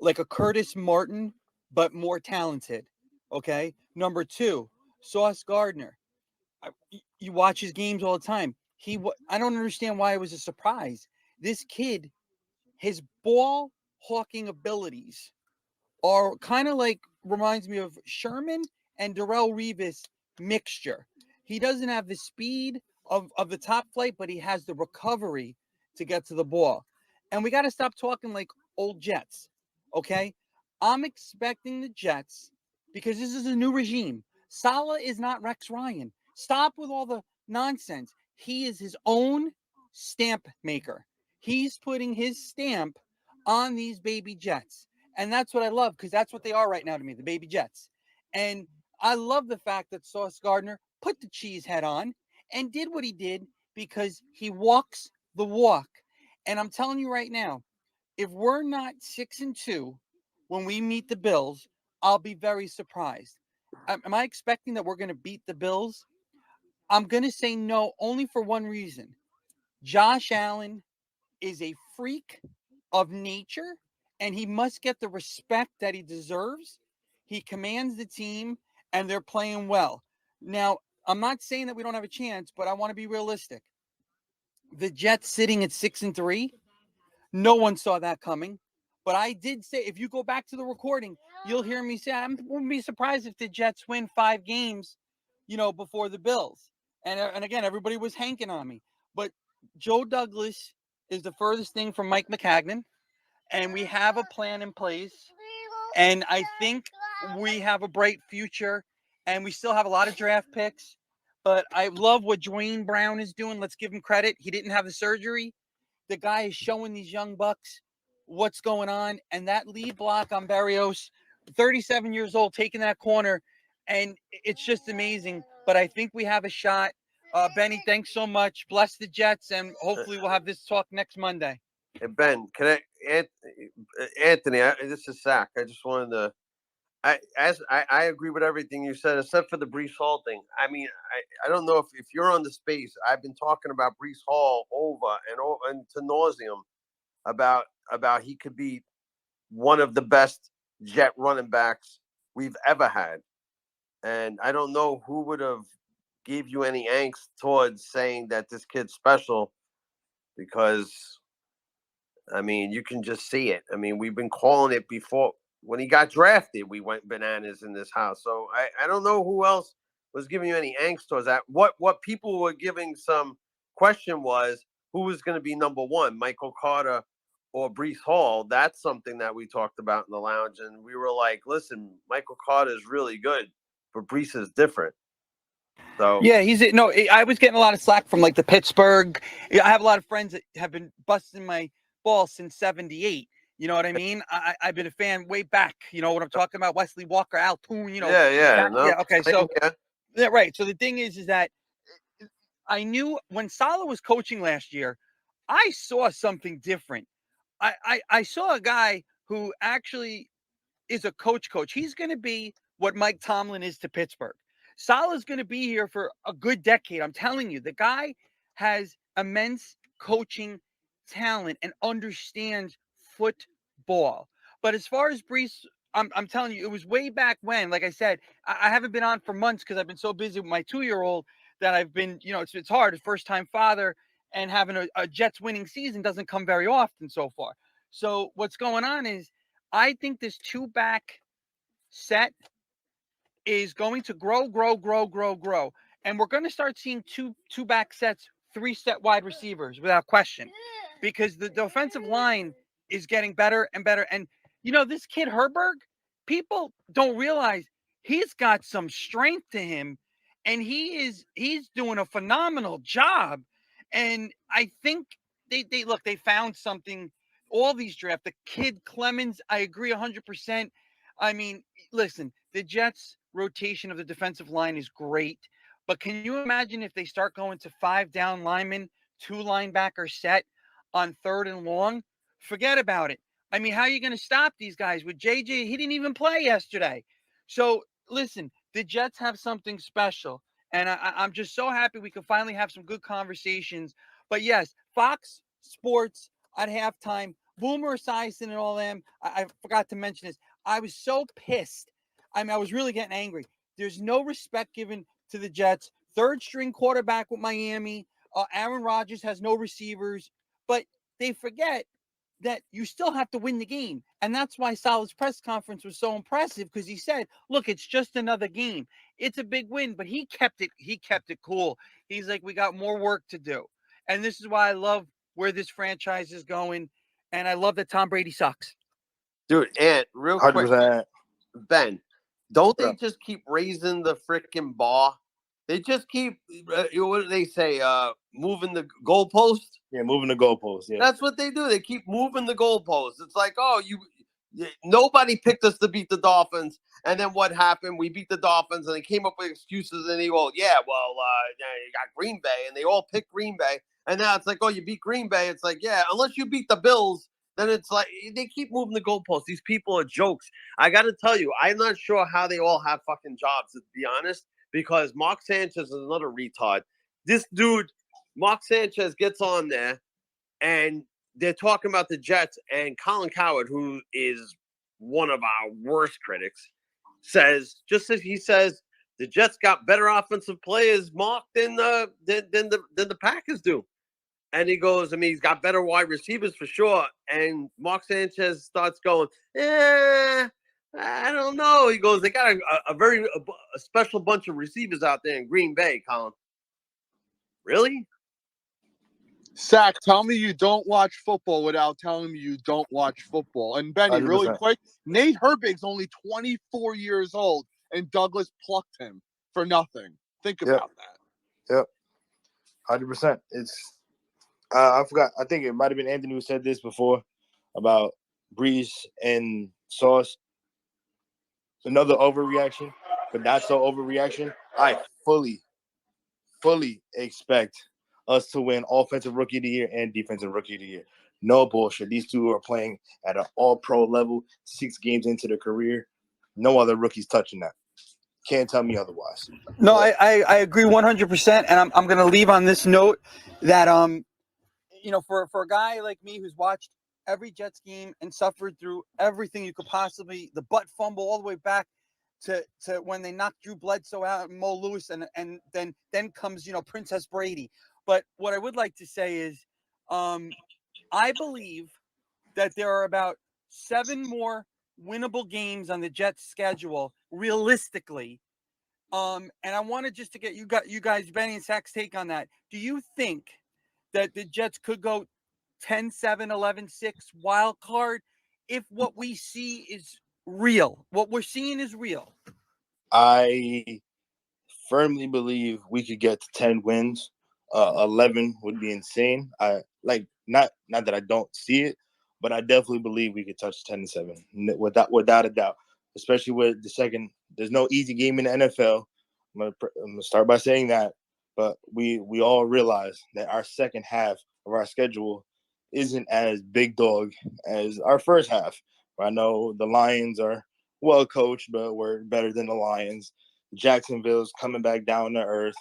like a Curtis Martin, but more talented. Okay. Number two, Sauce Gardner. You watch his games all the time. I don't understand why it was a surprise. This kid, his ball hawking abilities are kind of like, reminds me of Sherman and Darrell Revis mixture. He doesn't have the speed of the top flight, but he has the recovery to get to the ball. And we got to stop talking like old Jets. Okay. I'm expecting the Jets, because this is a new regime. Saleh is not Rex Ryan. Stop with all the nonsense. He is his own stamp maker. He's putting his stamp on these baby Jets. And that's what I love, because that's what they are right now to me, the baby Jets. And I love the fact that Sauce Gardner put the cheese head on and did what he did, because he walks the walk. And I'm telling you right now, if we're not 6-2 when we meet the Bills, I'll be very surprised. Am I expecting that we're going to beat the Bills? I'm going to say no, only for one reason. Josh Allen is a freak of nature, and he must get the respect that he deserves. He commands the team, and they're playing well. Now, I'm not saying that we don't have a chance, but I want to be realistic. The Jets sitting at 6-3, no one saw that coming. But I did say, if you go back to the recording, you'll hear me say, I wouldn't be surprised if the Jets win 5 games, before the Bills. And again, everybody was hanking on me. But Joe Douglas is the furthest thing from Mike McCagnon, and we have a plan in place. And I think we have a bright future, and we still have a lot of draft picks. But I love what Dwayne Brown is doing. Let's give him credit. He didn't have the surgery. The guy is showing these young bucks what's going on. And that lead block on Barrios, 37 years old, taking that corner. And it's just amazing. But I think we have a shot. Benny, thanks so much. Bless the Jets. And hopefully we'll have this talk next Monday. Hey, Ben, Anthony, this is Zach. I just wanted to. I agree with everything you said, except for the Brees Hall thing. I mean, I don't know if you're on the space. I've been talking about Brees Hall over and to nauseum about he could be one of the best Jet running backs we've ever had, and I don't know who would have gave you any angst towards saying that this kid's special, because I mean, you can just see it. I mean, we've been calling it before. When he got drafted, we went bananas in this house. So I don't know who else was giving you any angst towards that. What people were giving some question was, who was going to be number one, Michael Carter or Brees Hall? That's something that we talked about in the lounge. And we were like, listen, Michael Carter is really good, but Brees is different. So Yeah, I was getting a lot of slack from like the Pittsburgh. I have a lot of friends that have been busting my balls since '78. You know what I mean? I've been a fan way back. You know what I'm talking about? Wesley Walker, Al Toon. yeah. Okay. So yeah, right. So the thing is that I knew when Saleh was coaching last year, I saw something different. I saw a guy who actually is a coach. He's going to be what Mike Tomlin is to Pittsburgh. Saleh's going to be here for a good decade. I'm telling you, the guy has immense coaching talent and understands football. But as far as Brees, I'm telling you, it was way back when. Like I said, I haven't been on for months because I've been so busy with my 2-year-old that I've been, it's hard. First time father, and having a Jets winning season doesn't come very often so far. So what's going on is, I think this 2-back set is going to grow. And we're going to start seeing two-back sets, 3-set wide receivers without question, because the offensive line is getting better and better. And, this kid Herberg, people don't realize he's got some strength to him, and he's doing a phenomenal job. And I think they found something. All these draft, the kid Clemens, I agree 100%. I mean, listen, the Jets' rotation of the defensive line is great, but can you imagine if they start going to 5 down linemen, 2 linebacker set on 3rd and long? Forget about it. I mean, how are you going to stop these guys with JJ? He didn't even play yesterday. So listen, the Jets have something special, and I'm just so happy we can finally have some good conversations. But yes, Fox Sports at halftime, Boomer Esiason and all them. I forgot to mention this. I was so pissed. I mean, I was really getting angry. There's no respect given to the Jets. Third string quarterback with Miami. Aaron Rodgers has no receivers, but they forget that you still have to win the game. And that's why Salah's press conference was so impressive, because he said, look, it's just another game. It's a big win, but he kept it cool. He's like, we got more work to do. And this is why I love where this franchise is going. And I love that Tom Brady sucks. Dude, and real quick, 100%. Ben, don't Yeah. they just keep raising the freaking bar? They just keep, what do they say, moving the goalpost? Yeah, moving the goalpost. Yeah. That's what they do. They keep moving the goalposts. It's like, oh, nobody picked us to beat the Dolphins, and then what happened? We beat the Dolphins, and they came up with excuses, and they go, yeah, well, you got Green Bay, and they all picked Green Bay, and now it's like, oh, you beat Green Bay. It's like, yeah, unless you beat the Bills, then it's like they keep moving the goalposts. These people are jokes. I got to tell you, I'm not sure how they all have fucking jobs, to be honest, because Mark Sanchez is another retard. This dude, Mark Sanchez, gets on there, and they're talking about the Jets, and Colin Cowherd, who is one of our worst critics, says, just as he says, the Jets got better offensive players, Mark, than the Packers do. And he goes, I mean, he's got better wide receivers for sure. And Mark Sanchez starts going, I don't know. He goes, they got a special bunch of receivers out there in Green Bay, Colin. Really? Sack, tell me you don't watch football without telling me you don't watch football. And Benny, really 100%. quick, Nate Herbig's only 24 years old, and Douglas plucked him for nothing. Think about that. Yep. 100%. It's I forgot. I think it might have been Anthony who said this before about Breeze and Sauce. Another overreaction, but not so overreaction. I fully expect us to win Offensive Rookie of the Year and Defensive Rookie of the Year. No bullshit. These two are playing at an all-pro level, 6 games into their career. No other rookies touching that. Can't tell me otherwise. No, I agree 100%. And I'm going to leave on this note that, for a guy like me who's watched every Jets game and suffered through everything you could possibly, the butt fumble all the way back to when they knocked Drew Bledsoe out and Mo Lewis, and then comes, Princess Brady. But what I would like to say is, I believe that there are about 7 more winnable games on the Jets schedule realistically. And I wanted just to get you guys, Benny and Sack's take on that. Do you think that the Jets could go 10-7, 11-6 wild card if what we see is real? What we're seeing is real. I firmly believe we could get to 10 wins. 11 would be insane. Not that I don't see it, but I definitely believe we could touch 10-7 without a doubt. Especially with the second, there's no easy game in the NFL. I'm gonna start by saying that, but we all realize that our second half of our schedule isn't as big dog as our first half. I know the Lions are well coached, but we're better than the Lions. Jacksonville's coming back down to earth.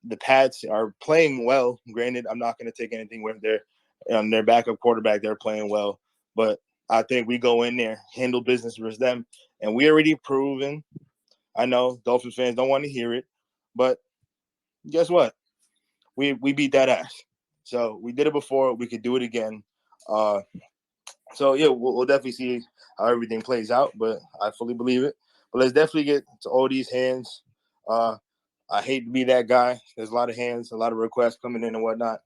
The Pats are playing well. Granted, I'm not going to take anything with their backup quarterback. They're playing well, but I think we go in there, handle business versus them, and we already proven. I know Dolphins fans don't want to hear it, but guess what? We beat that ass. So we did it before. We could do it again. So yeah, we'll definitely see how everything plays out, but I fully believe it. But let's definitely get to all these hands. I hate to be that guy. There's a lot of hands, a lot of requests coming in and whatnot.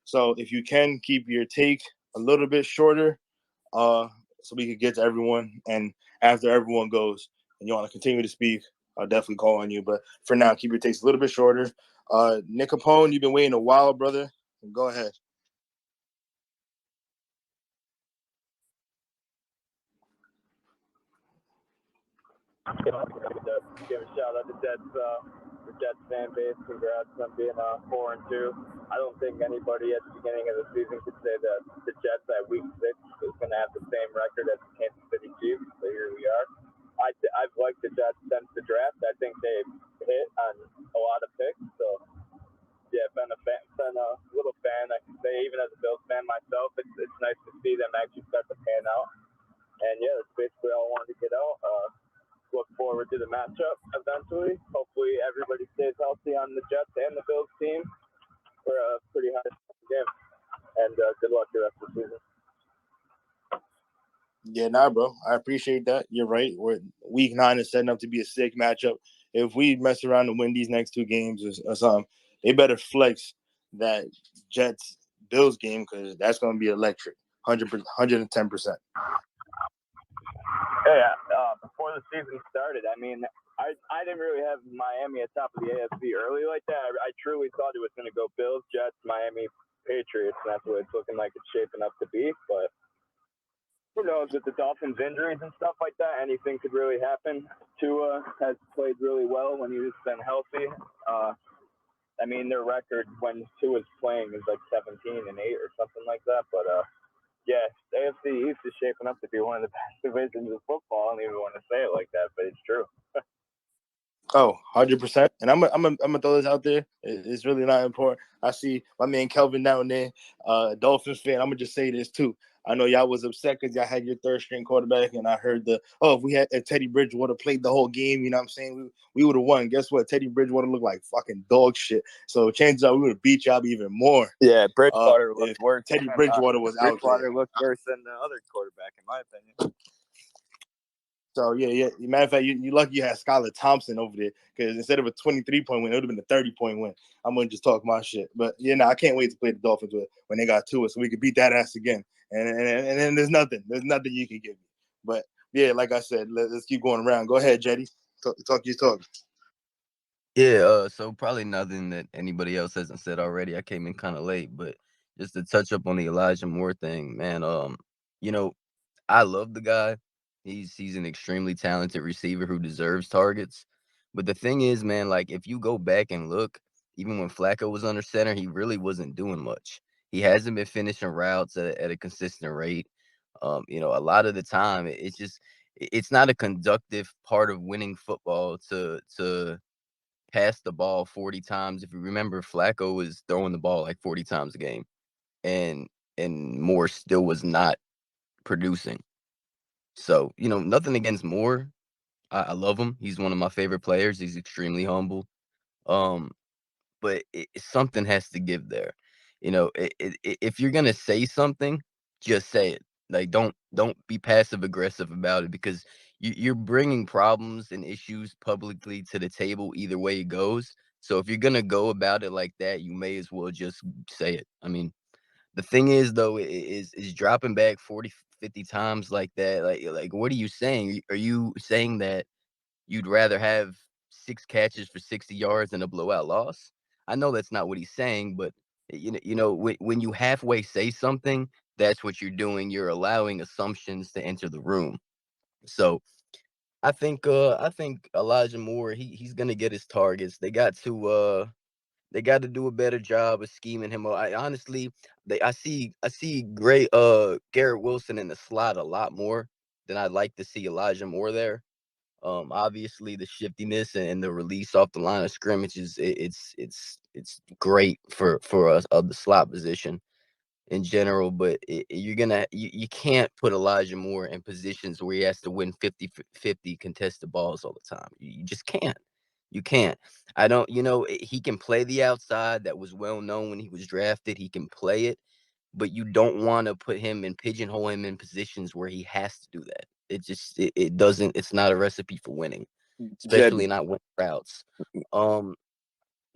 So if you can keep your take a little bit shorter, so we can get to everyone. And after everyone goes and you want to continue to speak, I'll definitely call on you. But for now, keep your takes a little bit shorter. Nick Capone, you've been waiting a while, brother. Go ahead. Give a shout out to Jets for Jets fan base. Congrats on being 4-2. I don't think anybody at the beginning of the season could say that the Jets at week 6 is going to have the same record as the Kansas City Chiefs. So here we are. I've liked the Jets since the draft. I think they've hit on a lot of picks. So yeah, been a little fan. I can say even as a Bills fan myself, it's nice to see them actually start to pan out. And yeah, that's basically all I wanted to get out. Look forward to the matchup eventually. Hopefully everybody stays healthy on the Jets and the Bills team for a pretty high game. And good luck the rest of the season. Yeah, nah, bro. I appreciate that. You're right. Week 9 is setting up to be a sick matchup. If we mess around and win these next 2 games or something, they better flex that Jets Bills game because that's going to be electric. 110%. Yeah, before the season started, I mean, I didn't really have Miami at top of the AFC early like that. I truly thought it was going to go Bills, Jets, Miami, Patriots, and that's what it's looking like it's shaping up to be. But who knows, with the Dolphins' injuries and stuff like that, anything could really happen. Tua has played really well when he's been healthy. I mean, their record when Tua's playing is like 17-8 or something like that. But yeah, AFC East is shaping up to be one of the best divisions of football. I don't even want to say it like that, but it's true. Oh, 100%. And I'm gonna throw this out there. It's really not important. I see my man Kelvin down there, Dolphins fan. I'm gonna just say this too. I know y'all was upset because y'all had your third string quarterback, and I heard if Teddy Bridgewater played the whole game, you know what I'm saying? We would have won. Guess what? Teddy Bridgewater looked like fucking dog shit. So chances are we would have beat y'all even more. Yeah, Bridgewater If looked worse. Teddy Bridgewater was out there. Bridgewater looked worse than the other quarterback, in my opinion. So yeah. Matter of fact, you lucky you had Skylar Thompson over there because instead of a 23-point win, it would have been a 30-point win. I'm gonna just talk my shit, but I can't wait to play the Dolphins when they got to us so we could beat that ass again. And then there's nothing you can give me. But yeah, like I said, let's keep going around. Go ahead, Jetty. Talk. Yeah, so probably nothing that anybody else hasn't said already. I came in kind of late, but just to touch up on the Elijah Moore thing, man. You know, I love the guy. He's an extremely talented receiver who deserves targets. But the thing is, man, like if you go back and look, even when Flacco was under center, he really wasn't doing much. He hasn't been finishing routes at a consistent rate. A lot of the time it's not a conductive part of winning football to pass the ball 40 times. If you remember, Flacco was throwing the ball like 40 times a game, and Moore still was not producing. So, nothing against Moore. I love him. He's one of my favorite players. He's extremely humble. Um, but something has to give there. If you're gonna say something, just say it. Like, don't be passive aggressive about it because you're bringing problems and issues publicly to the table either way it goes. So if you're gonna go about it like that, you may as well just say it. I mean, the thing is though, is dropping back 40, 50 times like that. Like what are you saying? Are you saying that you'd rather have 6 catches for 60 yards than a blowout loss? I know that's not what he's saying, but when you halfway say something, that's what you're doing. You're allowing assumptions to enter the room. So I think Elijah Moore, he's gonna get his targets. They got to do a better job of scheming him. I honestly, I see great Garrett Wilson in the slot a lot more than I'd like to see Elijah Moore there. Obviously the shiftiness and the release off the line of scrimmage it's great for us of the slot position in general, but you can't put Elijah Moore in positions where he has to win 50-50 contested balls all the time. You just can't. You can't. I don't, he can play the outside. That was well known when he was drafted. He can play it, but you don't want to put him and pigeonhole him in positions where he has to do that. It doesn't, it's not a recipe for winning, especially not winning routes.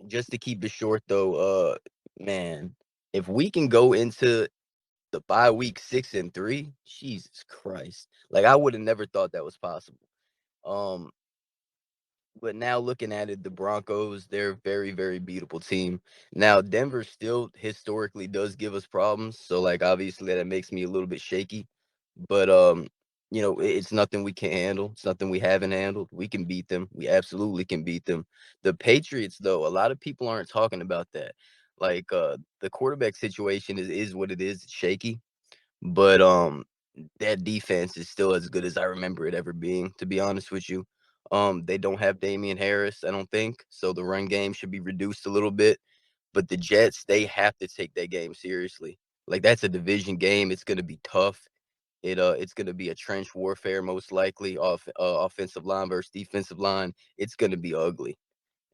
Just to keep it short though, man, if we can go into the bye week 6-3, Jesus Christ. Like I would have never thought that was possible. Um, but now looking at it, the Broncos, they're a very, very beatable team. Now, Denver still historically does give us problems. So like obviously that makes me a little bit shaky. But You know, it's nothing we can't handle. It's nothing we haven't handled. We can beat them. We absolutely can beat them. The Patriots, though, a lot of people aren't talking about that. Like, the quarterback situation is what it is. It's shaky, but that defense is still as good as I remember it ever being, to be honest with you. They don't have Damian Harris, I don't think, so the run game should be reduced a little bit. But the Jets, they have to take that game seriously. Like, that's a division game. It's gonna be tough. It's gonna be a trench warfare, most likely, offensive line versus defensive line. It's gonna be ugly.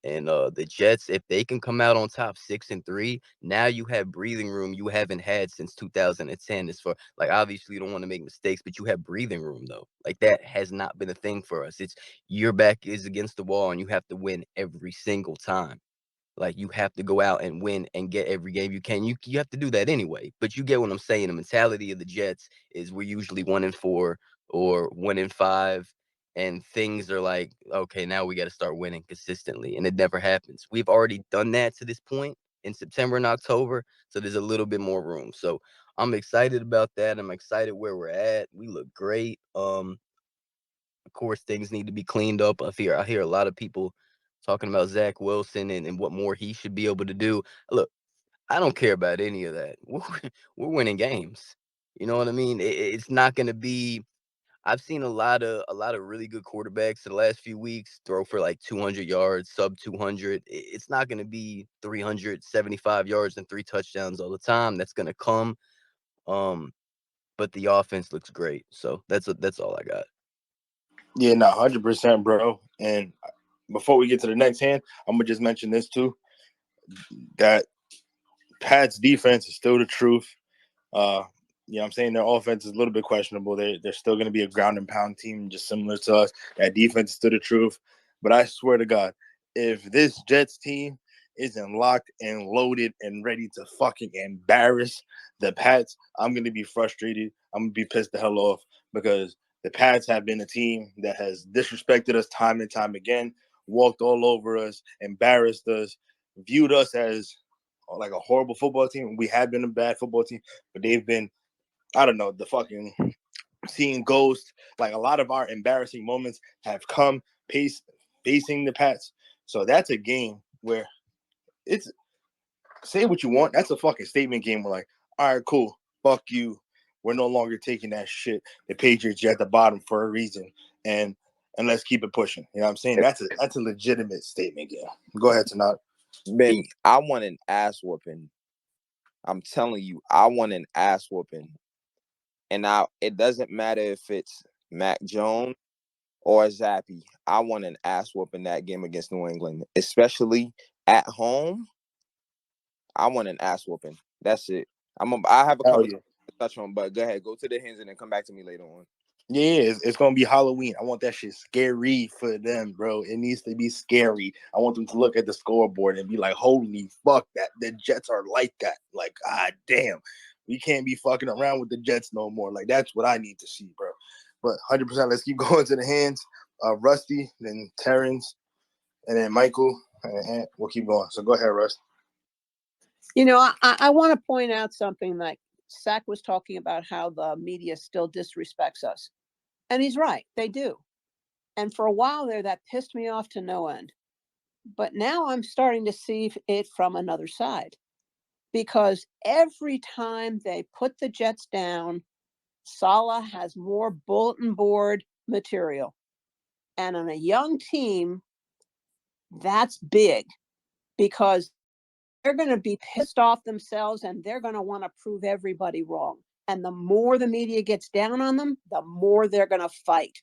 And the Jets, if they can come out on top 6-3, now you have breathing room you haven't had since 2010. As far like, obviously you don't want to make mistakes, but you have breathing room though. Like, that has not been a thing for us. It's your back is against the wall and you have to win every single time. Like, you have to go out and win and get every game you can. You have to do that anyway. But you get what I'm saying. The mentality of the Jets is we're usually 1-4 or 1-5, and things are like, okay, now we got to start winning consistently, and it never happens. We've already done that to this point in September and October, so there's a little bit more room. So I'm excited about that. I'm excited where we're at. We look great. Of course, things need to be cleaned up. I hear a lot of people talking about Zach Wilson and what more he should be able to do. Look, I don't care about any of that. We're winning games. You know what I mean? It's not going to be. I've seen a lot of really good quarterbacks in the last few weeks throw for like 200 yards, sub 200. It's not going to be 375 yards and 3 touchdowns all the time. That's going to come. Um, but the offense looks great. So that's all I got. Yeah, no, 100%, bro. And before we get to the next hand, I'm gonna just mention this too. That Pat's defense is still the truth. You know what I'm saying? Their offense is a little bit questionable. They're still going to be a ground and pound team, just similar to us. That defense is still the truth. But I swear to God, if this Jets team isn't locked and loaded and ready to fucking embarrass the Pats, I'm going to be frustrated. I'm going to be pissed the hell off because the Pats have been a team that has disrespected us time and time again, walked all over us, embarrassed us, viewed us as like a horrible football team. We have been a bad football team, but they've been, I don't know, the fucking seeing ghosts. Like, a lot of our embarrassing moments have come facing the Pats. So that's a game where it's, say what you want. That's a fucking statement game. We're like, all right, cool. Fuck you. We're no longer taking that shit. The Patriots are at the bottom for a reason. And let's keep it pushing. You know what I'm saying? That's a legitimate statement game. Go ahead, Tanat. Benny, I want an ass whooping. I'm telling you, I want an ass whooping. And now it doesn't matter if it's Mac Jones or Zappy. I want an ass whooping that game against New England, especially at home. I want an ass whooping. That's it. I have a Hell couple yeah. to touch on, but go ahead, go to the hands and then come back to me later on. Yeah, it's gonna be Halloween. I want that shit scary for them, bro. It needs to be scary. I want them to look at the scoreboard and be like, "Holy fuck, that the Jets are like that." Like, ah, damn, we can't be fucking around with the Jets no more. Like, that's what I need to see, bro. But 100%, let's keep going to the hands. Rusty, then Terrence, and then Michael, and we'll keep going. So go ahead, Russ. You know, I want to point out something that Sack was talking about, how the media still disrespects us. And he's right, they do. And for a while there, that pissed me off to no end. But now I'm starting to see it from another side, because every time they put the Jets down, Salah has more bulletin board material. And on a young team, that's big, because they're going to be pissed off themselves and they're going to want to prove everybody wrong. And the more the media gets down on them, the more they're going to fight.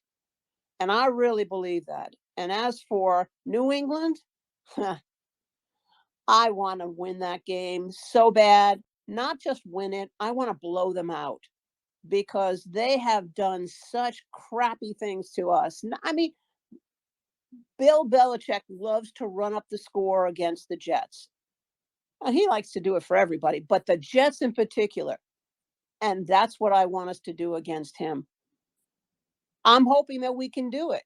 And I really believe that. And as for New England, I want to win that game so bad. Not just win it, I want to blow them out, because they have done such crappy things to us. I mean, Bill Belichick loves to run up the score against the Jets. He likes to do it for everybody, but the Jets in particular. And that's what I want us to do against him. I'm hoping that we can do it.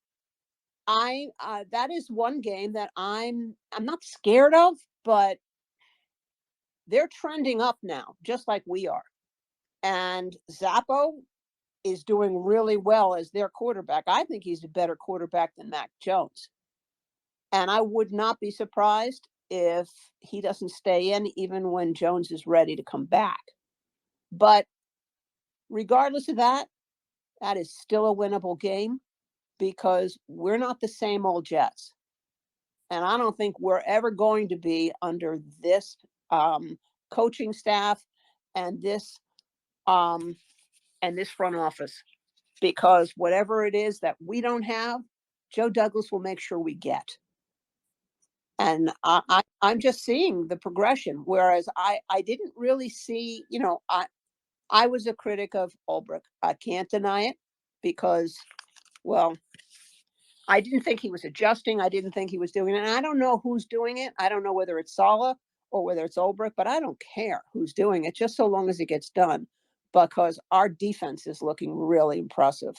That is one game that I'm not scared of, but they're trending up now, just like we are. And Zappo, is doing really well as their quarterback. I think he's a better quarterback than Mac Jones. And I would not be surprised if he doesn't stay in even when Jones is ready to come back. But regardless of that, that is still a winnable game because we're not the same old Jets. And I don't think we're ever going to be under this coaching staff and this front office, because whatever it is that we don't have, Joe Douglas will make sure we get. And I'm just seeing the progression, whereas I didn't really see, I was a critic of Ulbrich. I can't deny it because, well, I didn't think he was adjusting. I didn't think he was doing it. And I don't know who's doing it. I don't know whether it's Saleh or whether it's Ulbrich, but I don't care who's doing it, just so long as it gets done, because our defense is looking really impressive.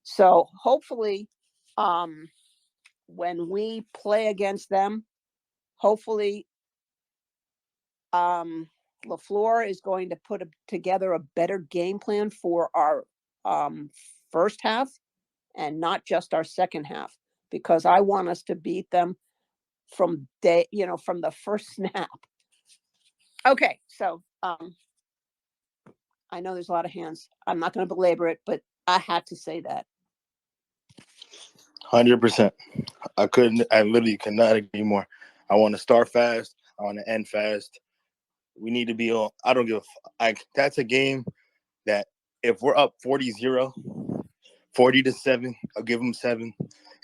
So hopefully, when we play against them, hopefully LaFleur is going to put together a better game plan for our first half and not just our second half, because I want us to beat them from from the first snap. Okay, so I know there's a lot of hands. I'm not going to belabor it, but I had to say that. 100%. I literally could not agree more. I want to start fast. I want to end fast. We need to be on. I don't give a that's a game that if we're up 40-0, 40-7, I'll give them 7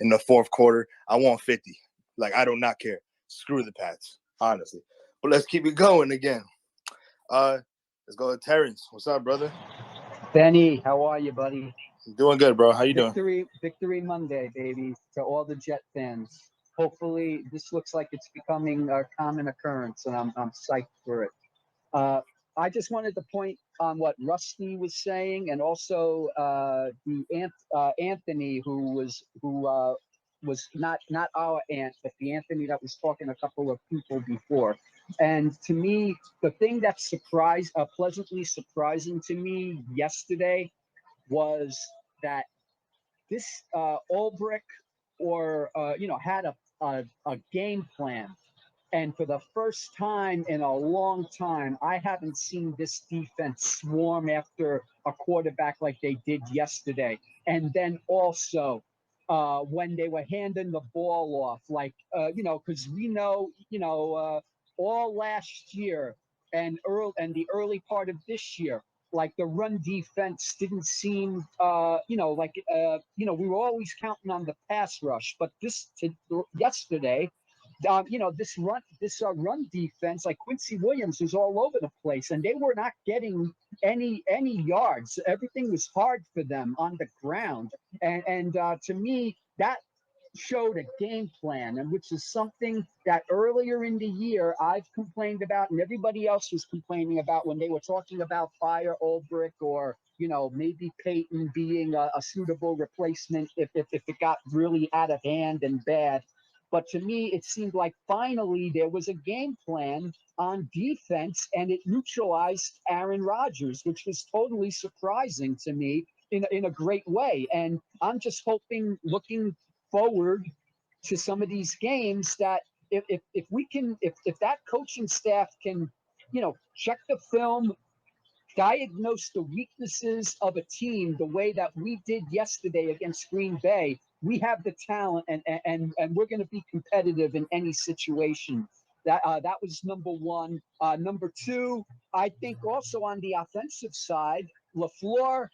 in the fourth quarter. I want 50. Like, I do not care. Screw the Pats, honestly. But let's keep it going again. Let's go to Terrence. What's up, brother? Benny, how are you, buddy? Doing good, bro. How you doing? Victory Monday, baby, to all the Jet fans. Hopefully, this looks like it's becoming a common occurrence, and I'm psyched for it. I just wanted to point on what Rusty was saying, and also Anthony, who was not our aunt, but the Anthony that was talking a couple of people before. And to me, the thing that pleasantly surprising to me yesterday was that this Ulbrich had a game plan. And for the first time in a long time, I haven't seen this defense swarm after a quarterback like they did yesterday. And then also when they were handing the ball off, because we know, all last year and the early part of this year, like the run defense didn't seem, we were always counting on the pass rush. But yesterday, this run defense, like Quincy Williams, was all over the place, and they were not getting any yards. Everything was hard for them on the ground, and to me, that showed a game plan, and which is something that earlier in the year I've complained about, and everybody else was complaining about when they were talking about fire Ulbrich, or maybe Peyton being a suitable replacement if it got really out of hand and bad. But to me, it seemed like finally there was a game plan on defense, and it neutralized Aaron Rodgers, which was totally surprising to me in a great way. And I'm just hoping, looking forward to some of these games, that if that coaching staff can, check the film, diagnose the weaknesses of a team the way that we did yesterday against Green Bay, we have the talent, and we're going to be competitive in any situation. That was number one. Number two, I think also on the offensive side, LaFleur,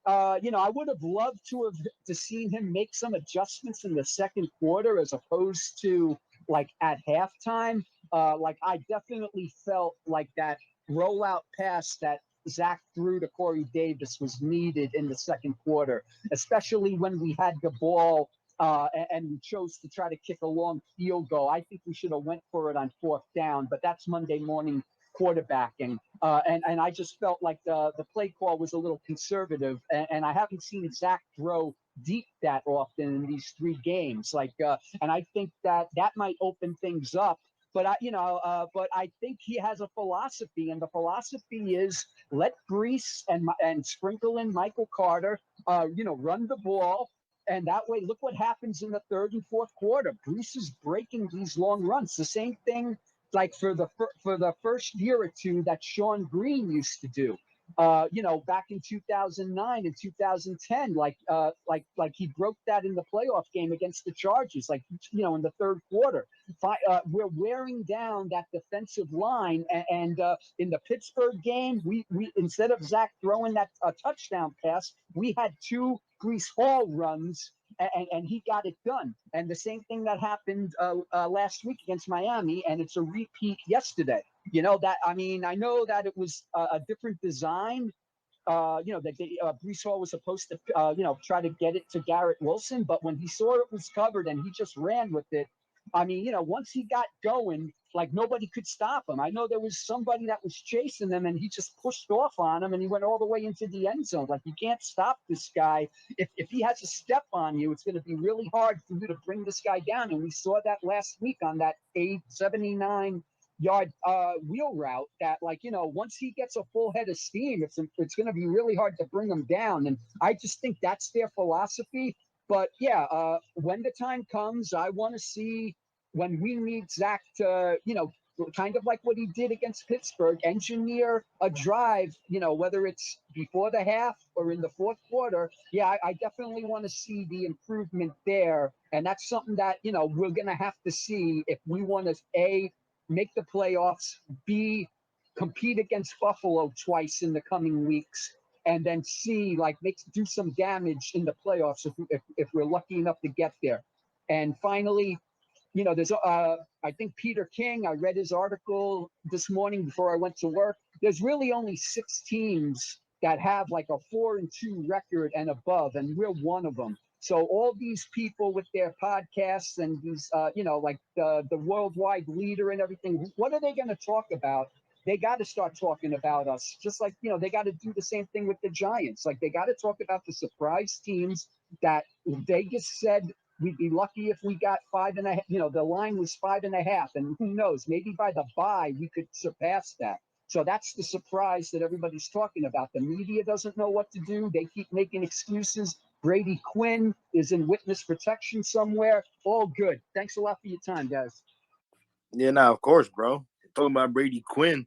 I would have loved to seen him make some adjustments in the second quarter as opposed to like at halftime. I definitely felt like that rollout pass that Zach threw to Corey Davis was needed in the second quarter, especially when we had the ball and we chose to try to kick a long field goal. I think we should have went for it on fourth down, but that's Monday morning quarterbacking. And I just felt like the play call was a little conservative, and I haven't seen Zach throw deep that often in these 3 games. And I think that might open things up but I think he has a philosophy, and the philosophy is let Brees and sprinkle in Michael Carter, run the ball. And that way, look what happens in the third and fourth quarter. Brees is breaking these long runs. The same thing like for the first year or two that Sean Green used to do. Back in 2009 and 2010, like he broke that in the playoff game against the Chargers, like in the third quarter. We're wearing down that defensive line, and in the Pittsburgh game, we instead of Zach throwing that touchdown pass, we had two Brees Hall runs, and he got it done. And the same thing that happened last week against Miami, and it's a repeat yesterday. I know that it was a different design. That Brees Hall was supposed to, try to get it to Garrett Wilson, but when he saw it was covered and he just ran with it. Once he got going, like nobody could stop him. I know there was somebody that was chasing him and he just pushed off on him and he went all the way into the end zone. Like you can't stop this guy. If he has a step on you, it's going to be really hard for you to bring this guy down. And we saw that last week on that 79-yard wheel route that, once he gets a full head of steam, it's going to be really hard to bring him down. And I just think that's their philosophy. But yeah, when the time comes, I want to see when we need Zach to, kind of like what he did against Pittsburgh, engineer a drive, whether it's before the half or in the fourth quarter. Yeah, I definitely want to see the improvement there. And that's something that, we're going to have to see if we want to, A, make the playoffs, B, compete against Buffalo twice in the coming weeks, and then C, do some damage in the playoffs if we're lucky enough to get there. And finally, there's I think Peter King, I read his article this morning before I went to work. There's really only 6 teams that have like a 4-2 record and above, and we're one of them. So all these people with their podcasts and these, like the worldwide leader and everything, what are they going to talk about? They got to start talking about us, just like, they got to do the same thing with the Giants. Like they got to talk about the surprise teams that Vegas said we'd be lucky if we got 5.5. The line was 5.5, and who knows, maybe by the bye we could surpass that. So that's the surprise that everybody's talking about. The media doesn't know what to do. They keep making excuses. Brady Quinn is in witness protection somewhere. All good. Thanks a lot for your time, guys. Yeah, now of course, bro. Talking about Brady Quinn,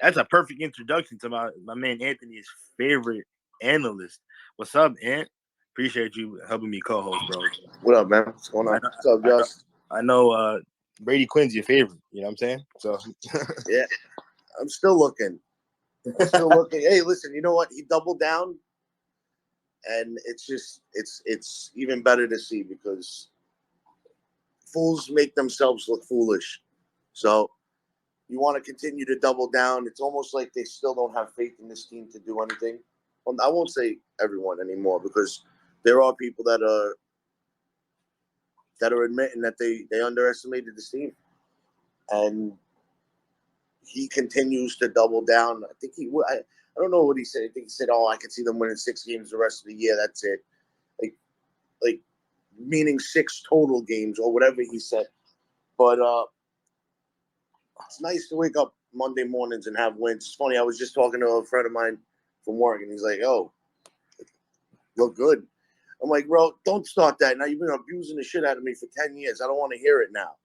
that's a perfect introduction to my man Anthony's favorite analyst. What's up, Ant? Appreciate you helping me co-host, bro. What up, man? What's going on? What's up, Josh? I know Brady Quinn's your favorite. You know what I'm saying? So yeah, I'm still looking. Hey, listen, you know what? He doubled down, and it's even better to see because fools make themselves look foolish. So you want to continue to double down. It's almost like they still don't have faith in this team to do anything. Well, I won't say everyone anymore because there are people that are admitting that they underestimated this team, and he continues to double down. I think I don't know what he said. I think he said, "Oh, I can see them winning 6 games the rest of the year. That's it." Like meaning 6 total games or whatever he said. But it's nice to wake up Monday mornings and have wins. It's funny. I was just talking to a friend of mine from work, and he's like, "Oh, look good." I'm like, "Bro, don't start that. Now you've been abusing the shit out of me for 10 years. I don't want to hear it now."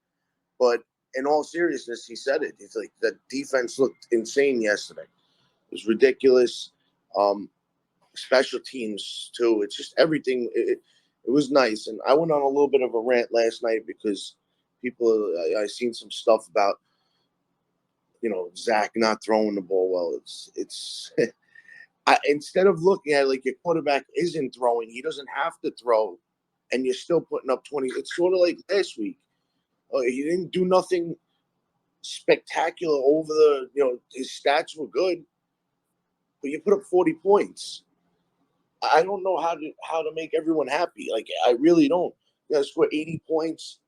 But in all seriousness, he said it. He's like, the defense looked insane yesterday. It was ridiculous. Special teams, too. It's just everything. It was nice. And I went on a little bit of a rant last night because I seen some stuff about, Zach not throwing the ball well. It's instead of looking at it like your quarterback isn't throwing, he doesn't have to throw, and you're still putting up 20. It's sort of like last week. He didn't do nothing spectacular over his stats were good, but you put up 40 points. I don't know how to make everyone happy. Like, I really don't. You got to score 80 points.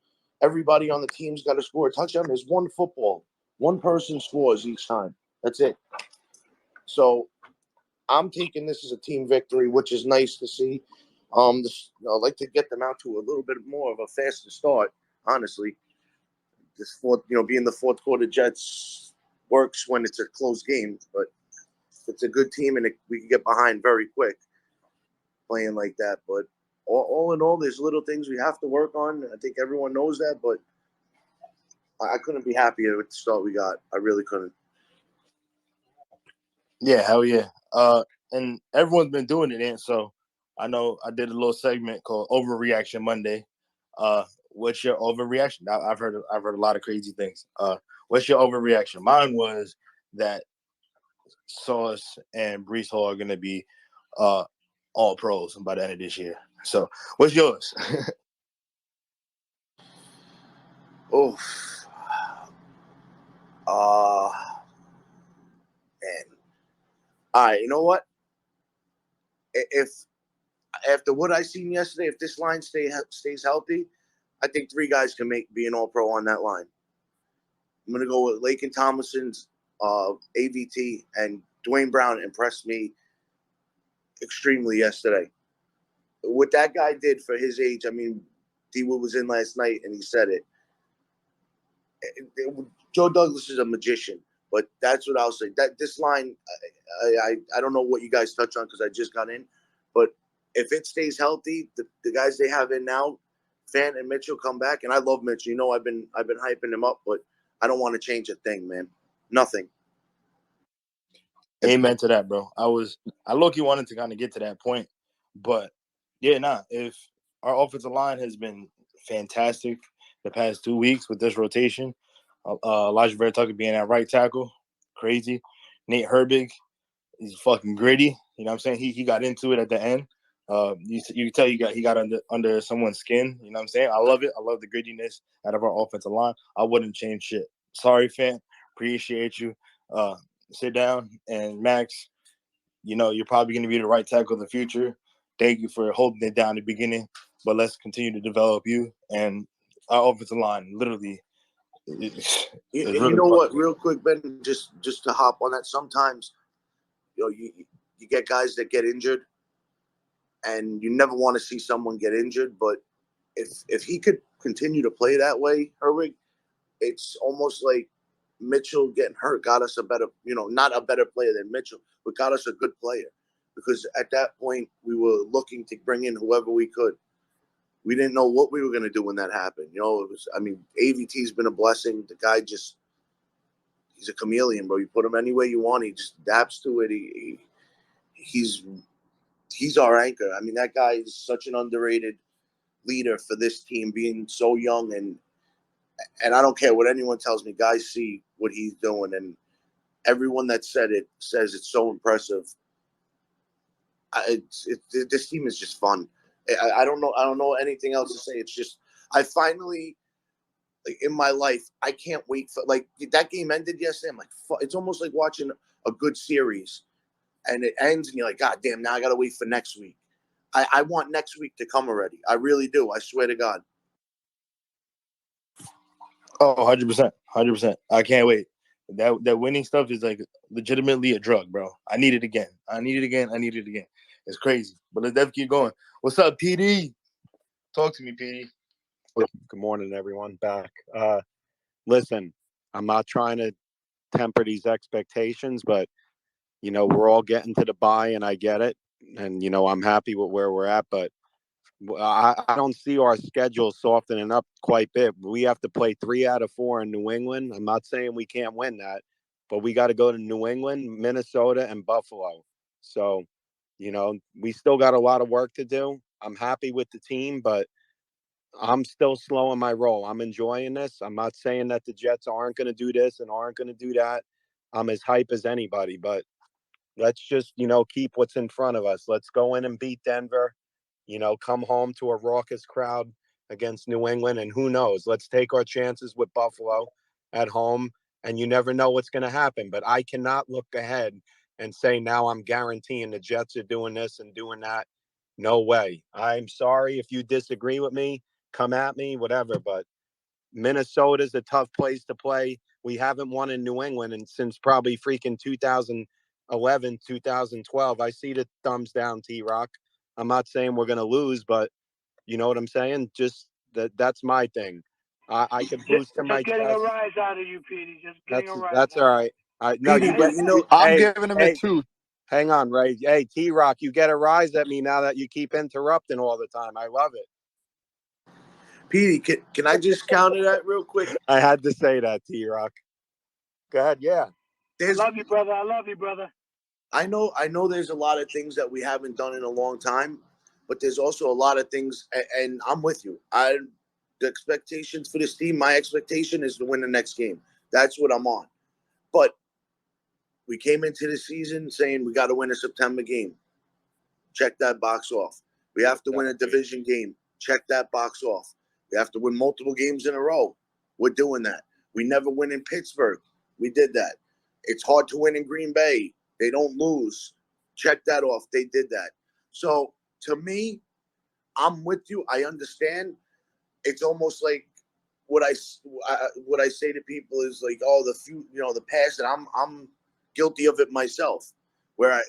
Everybody on the team's got to score a touchdown. There's one football. One person scores each time. That's it. So I'm taking this as a team victory, which is nice to see. I'd like to get them out to a little bit more of a faster start, honestly. this fourth, being the fourth quarter Jets works when it's a close game, but if it's a good team and we can get behind very quick playing like that. But all in all, there's little things we have to work on. I think everyone knows that, but I couldn't be happier with the start we got. I really couldn't. Yeah, hell yeah. And everyone's been doing it, and so I know I did a little segment called Overreaction Monday. What's your overreaction? I've heard a lot of crazy things. What's your overreaction? Mine was that Sauce and Brees Hall are gonna be all pros by the end of this year. So what's yours? Oh, man. All right, you know what? If after what I seen yesterday, if this line stays healthy, I think three guys can be an All-Pro on that line. I'm gonna go with Lakin Tomlinson's AVT, and Dwayne Brown impressed me extremely yesterday. What that guy did for his age, I mean, D-Wood was in last night and he said it. Joe Douglas is a magician, but that's what I'll say. That this line, I don't know what you guys touch on because I just got in, but if it stays healthy, the guys they have in now, Fant and Mitchell come back, and I love Mitchell. I've been hyping him up, but I don't want to change a thing, man. Nothing. Amen to that, bro. I low-key wanted to kind of get to that point, but yeah, if our offensive line has been fantastic the past 2 weeks with this rotation, Elijah Vera Tucker being at right tackle, crazy. Nate Herbig, he's fucking gritty. You know what I'm saying? He got into it at the end. You can tell he got under someone's skin. You know what I'm saying? I love it. I love the grittiness out of our offensive line. I wouldn't change shit. Sorry, fan. Appreciate you. Sit down. And Max, you're probably going to be the right tackle in the future. Thank you for holding it down at the beginning, but let's continue to develop you. And our offensive line, literally, is You really know what? fucking. Real quick, Ben, just to hop on that. Sometimes, you get guys that get injured, and you never want to see someone get injured. But if he could continue to play that way, Herwig, it's almost like Mitchell getting hurt got us a better, not a better player than Mitchell, but got us a good player. Because at that point, we were looking to bring in whoever we could. We didn't know what we were going to do when that happened. AVT's been a blessing. The guy he's a chameleon, bro. You put him any way you want. He just adapts to it. He's our anchor. I mean, that guy is such an underrated leader for this team, being so young, and I don't care what anyone tells me. Guys see what he's doing, and everyone that said it says it's so impressive. This team is just fun. I don't know anything else to say. It's just I finally, in my life, I can't wait for that game ended yesterday. I'm like, it's almost like watching a good series, and it ends, and you're like, God damn, now I gotta wait for next week. I want next week to come already. I really do. I swear to God. Oh, 100%. 100%. I can't wait. That winning stuff is like legitimately a drug, bro. I need it again. I need it again. I need it again. It's crazy. But let's definitely keep going. What's up, PD? Talk to me, PD. Good morning, everyone. Back. Listen, I'm not trying to temper these expectations, but we're all getting to the bye, and I get it, and I'm happy with where we're at, but I don't see our schedule softening up quite a bit. We have to play 3 out of 4 in New England. I'm not saying we can't win that, but we got to go to New England, Minnesota, and Buffalo. So, we still got a lot of work to do. I'm happy with the team, but I'm still slow in my roll. I'm enjoying this. I'm not saying that the Jets aren't going to do this and aren't going to do that. I'm as hype as anybody, but let's just, keep what's in front of us. Let's go in and beat Denver, come home to a raucous crowd against New England. And who knows, let's take our chances with Buffalo at home. And you never know what's going to happen. But I cannot look ahead and say now I'm guaranteeing the Jets are doing this and doing that. No way. I'm sorry if you disagree with me. Come at me, whatever. But Minnesota's a tough place to play. We haven't won in New England and since probably freaking 2011, 2012. I see the thumbs down, T-Rock. I'm not saying we're going to lose, but you know what I'm saying? Just that's my thing. I could boost in my Just getting a chest. rise out of you, Petey. Just getting a rise That's out all of you. right. No, Petey, but you know, I'm hey, giving him a hey, two. hang on, Ray. Hey, T-Rock, you get a rise at me now that you keep interrupting all the time. I love it. Petey, can I just counter that real quick? I had to say that, T-Rock. Go ahead, yeah. I love you, brother. I love you, brother. I know there's a lot of things that we haven't done in a long time, but there's also a lot of things, and I'm with you. The expectations for this team, my expectation is to win the next game. That's what I'm on. But we came into the season saying we got to win a September game. Check that box off. We have to win a division game. Check that box off. We have to win multiple games in a row. We're doing that. We never win in Pittsburgh. We did that. It's hard to win in Green Bay. They don't lose. Check that off. They did that. So to me, I'm with you. I understand. It's almost like what I say to people is like, oh, the past, and I'm guilty of it myself, where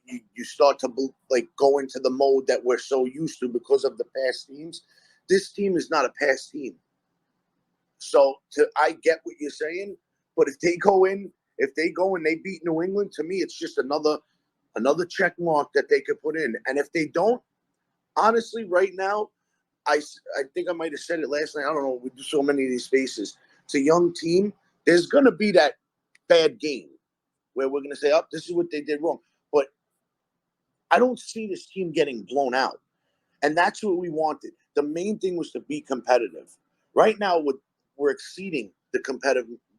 you start to like go into the mode that we're so used to because of the past teams. This team is not a past team. So I get what you're saying, but if they go and they beat New England, to me, it's just another check mark that they could put in. And if they don't, honestly, right now, I think I might have said it last night. I don't know. We do so many of these spaces. It's a young team. There's going to be that bad game where we're going to say, oh, this is what they did wrong. But I don't see this team getting blown out. And that's what we wanted. The main thing was to be competitive. Right now, we're exceeding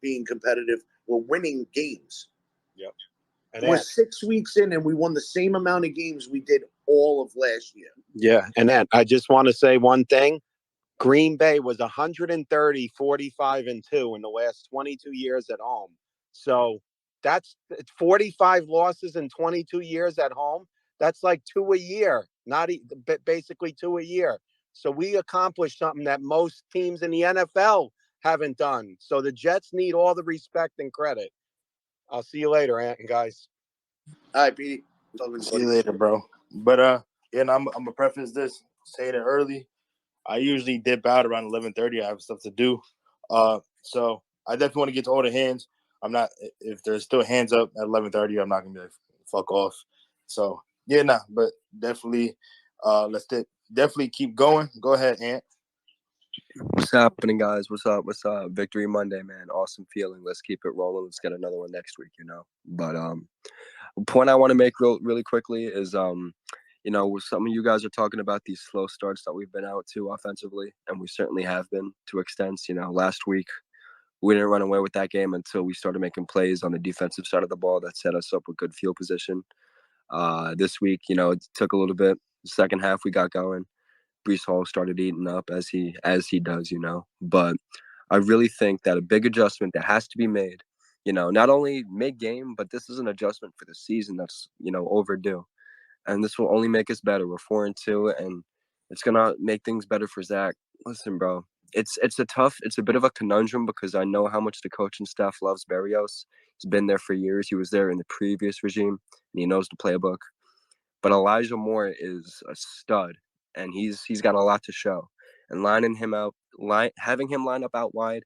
being competitive. We're winning games. Yep. We're 6 weeks in, and we won the same amount of games we did all of last year. Yeah, and then I just want to say one thing. Green Bay was 130, 45, and 2 in the last 22 years at home. So that's 45 losses in 22 years at home. That's like 2 a year, basically 2 a year. So we accomplished something that most teams in the NFL haven't done. So the Jets need all the respect and credit. I'll see you later, Ant and guys. All right, Pete. See you later, bro. But and I'm gonna preface this saying it early. I usually dip out around 11:30. I have stuff to do. So I definitely want to get to all the hands. I'm not, if there's still hands up at 11:30, I'm not gonna be like, fuck off. So yeah, but definitely, let's definitely keep going. Go ahead, Ant. What's happening, guys? What's up? What's up? Victory Monday, man. Awesome feeling. Let's keep it rolling. Let's get another one next week, But point I want to make really quickly is some of you guys are talking about these slow starts that we've been out to offensively, and we certainly have been to extents. Last week we didn't run away with that game until we started making plays on the defensive side of the ball that set us up with good field position. This week, it took a little bit. The second half we got going. Brees Hall started eating up as he does, But I really think that a big adjustment that has to be made, not only mid-game, but this is an adjustment for the season that's, overdue. And this will only make us better. We're 4-2, and it's gonna make things better for Zach. Listen, bro, it's a bit of a conundrum because I know how much the coaching staff loves Berrios. He's been there for years. He was there in the previous regime, and he knows the playbook. But Elijah Moore is a stud, and he's got a lot to show. And having him line up out wide,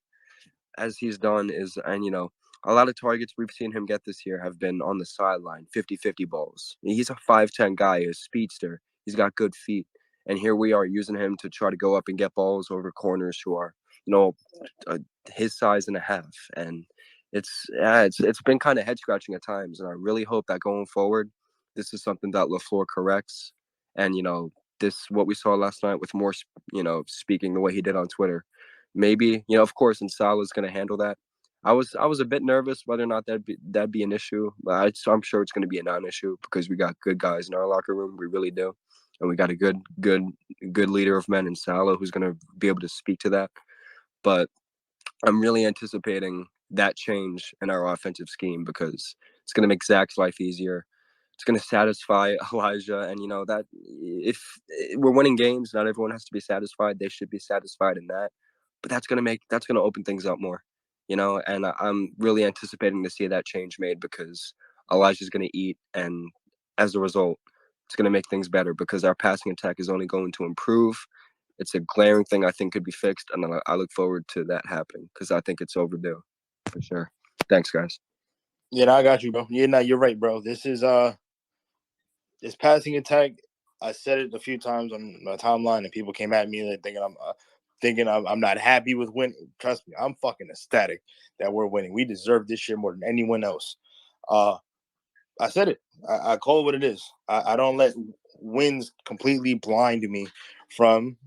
as he's done, and a lot of targets we've seen him get this year have been on the sideline, 50-50 balls. He's a 5'10" guy, a speedster. He's got good feet, and here we are using him to try to go up and get balls over corners who are, his size and a half. And it's been kind of head scratching at times, and I really hope that going forward, this is something that LaFleur corrects. And this what we saw last night with Moore, speaking the way he did on Twitter. Maybe of course, and Salah's going to handle that. I was a bit nervous whether or not that'd be an issue, but I'm sure it's going to be a non-issue because we got good guys in our locker room. We really do, and we got a good leader of men in Salah who's going to be able to speak to that. But I'm really anticipating that change in our offensive scheme because it's going to make Zach's life easier. It's going to satisfy Elijah, and that if we're winning games, not everyone has to be satisfied. They should be satisfied in that, but that's going to open things up more, and I'm really anticipating to see that change made because Elijah's going to eat, and as a result, it's going to make things better because our passing attack is only going to improve. it's a glaring thing I think could be fixed, and I look forward to that happening because I think it's overdue for sure. Thanks, guys. Yeah, no, I got you, bro. Yeah, no, you're right, bro. This is this passing attack. I said it a few times on my timeline, and people came at me like, thinking I'm not happy with winning. Trust me, I'm fucking ecstatic that we're winning. We deserve this shit more than anyone else. I said it. I call it what it is. I don't let wins completely blind me from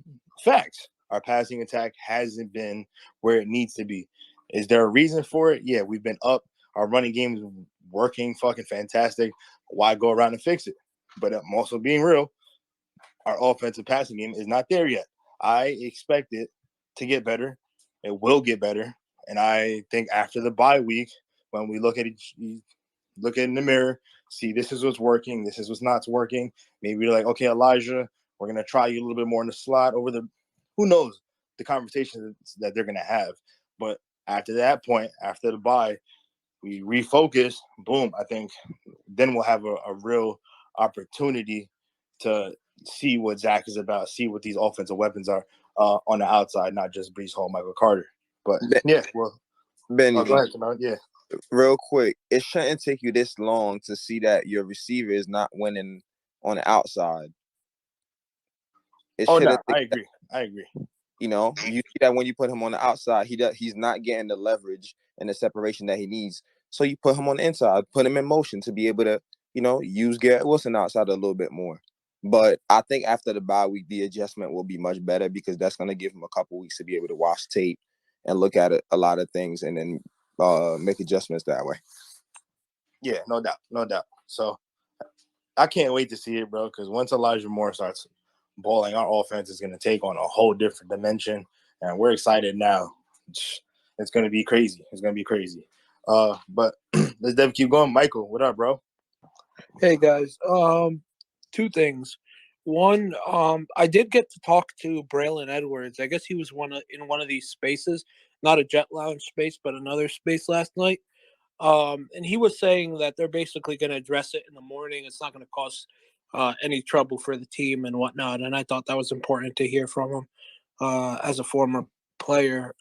facts. Our passing attack hasn't been where it needs to be. Is there a reason for it? Yeah, we've been up. Our running game is working fucking fantastic. Why go around and fix it? But I'm also being real. Our offensive passing game is not there yet. I expect it to get better. It will get better. And I think after the bye week, when we look at it in the mirror, see this is what's working, this is what's not working. Maybe you're like, okay, Elijah, we're gonna try you a little bit more in the slot over the who knows the conversations that they're gonna have. But after that point, after the bye, we refocus, boom, I think then we'll have a real opportunity to see what Zach is about, see what these offensive weapons are on the outside, not just Brees Hall, Michael Carter. But yeah, well, Benny, go ahead, Kanan. Yeah. real quick, it shouldn't take you this long to see that your receiver is not winning on the outside. It Oh shouldn't. no, I agree. I agree. You know, you see that when you put him on the outside, he's not getting the leverage and the separation that he needs. So you put him on the inside, put him in motion to be able to, use Garrett Wilson outside a little bit more. But I think after the bye week, the adjustment will be much better because that's going to give him a couple weeks to be able to watch tape and look at a lot of things and then make adjustments that way. Yeah, no doubt, no doubt. So I can't wait to see it, bro. Because once Elijah Moore starts balling, our offense is going to take on a whole different dimension, and we're excited now. It's going to be crazy. It's going to be crazy. But let's definitely keep going. Michael, what up, bro? Hey guys, two things. One, I did get to talk to Braylon Edwards. I guess he was in one of these spaces, not a Jet Lounge space, but another space last night. And he was saying that they're basically going to address it in the morning. It's not going to cause any trouble for the team and whatnot. And I thought that was important to hear from him as a former player.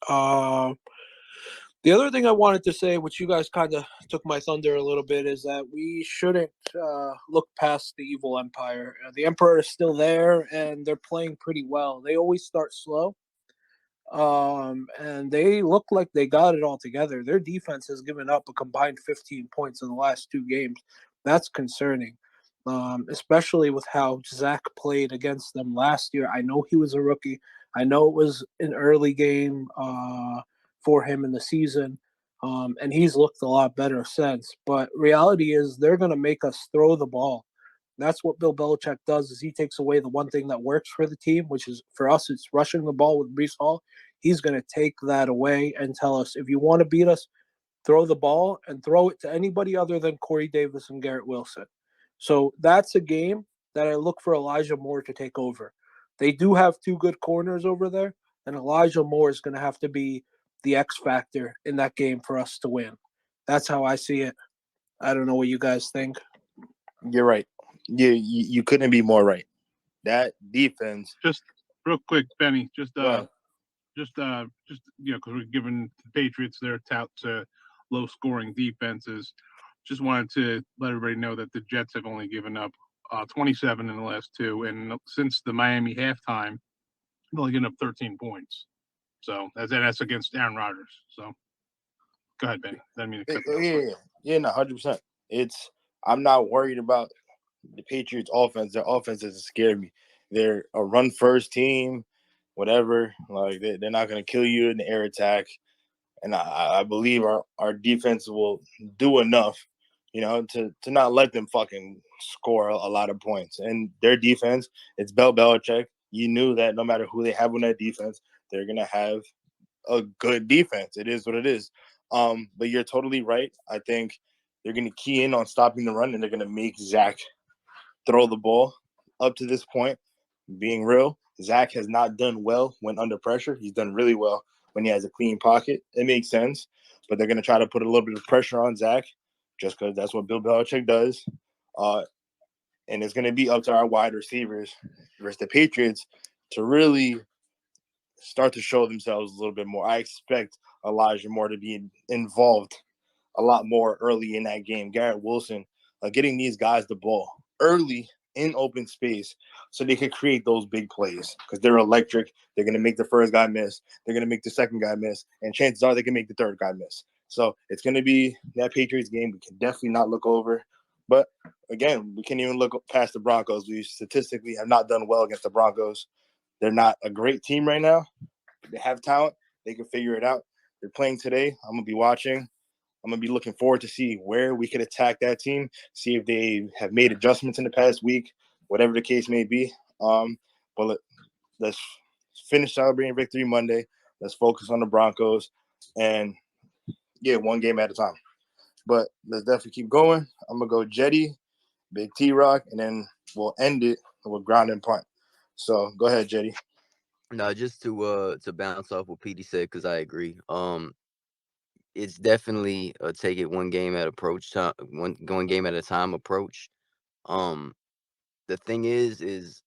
The other thing I wanted to say, which you guys kind of took my thunder a little bit, is that we shouldn't look past the evil empire. The emperor is still there, and they're playing pretty well. They always start slow, and they look like they got it all together. Their defense has given up a combined 15 points in the last two games. That's concerning, especially with how Zach played against them last year. I know he was a rookie. I know it was an early game for him in the season, and he's looked a lot better since. But reality is they're going to make us throw the ball. That's what Bill Belichick does is he takes away the one thing that works for the team, which is for us, it's rushing the ball with Brees Hall. He's going to take that away and tell us, if you want to beat us, throw the ball and throw it to anybody other than Corey Davis and Garrett Wilson. So that's a game that I look for Elijah Moore to take over. They do have two good corners over there, and Elijah Moore is going to have to be the X factor in that game for us to win. That's how I see it. I don't know what you guys think. You're right. You couldn't be more right. That defense. Just real quick, Benny. Just Well, because we're giving the Patriots their tout to low-scoring defenses. Just wanted to let everybody know that the Jets have only given up 27 in the last two, and since the Miami halftime, they've only given up 13 points. So that's against Aaron Rodgers. So go ahead, Benny. I didn't mean to cut you off. yeah, no, 100%. I'm not worried about the Patriots' offense. Their offense doesn't scare me. They're a run-first team, whatever. Like they're not going to kill you in the air attack, and I believe our defense will do enough, to not let them fucking score a lot of points. And their defense, it's Bill Belichick. You knew that no matter who they have on that defense, they're gonna have a good defense. It is what it is. But you're totally right. I think they're gonna key in on stopping the run, and they're gonna make Zach throw the ball. Up to this point, being real, Zach has not done well when under pressure. He's done really well when he has a clean pocket. It makes sense, but they're going to try to put a little bit of pressure on Zach just because that's what Bill Belichick does. And it's going to be up to our wide receivers versus the Patriots to really start to show themselves a little bit more. I expect Elijah Moore to be involved a lot more early in that game. Garrett Wilson, getting these guys the ball early in open space so they could create those big plays because they're electric. They're going to make the first guy miss. They're going to make the second guy miss. And chances are they can make the third guy miss. So it's going to be that Patriots game we can definitely not look over. But, again, we can't even look past the Broncos. We statistically have not done well against the Broncos. They're not a great team right now. They have talent. They can figure it out. They're playing today. I'm going to be watching. I'm going to be looking forward to see where we could attack that team, see if they have made adjustments in the past week, whatever the case may be. But let's finish celebrating Victory Monday. Let's focus on the Broncos and, one game at a time. But let's definitely keep going. I'm going to go Jetty, Big T-Rock, and then we'll end it with ground and punt. So go ahead, Jetty. No, just to bounce off what Petey said, because I agree. It's definitely a take it one game at one game at a time approach. The thing is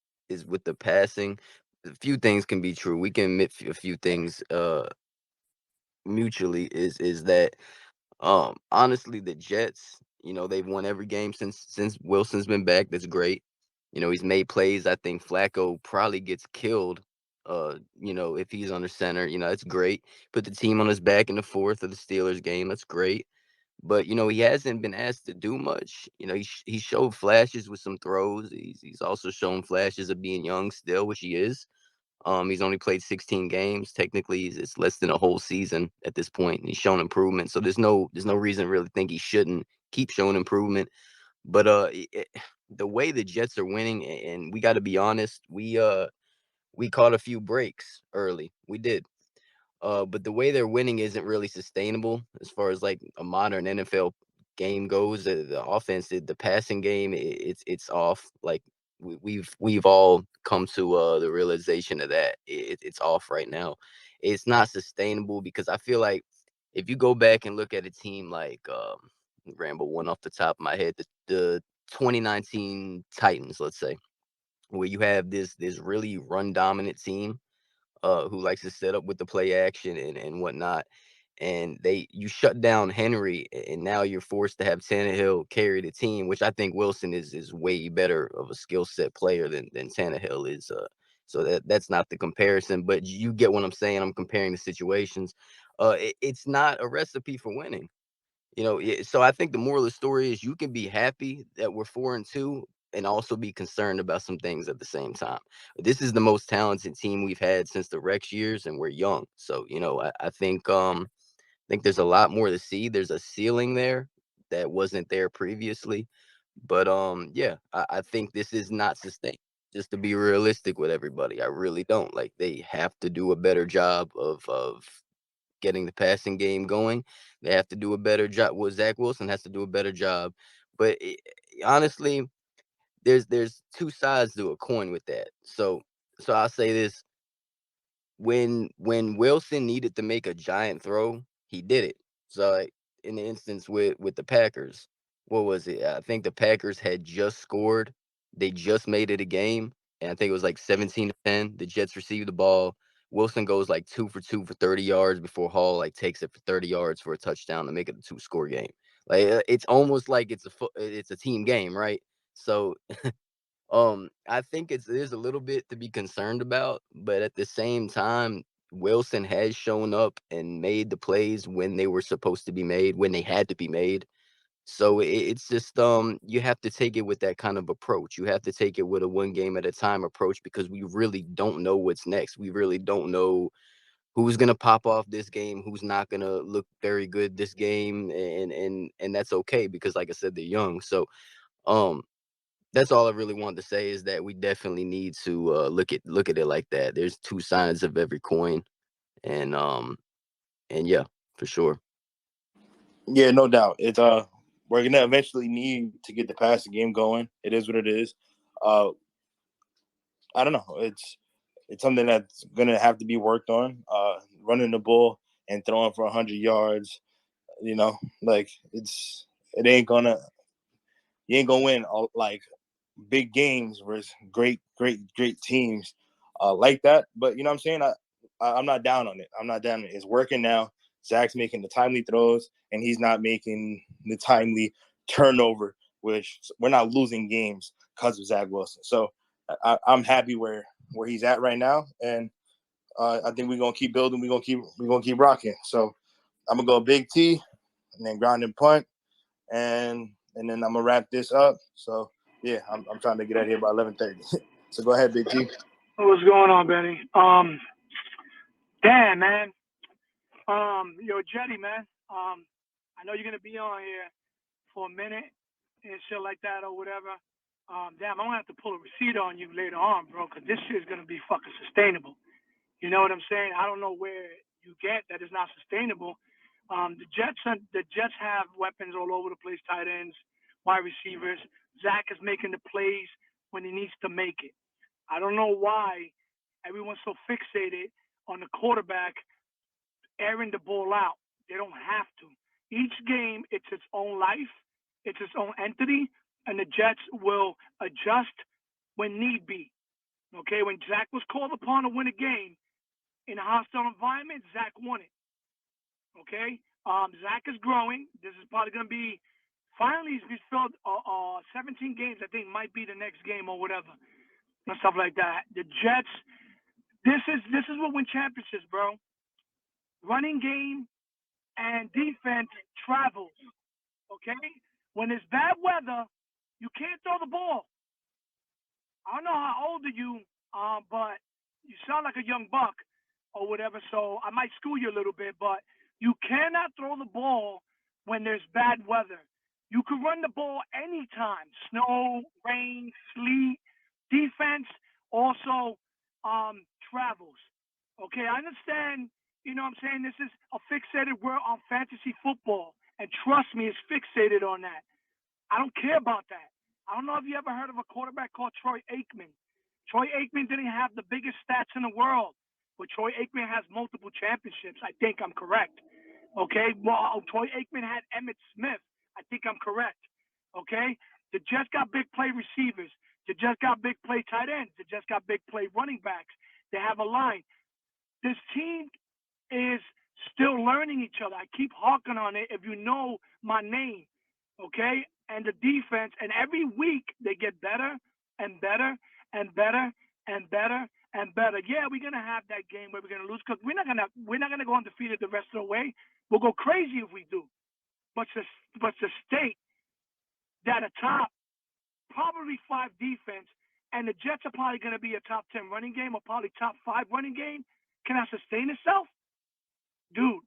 with the passing, a few things can be true. We can admit a few things mutually. Is that honestly the Jets, they've won every game since Wilson's been back. That's great. He's made plays. I think Flacco probably gets killed. If he's under center, it's great. Put the team on his back in the fourth of the Steelers game. That's great. But he hasn't been asked to do much. He showed flashes with some throws. He's also shown flashes of being young still, which he is. He's only played 16 games. Technically, it's less than a whole season at this point, and he's shown improvement. So there's no reason to really think he shouldn't keep showing improvement. But the way the Jets are winning, and we got to be honest, we caught a few breaks early. We did. But the way they're winning isn't really sustainable as far as like a modern NFL game goes. The offense, the passing game, it's off. Like we've all come to the realization of that. It's off right now. It's not sustainable because I feel like if you go back and look at a team like Rambo one off the top of my head, the 2019 Titans, let's say, where you have this really run dominant team who likes to set up with the play action and whatnot. And you shut down Henry, and now you're forced to have Tannehill carry the team, which I think Wilson is way better of a skill set player than Tannehill is. So that's not the comparison, but you get what I'm saying. I'm comparing the situations. It's not a recipe for winning. So I think the moral of the story is you can be happy that we're 4-2 and also be concerned about some things at the same time. This is the most talented team we've had since the Rex years, and we're young. So, I think there's a lot more to see. There's a ceiling there that wasn't there previously. But I think this is not sustainable. Just to be realistic with everybody, I really don't. Like they have to do a better job of getting the passing game going. They have to do a better job. Well, Zach Wilson has to do a better job. But honestly, there's two sides to a coin with that. So I'll say this: when Wilson needed to make a giant throw, he did it. So like, in the instance with the Packers, what was it? I think the Packers had just scored. They just made it a game, and I think it was like 17-10. The Jets received the ball. Wilson goes like 2 for 2 for 30 yards before Hall like takes it for 30 yards for a touchdown to make it a 2-score game. Like it's almost like it's a team game, right? So I think there's a little bit to be concerned about, but at the same time, Wilson has shown up and made the plays when they were supposed to be made, when they had to be made. So it's just you have to take it with that kind of approach. You have to take it with a one game at a time approach because we really don't know what's next. We really don't know who's gonna pop off this game, who's not gonna look very good this game, and that's okay because like I said, they're young. So um that's all I really wanted to say is that we definitely need to look at it like that. There's two sides of every coin, and yeah, for sure. Yeah, no doubt. It's we're gonna eventually need to get the passing game going. It is what it is. I don't know. It's something that's gonna have to be worked on. Running the ball and throwing for 100 yards. Like it ain't gonna you ain't gonna win all, like big games versus great teams like that. But you know what I'm saying? I'm not down on it. I'm not down on it. It's working now. Zach's making the timely throws, and he's not making the timely turnover, which we're not losing games because of Zach Wilson. So I'm happy where he's at right now, and I think we're gonna keep building. We're gonna keep rocking. So I'm gonna go Big T, and then ground and punt, and then I'm gonna wrap this up. So yeah, I'm trying to get out of here by 11:30. So go ahead, Big T. What's going on, Benny? Damn, man. Yo, Jetty, man. I know you're gonna be on here for a minute and shit like that or whatever. Damn, I'm gonna have to pull a receipt on you later on, bro, because this shit's gonna be fucking sustainable. You know what I'm saying? I don't know where you get that is not sustainable. The Jets have weapons all over the place, tight ends, wide receivers. Zach is making the plays when he needs to make it. I don't know why everyone's so fixated on the quarterback airing the ball out. They don't have to. Each game, it's its own life, it's its own entity, and the Jets will adjust when need be. Okay, when Zach was called upon to win a game in a hostile environment, Zach won it. Okay, Zach is growing. This is probably going to be finally he's filled 17 games. I think might be the next game or whatever and stuff like that. The Jets. This is what win championships, bro. Running game and defense travels. Okay, when it's bad weather, you can't throw the ball. I don't know how old are you, but you sound like a young buck or whatever, so I might school you a little bit, but you cannot throw the ball when there's bad weather. You can run the ball anytime, snow, rain, sleet. Defense also travels. Okay, I understand, you know what I'm saying? This is a fixated word on fantasy football, and trust me, it's fixated on that. I don't care about that. I don't know if you ever heard of a quarterback called Troy Aikman. Troy Aikman didn't have the biggest stats in the world, but Troy Aikman has multiple championships. I think I'm correct. Okay? Well, Troy Aikman had Emmitt Smith. I think I'm correct. Okay? The Jets got big play receivers. The Jets got big play tight ends. The Jets got big play running backs. They have a line. This team is still learning each other. I keep harking on it if you know my name. Okay? And the defense, and every week they get better and better and better and better and better. Yeah, we're gonna have that game where we're gonna lose because we're not gonna go undefeated the rest of the way. We'll go crazy if we do. But to state that a top probably 5 defense and the Jets are probably gonna be a top 10 running game or probably top 5 running game, can I sustain itself? Dude.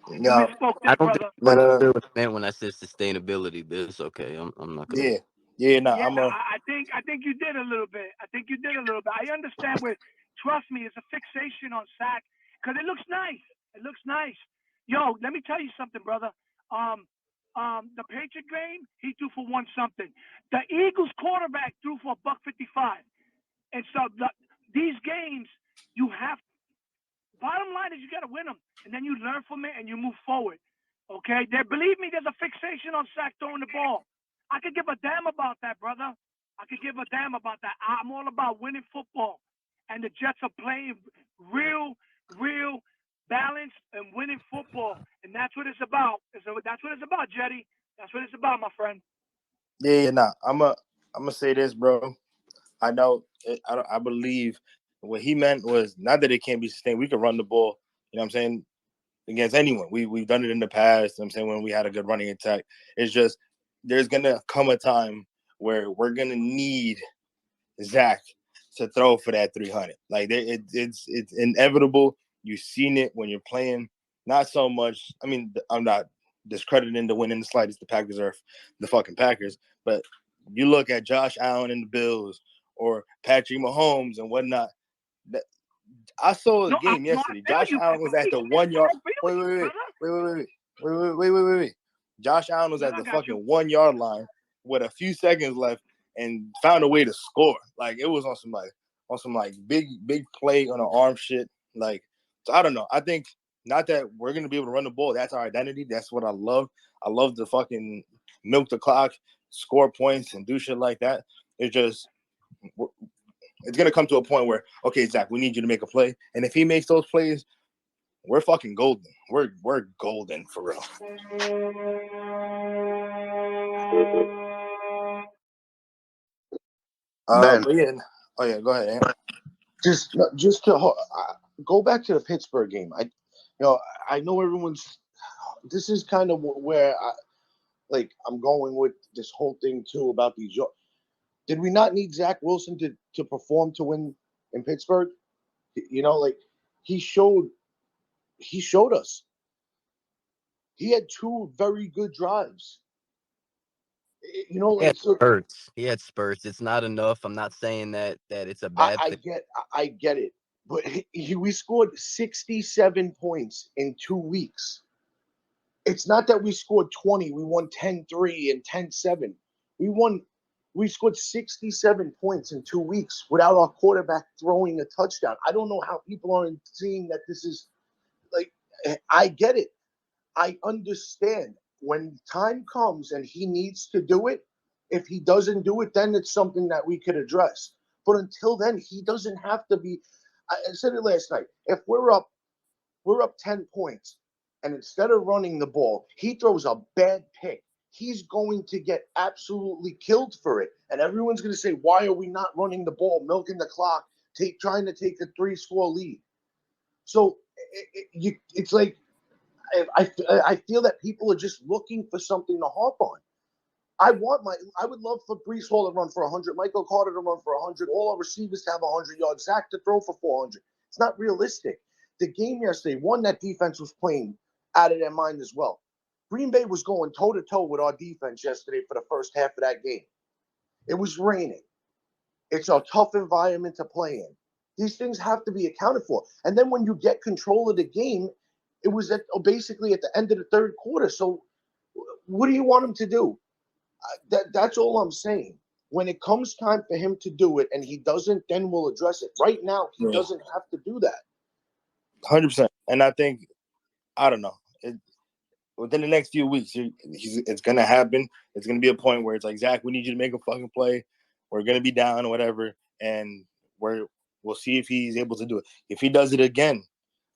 No, I don't think no, no, no. what I meant when I said sustainability, but it's okay. I'm not gonna. Yeah, no, Yeah, I think you did a little bit. I understand where. Trust me, it's a fixation on sack because it looks nice. It looks nice. Yo, let me tell you something, brother. The Patriot game, he threw for 1 something. The Eagles quarterback threw for $155. And so these games, you have. Bottom line is you got to win them, and then you learn from it and you move forward. Okay? Believe me, there's a fixation on sack throwing the ball. I could give a damn about that, brother. I could give a damn about that. I'm all about winning football, and the Jets are playing real balanced and winning football, and that's what it's about. That's what it's about, Jetty. That's what it's about, my friend. Yeah, nah. I'm gonna say this, bro. I know. I believe what he meant was not that it can't be sustained. We can run the ball. You know what I'm saying? Against anyone. We've done it in the past. You know what I'm saying, when we had a good running attack. It's just there's gonna come a time where we're gonna need Zach to throw for that 300. Like it's inevitable. You've seen it when you're playing. Not so much. I mean, I'm not discrediting the win in the slightest. The Packers are the fucking Packers. But you look at Josh Allen and the Bills or Patrick Mahomes and whatnot. I saw a game yesterday. Josh Allen was at the 1 yard. Wait. Josh Allen was at the fucking 1 yard line with a few seconds left and found a way to score. Like it was on some big play on an arm shit. Like, so I don't know. I think not that we're gonna be able to run the ball. That's our identity. That's what I love. I love to fucking milk the clock, score points, and do shit like that. It's just It's gonna come to a point where, okay, Zach, we need you to make a play, and if he makes those plays, we're fucking golden. We're golden for real. Ben, But yeah, oh yeah, go ahead. Ant. just to go back to the Pittsburgh game. I know everyone's. This is kind of where I'm going with this whole thing too about these. Did we not need Zach Wilson to perform to win in Pittsburgh? He showed us. He had two very good drives. He had spurts. He had spurts. It's not enough. I'm not saying that it's a bad thing. I get it, but we scored 67 points in 2 weeks. It's not that we scored 20. We won 10-3 and 10-7. We scored 67 points in 2 weeks without our quarterback throwing a touchdown. I don't know how people aren't seeing that this is I get it. I understand when time comes and he needs to do it. If he doesn't do it, then it's something that we could address. But until then, he doesn't have to be. I said it last night. If we're up 10 points, and instead of running the ball, he throws a bad pick, he's going to get absolutely killed for it. And everyone's going to say, why are we not running the ball, milking the clock, trying to take a 3-score lead? So it's like I feel that people are just looking for something to harp on. I would love for Brees Hall to run for 100, Michael Carter to run for 100, all our receivers to have 100 yards, Zach to throw for 400. It's not realistic. The game yesterday, one, that defense was playing out of their mind as well. Green Bay was going toe-to-toe with our defense yesterday for the first half of that game. It was raining. It's a tough environment to play in. These things have to be accounted for. And then when you get control of the game, it was basically at the end of the third quarter. So what do you want him to do? That's all I'm saying. When it comes time for him to do it and he doesn't, then we'll address it. Right now, he doesn't have to do that. 100%. And I think, I don't know, within the next few weeks, it's going to happen. It's going to be a point where it's like, Zach, we need you to make a fucking play. We're going to be down or whatever. And we'll see if he's able to do it. If he does it again,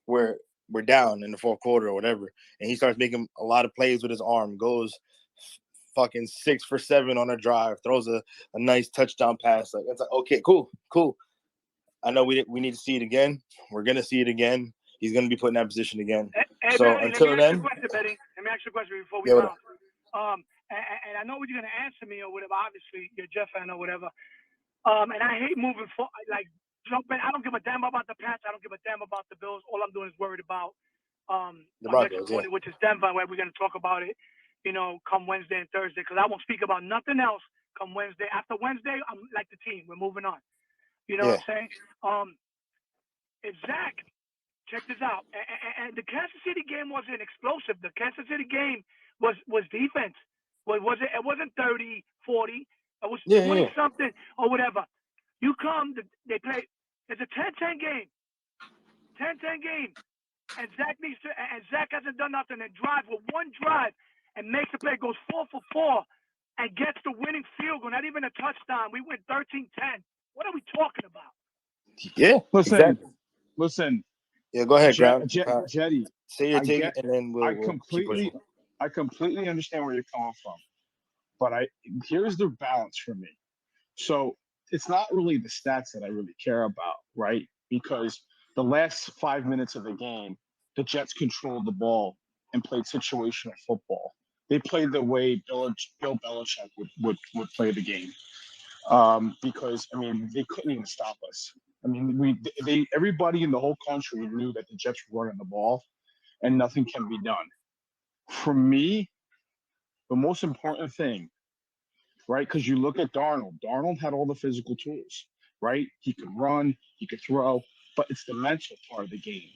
we're down in the fourth quarter or whatever, and he starts making a lot of plays with his arm, goes fucking 6 for 7 on a drive, throws a nice touchdown pass. Like, it's like, okay, cool. I know we need to see it again. We're gonna see it again. He's gonna be put in that position again. Hey, So Betty, until let me ask then, you a question, Betty. Let me ask you a question before we yeah, bounce. And I know what you're gonna answer me or whatever. Obviously, you're a Jeff fan or whatever. And I hate moving forward. Like, I don't give a damn about the Pats. I don't give a damn about the Bills. All I'm doing is worried about the our next Broncos, opponent, which is Denver, where we're gonna talk about it, come Wednesday and Thursday. Because I won't speak about nothing else come Wednesday. After Wednesday, I'm like the team. We're moving on. You know what I'm saying? If Zach, check this out. And the Kansas City game wasn't explosive. The Kansas City game was defense. It wasn't 30, 40. It was 20 something or whatever. You come, they play. It's a 10-10 game. 10-10 game. And Zach hasn't done nothing and drive with one drive and makes the play, goes 4 for 4 and gets the winning field goal, not even a touchdown. We win 13-10. What are we talking about? Yeah. Listen. Yeah, go ahead, Jetty. Say your take, and then we'll keep pushing. I completely understand where you're coming from, but here's the balance for me. So it's not really the stats that I really care about, right? Because the last 5 minutes of the game, the Jets controlled the ball and played situational football. They played the way Bill Belichick would play the game. Because they couldn't even stop us. Everybody in the whole country knew that the Jets were running the ball, and nothing can be done. For me, the most important thing, right? Because you look at Darnold. Darnold had all the physical tools, right? He could run, he could throw, but it's the mental part of the game.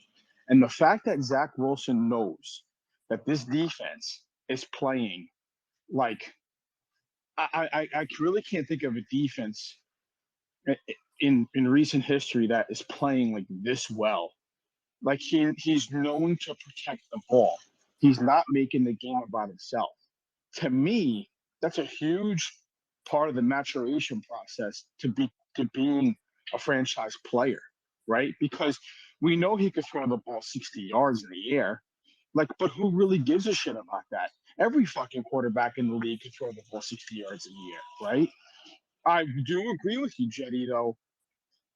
And the fact that Zach Wilson knows that this defense is playing like I really can't think of a defense in recent history that is playing like this well. Like he's known to protect the ball. He's not making the game about himself. To me, that's a huge part of the maturation process to being a franchise player, right? Because we know he could throw the ball 60 yards in the air. Like, but who really gives a shit about that? Every fucking quarterback in the league can throw the ball 60 yards in the air, right? I do agree with you, Jetty, though.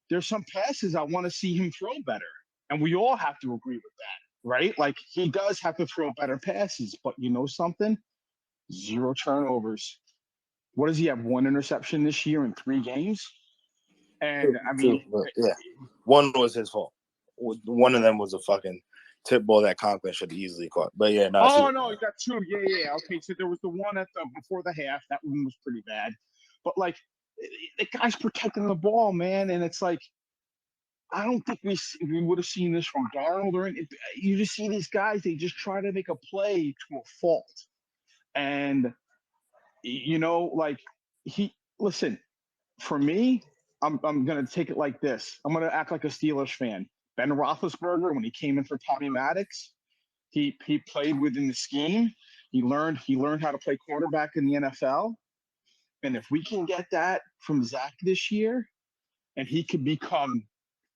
There's some passes I want to see him throw better. And we all have to agree with that, right? Like, he does have to throw better passes, but you know something? 0 turnovers. What does he have? 1 interception this year in 3 games? And I mean, yeah, one was his fault. One of them was a fucking tip ball that Conklin should have easily caught. But yeah, no. Oh no, you got 2. Yeah. Okay, so there was the one at the before the half. That one was pretty bad. But like, the guy's protecting the ball, man, and it's like, I don't think we would have seen this from Darnold or anything. You just see these guys; they just try to make a play to a fault, and you know, like listen. For me, I'm gonna take it like this. I'm gonna act like a Steelers fan. Ben Roethlisberger, when he came in for Tommy Maddox, he played within the scheme. He learned how to play quarterback in the NFL. And if we can get that from Zach this year, and he could become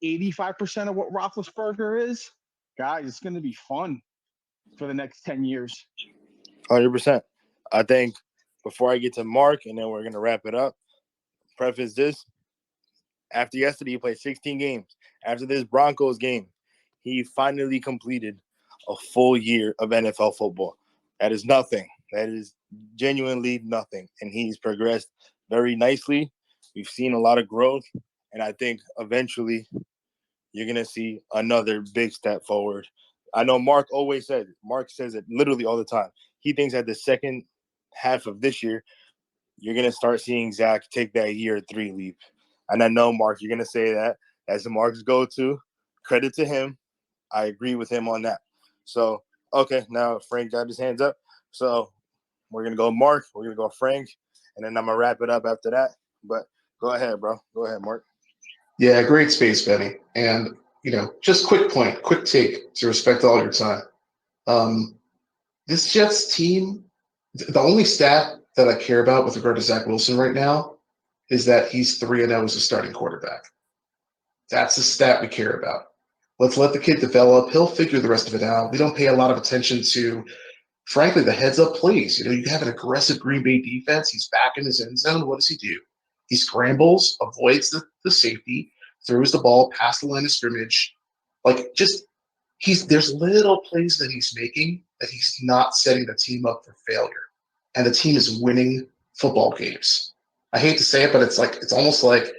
85% of what Roethlisberger is, guys, it's gonna be fun for the next 10 years. 100%. I think before I get to Mark, and then we're gonna wrap it up. Preface this. After yesterday, he played 16 games. After this Broncos game, he finally completed a full year of NFL football. That is nothing. That is genuinely nothing. And he's progressed very nicely. We've seen a lot of growth. And I think eventually you're going to see another big step forward. I know Mark always says it. Mark says it literally all the time. He thinks that the second half of this year, you're going to start seeing Zach take that year 3 leap. And I know, Mark, you're going to say that. That's Mark's go-to. Credit to him. I agree with him on that. So, okay, now Frank got his hands up. So we're going to go Mark. We're going to go Frank. And then I'm going to wrap it up after that. But go ahead, bro. Go ahead, Mark. Yeah, great space, Benny. And, just quick take to respect all your time. This Jets team, the only stat that I care about with regard to Zach Wilson right now is that he's 3-0 as a starting quarterback. That's the stat we care about. Let's let the kid develop. He'll figure the rest of it out. We don't pay a lot of attention to, frankly, the heads-up plays. You have an aggressive Green Bay defense. He's back in his end zone. What does he do? He scrambles, avoids the safety, throws the ball past the line of scrimmage. There's little plays that he's making that he's not setting the team up for failure. And the team is winning football games. I hate to say it, but it's almost like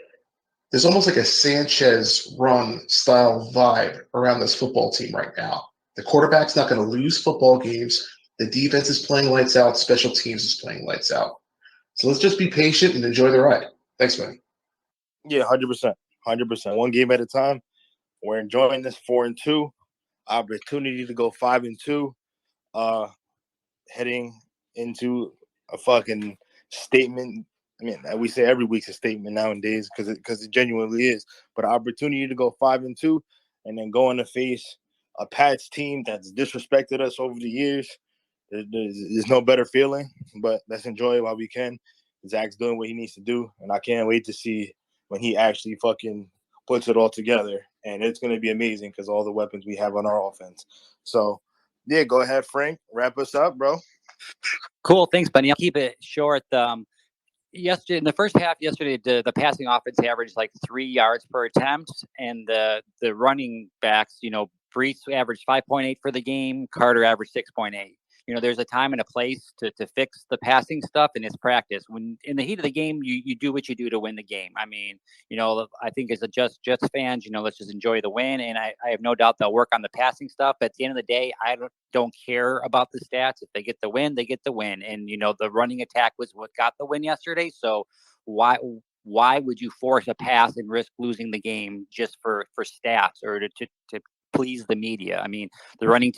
there's almost like a Sanchez run style vibe around this football team right now. The quarterback's not going to lose football games. The defense is playing lights out. Special teams is playing lights out. So let's just be patient and enjoy the ride. Thanks, man. Yeah, 100%. 100%. One game at a time. We're enjoying this 4-2. Opportunity to go 5-2. Heading into a fucking statement. I mean, we say every week's a statement nowadays because it genuinely is. But an opportunity to go 5-2 and then going to face a Pats team that's disrespected us over the years. There's no better feeling, but let's enjoy it while we can. Zach's doing what he needs to do, and I can't wait to see when he actually fucking puts it all together. And it's going to be amazing because all the weapons we have on our offense. So, yeah, go ahead, Frank. Wrap us up, bro. Cool. Thanks, Benny. I'll keep it short. Yesterday, in the first half, the passing offense averaged like 3 yards per attempt, and the running backs, Brees averaged 5.8 for the game. Carter averaged 6.8. There's a time and a place to fix the passing stuff, and it's practice. When in the heat of the game, you do what you do to win the game. I mean, I think as a Jets fans, let's just enjoy the win. And I have no doubt they'll work on the passing stuff. But at the end of the day, I don't care about the stats. If they get the win, they get the win. And, the running attack was what got the win yesterday. So why would you force a pass and risk losing the game just for stats or to please the media? I mean, the running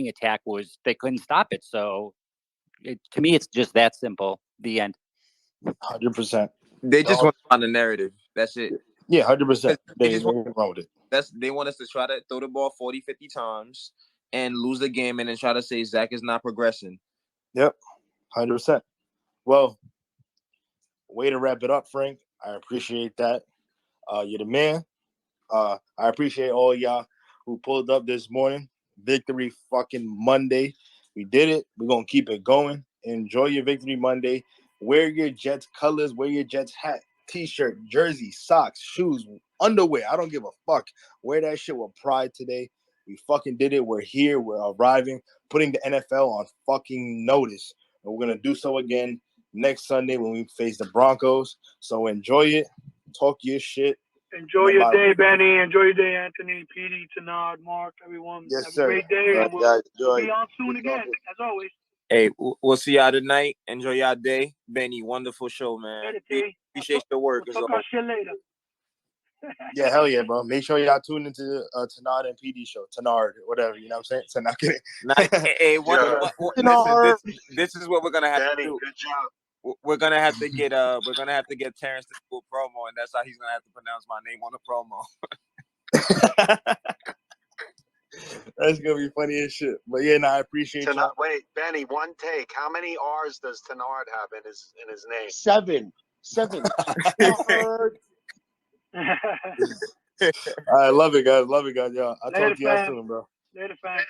attack they couldn't stop it. So to me, it's just that simple. The end. 100%. They just want to find the narrative. That's it. Yeah, 100%. They just wrong with it. They want us to try to throw the ball 40, 50 times and lose the game and then try to say Zach is not progressing. Yep, 100%. Well, way to wrap it up, Frank. I appreciate that. You're the man. I appreciate all y'all who pulled up this morning. Victory fucking Monday. We did it. We're going to keep it going. Enjoy your Victory Monday. Wear your Jets colors. Wear your Jets hat, t-shirt, jersey, socks, shoes, underwear. I don't give a fuck. Wear that shit with pride today. We fucking did it. We're here. We're arriving, putting the NFL on fucking notice. And we're going to do so again next Sunday when we face the Broncos. So enjoy it. Talk your shit. Enjoy your day, Benny. Enjoy your day, Anthony, Petey, Tanard, Mark, everyone. Yes, Have sir. a great day, All and right, guys, we'll enjoy. be on soon again, as always. Hey, we'll see y'all tonight. Enjoy y'all day. Benny, wonderful show, man. Later, T. Appreciate your work. We'll talk our shit later. Yeah, hell yeah, bro. Make sure y'all tune into Tanard and PD show. Tanard, whatever, you know what I'm saying? So not kidding. Hey, listen, this is what we're gonna have Danny, to do. good job. We're gonna have to get Terrence to do a promo, and that's how he's gonna have to pronounce my name on the promo. That's gonna be funny as shit. But yeah, I appreciate Tenard, y'all. wait, Benny, one take. How many R's does Tenard have in his name? 7. I love it, guys. Love it, guys. Y'all. I'll Later, talk to y'all fam. soon, bro. Later, fam.